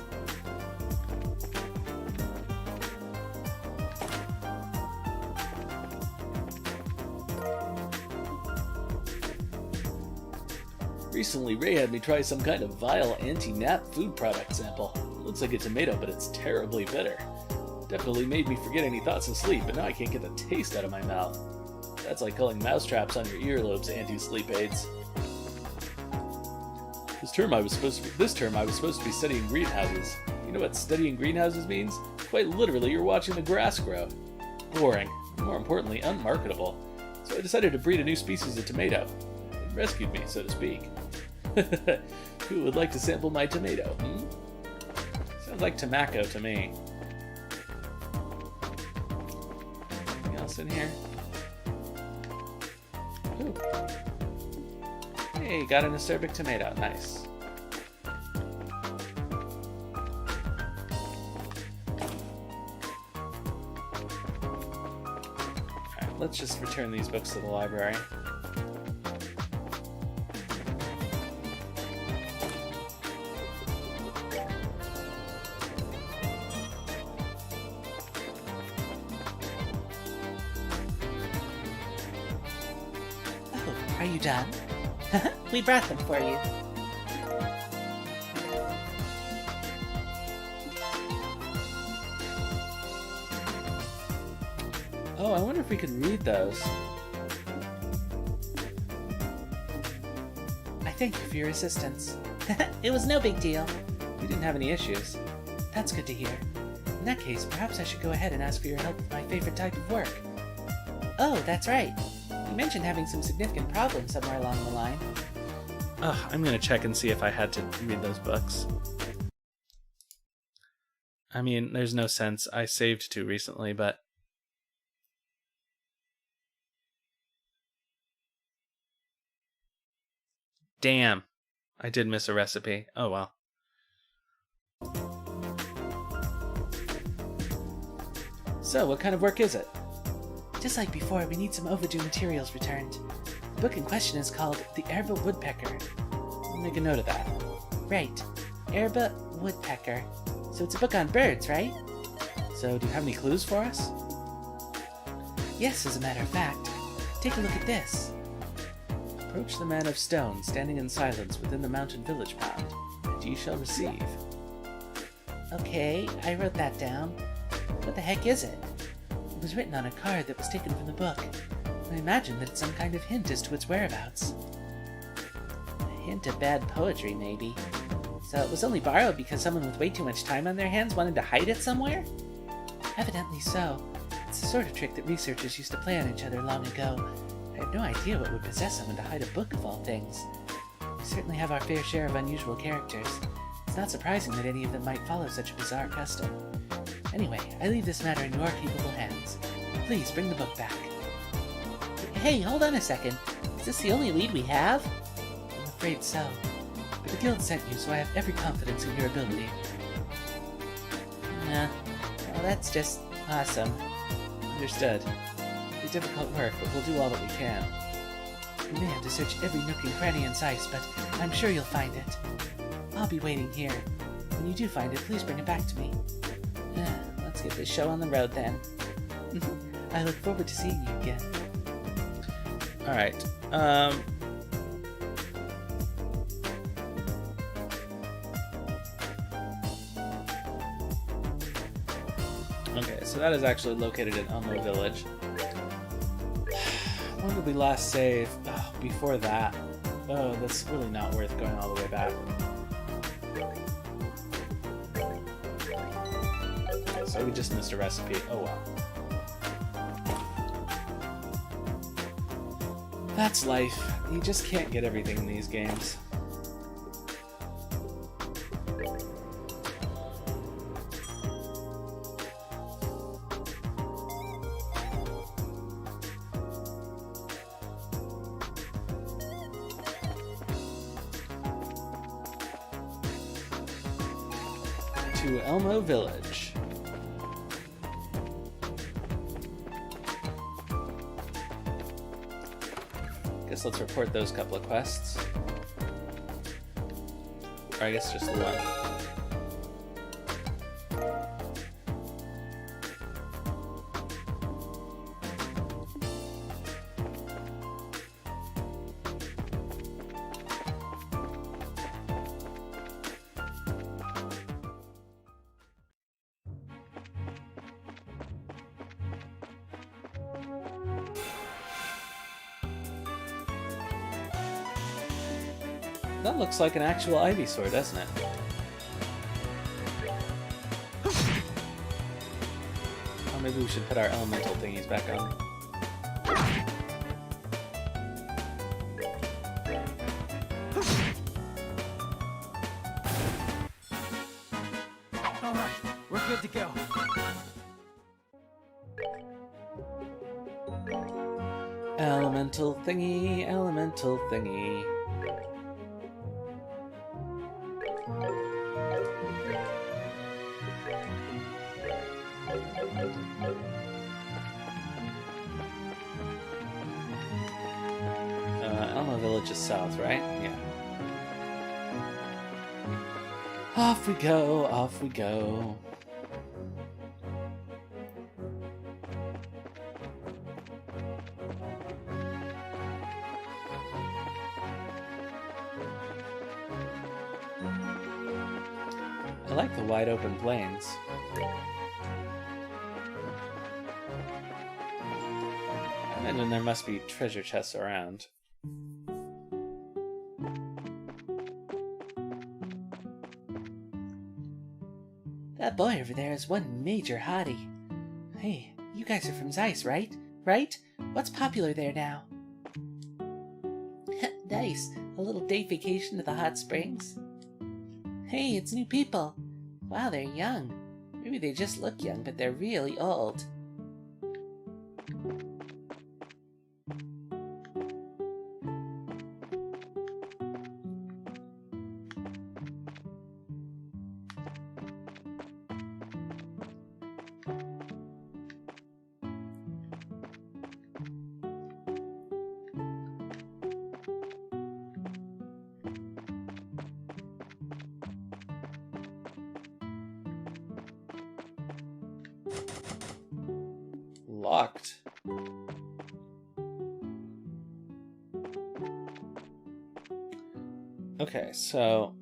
Recently, Ray had me try some kind of vile anti-nap food product sample. Looks like a tomato, but it's terribly bitter. Definitely made me forget any thoughts of sleep, but now I can't get the taste out of my mouth. That's like calling mousetraps on your earlobes anti-sleep aids. This term I was supposed to be studying greenhouses. You know what studying greenhouses means? Quite literally, you're watching the grass grow. Boring, and more importantly, unmarketable. So I decided to breed a new species of tomato. It rescued me, so to speak. Who would like to sample my tomato, hmm? Sounds like tobacco to me. Anything else in here? Ooh. Hey, got an acerbic tomato. Nice. Alright, let's just return these books to the library. Are you done? We brought them for you. Oh, I wonder if we could read those. I thank you for your assistance. It was no big deal. We didn't have any issues. That's good to hear. In that case, perhaps I should go ahead and ask for your help with my favorite type of work. Oh, that's right. You mentioned having some significant problems somewhere along the line. I'm gonna check and see if I had to read those books. I mean, there's no sense. I saved too recently, but... Damn. I did miss a recipe. Oh well. So, what kind of work is it? Just like before, we need some overdue materials returned. The book in question is called The Erba Woodpecker. I'll make a note of that. Right. Erba Woodpecker. So it's a book on birds, right? So, do you have any clues for us? Yes, as a matter of fact. Take a look at this. Approach the man of stone, standing in silence within the mountain village pond, and ye shall receive. Okay, I wrote that down. What the heck is it? It was written on a card that was taken from the book. I imagine that it's some kind of hint as to its whereabouts. A hint of bad poetry, maybe. So it was only borrowed because someone with way too much time on their hands wanted to hide it somewhere? Evidently so. It's the sort of trick that researchers used to play on each other long ago. I have no idea what would possess someone to hide a book of all things. We certainly have our fair share of unusual characters. It's not surprising that any of them might follow such a bizarre custom. Anyway, I leave this matter in your capable hands. Please bring the book back. Hey, hold on a second. Is this the only lead we have? I'm afraid so. But the guild sent you, so I have every confidence in your ability. Nah, well, that's just awesome. Understood. It'll be difficult work, but we'll do all that we can. You may have to search every nook and cranny in Zeiss, but I'm sure you'll find it. I'll be waiting here. When you do find it, please bring it back to me. Let's get this show on the road then. I look forward to seeing you again. Alright, okay, so that is actually located in Elmo Village. When did we last save? Oh, before that. Oh, that's really not worth going all the way back. So we just missed a recipe. Oh well. That's life. You just can't get everything in these games. To Elmo Village. Guess let's report those couple of quests. Or I guess just the one. That looks like an actual Ivysaur, doesn't it? Oh, maybe we should put our elemental thingies back on. Alright, we're good to go. Elemental thingy, elemental thingy. Elmo Village is south, right? Yeah. Off we go, off we go. I like the wide open plains. And then there must be treasure chests around. That boy over there is one major hottie. Hey, you guys are from Zeiss, right? Right? What's popular there now? Nice. A little day vacation to the hot springs. Hey, it's new people. Wow, they're young. Maybe they just look young, but they're really old. Locked. Okay, so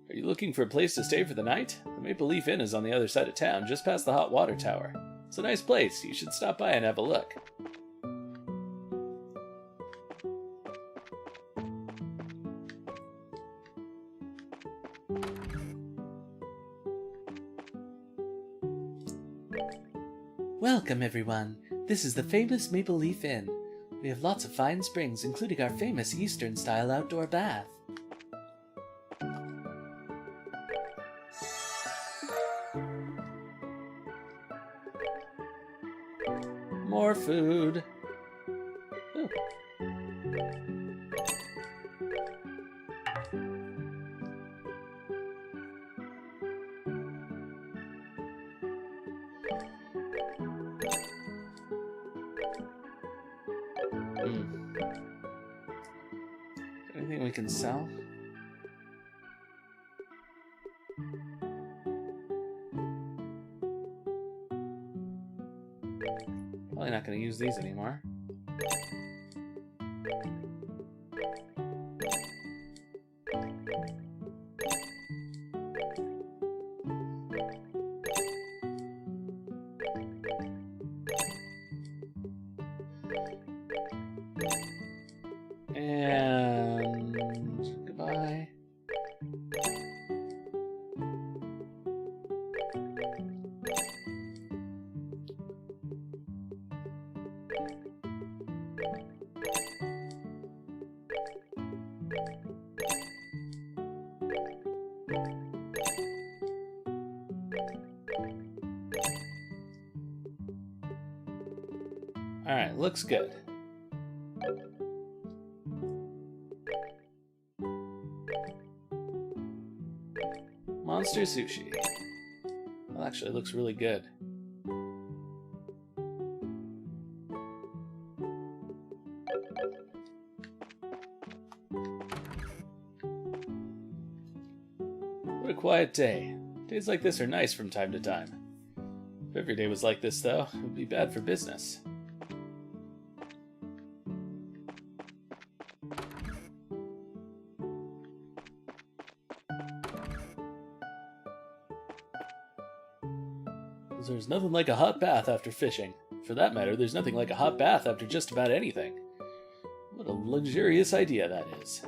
are you looking for a place to stay for the night? The Maple Leaf Inn is on the other side of town, just past the hot water tower. It's a nice place. You should stop by and have a look. Welcome, everyone. This is the famous Maple Leaf Inn. We have lots of fine springs, including our famous Eastern-style outdoor bath. More food. Ooh. Anything we can sell? Probably not going to use these anymore. And goodbye. All right, looks good. Monster sushi. Well, actually, it looks really good. What a quiet day. Days like this are nice from time to time. If every day was like this, though, it would be bad for business. There's nothing like a hot bath after fishing. For that matter, there's nothing like a hot bath after just about anything. What a luxurious idea that is.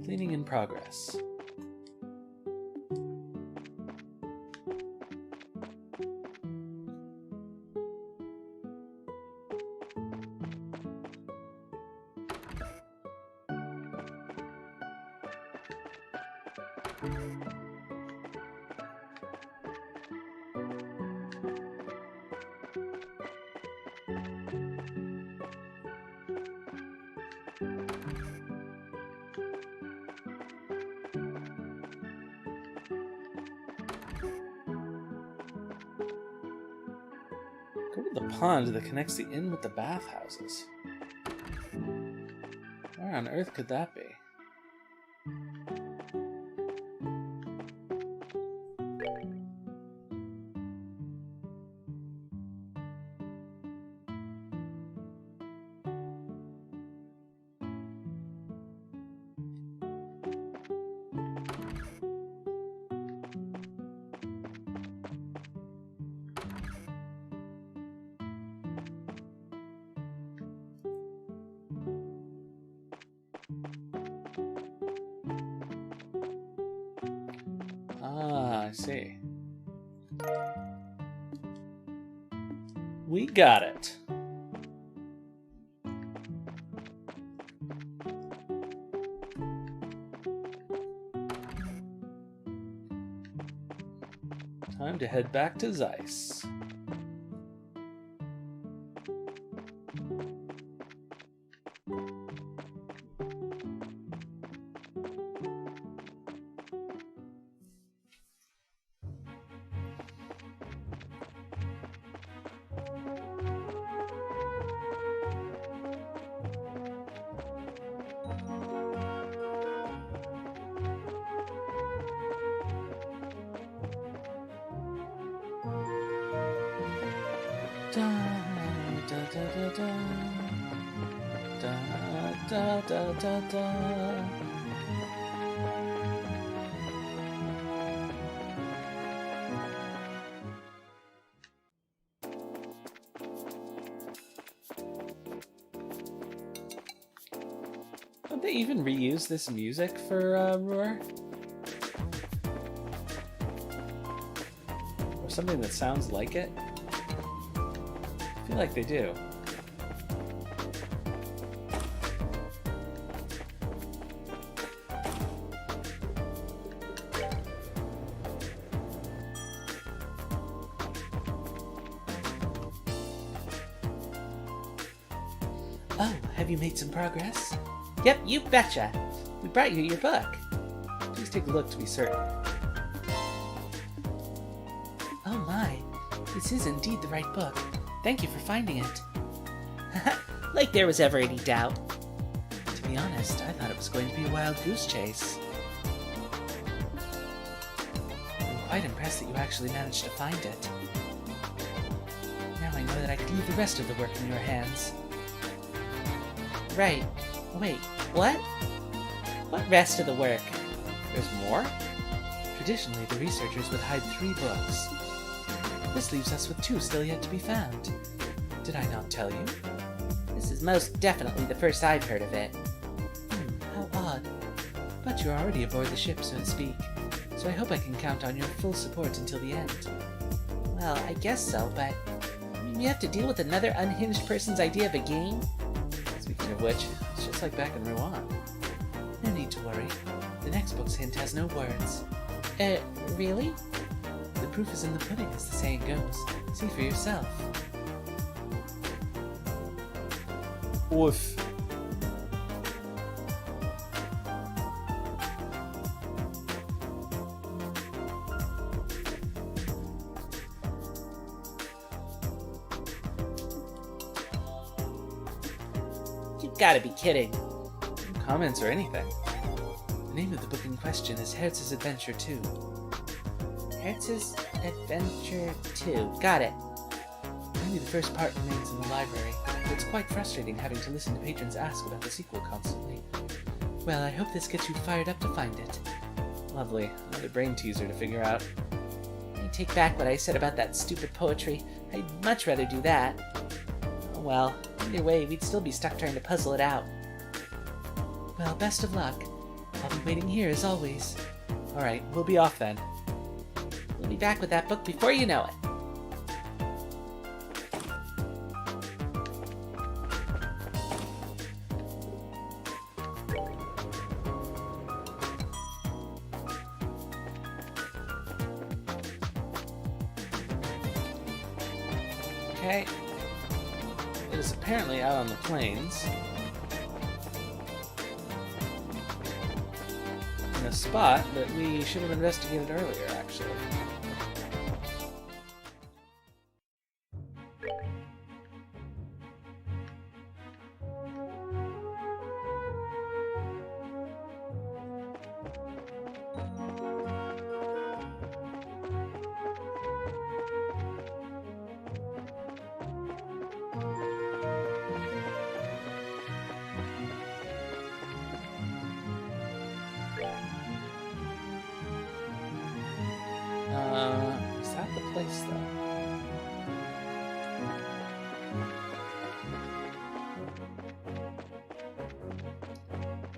Cleaning in progress. Go to the pond that connects the inn with the bathhouses. Where on earth could that be? Ah, I see. We got it. Time to head back to Zeiss. Da da da da da da da da da. Don't they even reuse this music for Roar? Or something that sounds like it? I feel like they do. Oh, have you made some progress? Yep, you betcha. We brought you your book. Please take a look to be certain. Oh my, this is indeed the right book. Thank you for finding it. Like there was ever any doubt. To be honest, I thought it was going to be a wild goose chase. I'm quite impressed that you actually managed to find it. Now I know that I could leave the rest of the work in your hands. Right. Wait, what? What rest of the work? There's more? Traditionally, the researchers would hide 3 books. This leaves us with 2 still yet to be found. Did I not tell you? This is most definitely the first I've heard of it. How odd. But you're already aboard the ship, so to speak, so I hope I can count on your full support until the end. Well, I guess so, but you have to deal with another unhinged person's idea of a game? Speaking of which, it's just like back in Rouen. No need to worry. The next book's hint has no words. Really? The proof is in the pudding, as the saying goes. See for yourself. Oof. You gotta be kidding. No comments or anything. The name of the book in question is Hertz's Adventure 2. Hertz's Adventure 2. Got it. Only the first part remains in the library, but it's quite frustrating having to listen to patrons ask about the sequel constantly. Well, I hope this gets you fired up to find it. Lovely. Another brain teaser to figure out. I take back what I said about that stupid poetry. I'd much rather do that. Oh well, either way, we'd still be stuck trying to puzzle it out. Well, best of luck. I'll be waiting here as always. Alright, we'll be off then. We'll be back with that book before you know it. Okay. It is apparently out on the plains. In a spot that we should have investigated earlier, actually. Is that the place, though?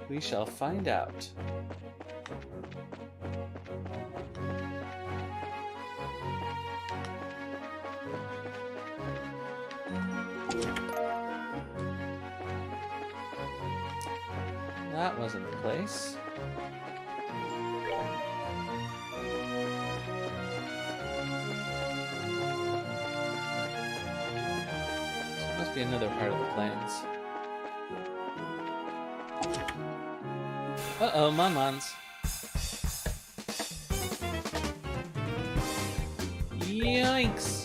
We shall find out. That wasn't the place. Must be another part of the plains. Uh-oh, Mumons. Yikes!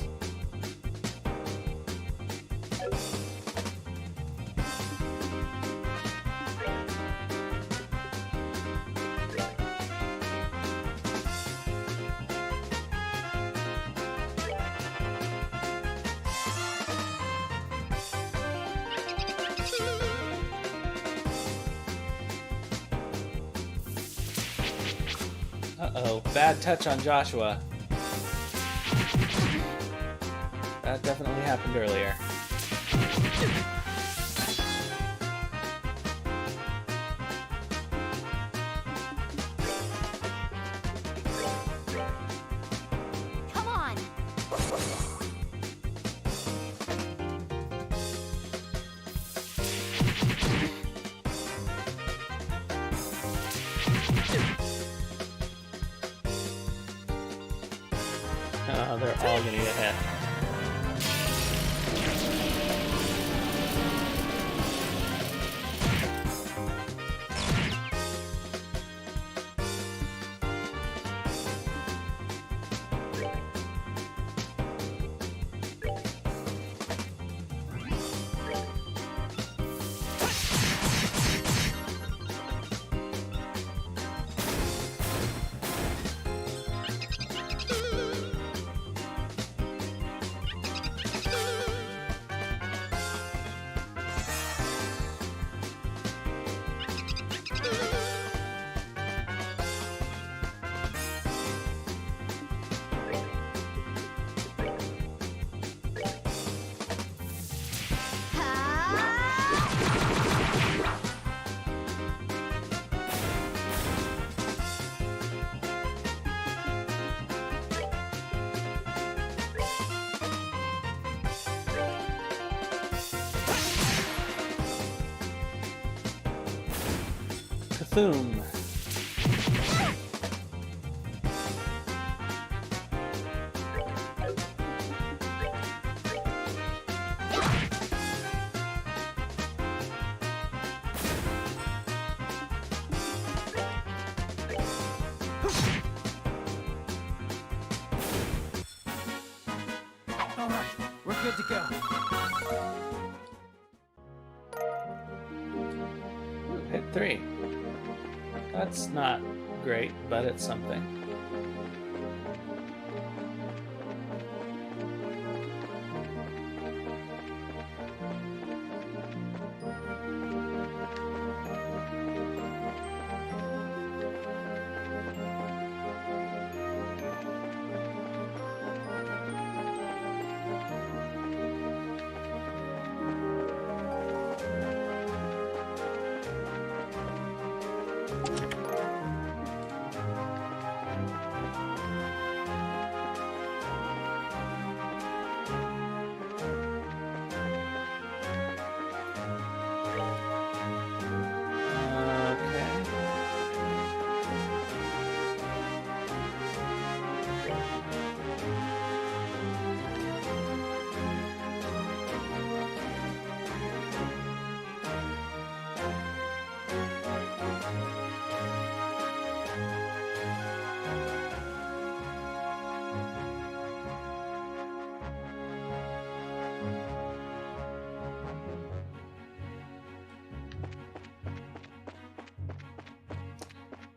Uh-oh, bad touch on Joshua. That definitely happened earlier. Come on. Oh, they're all gonna get hit. Cthulhu. All right, we're good to go. Ooh, hit 3. That's not great, but it's something. Okay.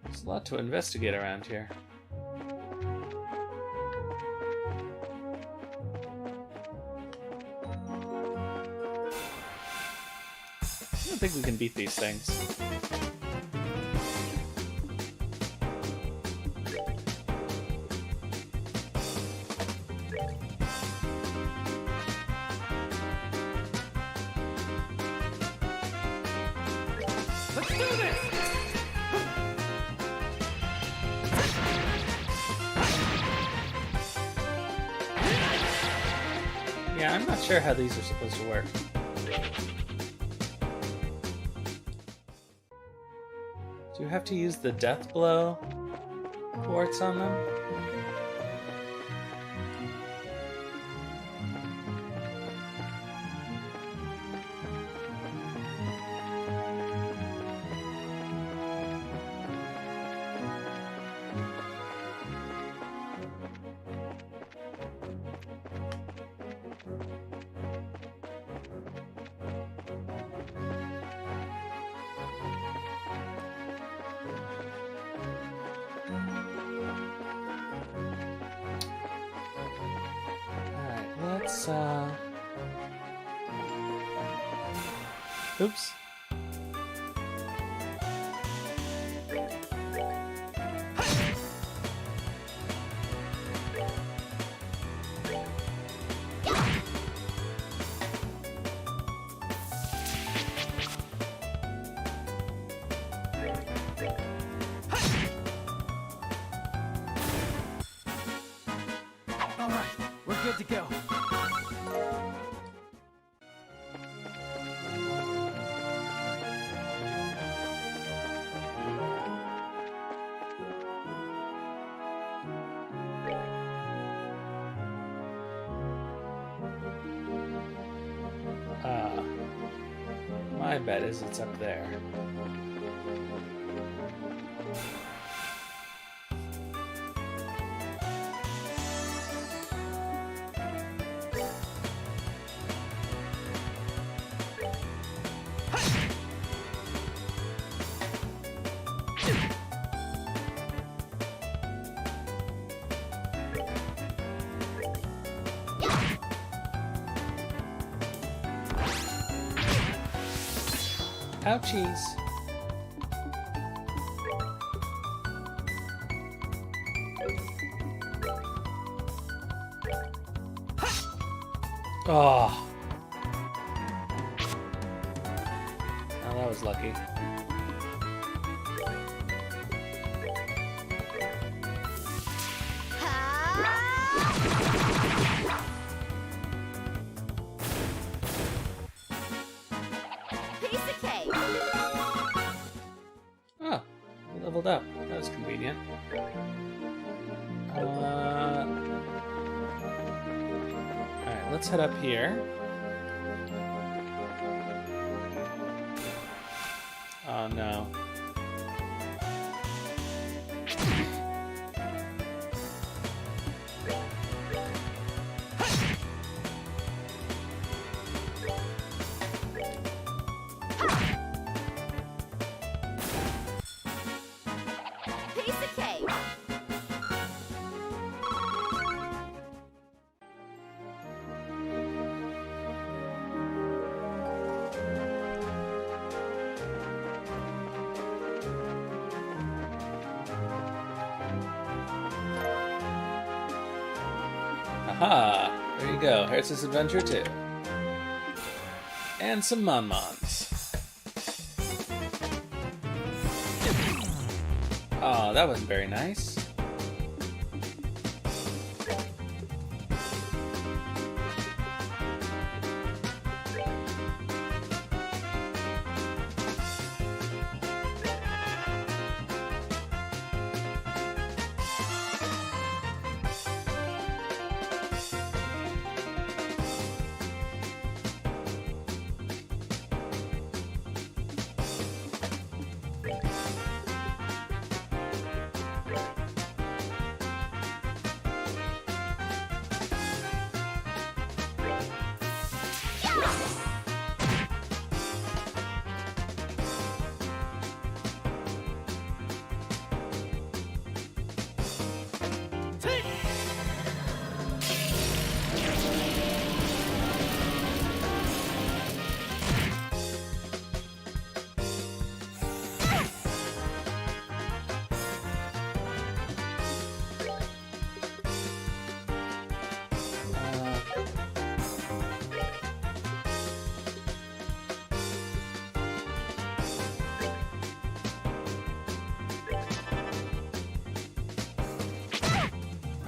There's a lot to investigate around here. I don't think we can beat these things. Let's do this! Yeah, I'm not sure how these are supposed to work. Do you have to use the death blow quartz on them? Let's, oops. All right, we're good to go. Ah. My bet is it's up there. Ouchies. Oh. Now that was lucky. Piece of cake. Oh, we leveled up. That was convenient. Alright, let's head up here. Oh no. Piece of cake. Aha! There you go. Hertz's Adventure 2. And some Mon-Mons. Oh, that wasn't very nice.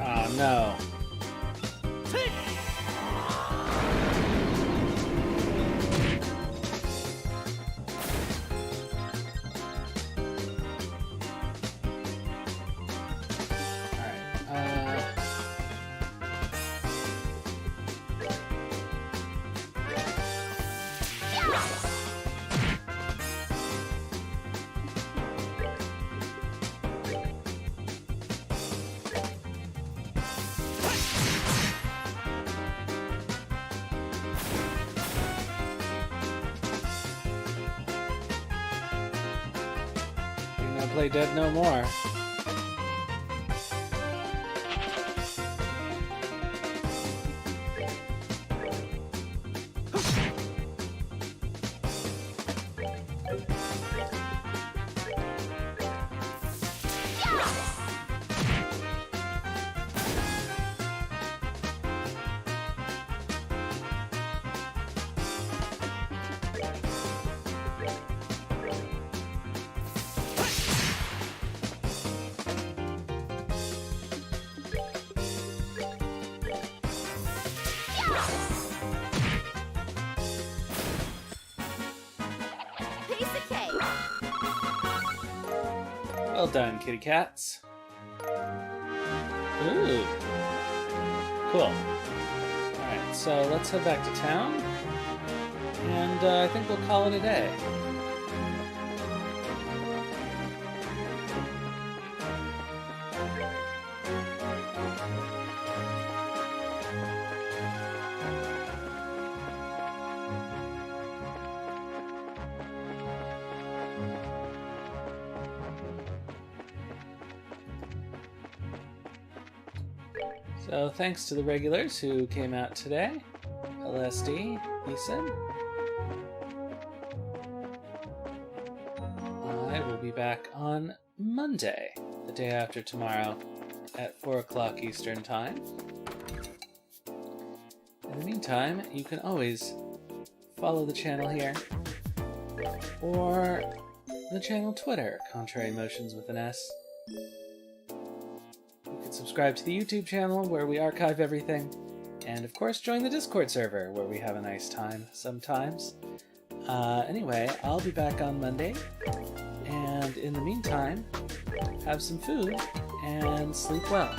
Oh no. Play Dead No More. Piece of cake. Well done, kitty cats. Ooh. Cool. Alright, so let's head back to town. And I think we'll call it a day. So thanks to the regulars who came out today. LSD, Ethan. I will be back on Monday, the day after tomorrow, at 4 o'clock Eastern Time. In the meantime, you can always follow the channel here, or the channel Twitter, Contrary Motions with an S. Subscribe to the YouTube channel where we archive everything, and of course join the Discord server where we have a nice time sometimes. Anyway, I'll be back on Monday, and in the meantime, have some food and sleep well.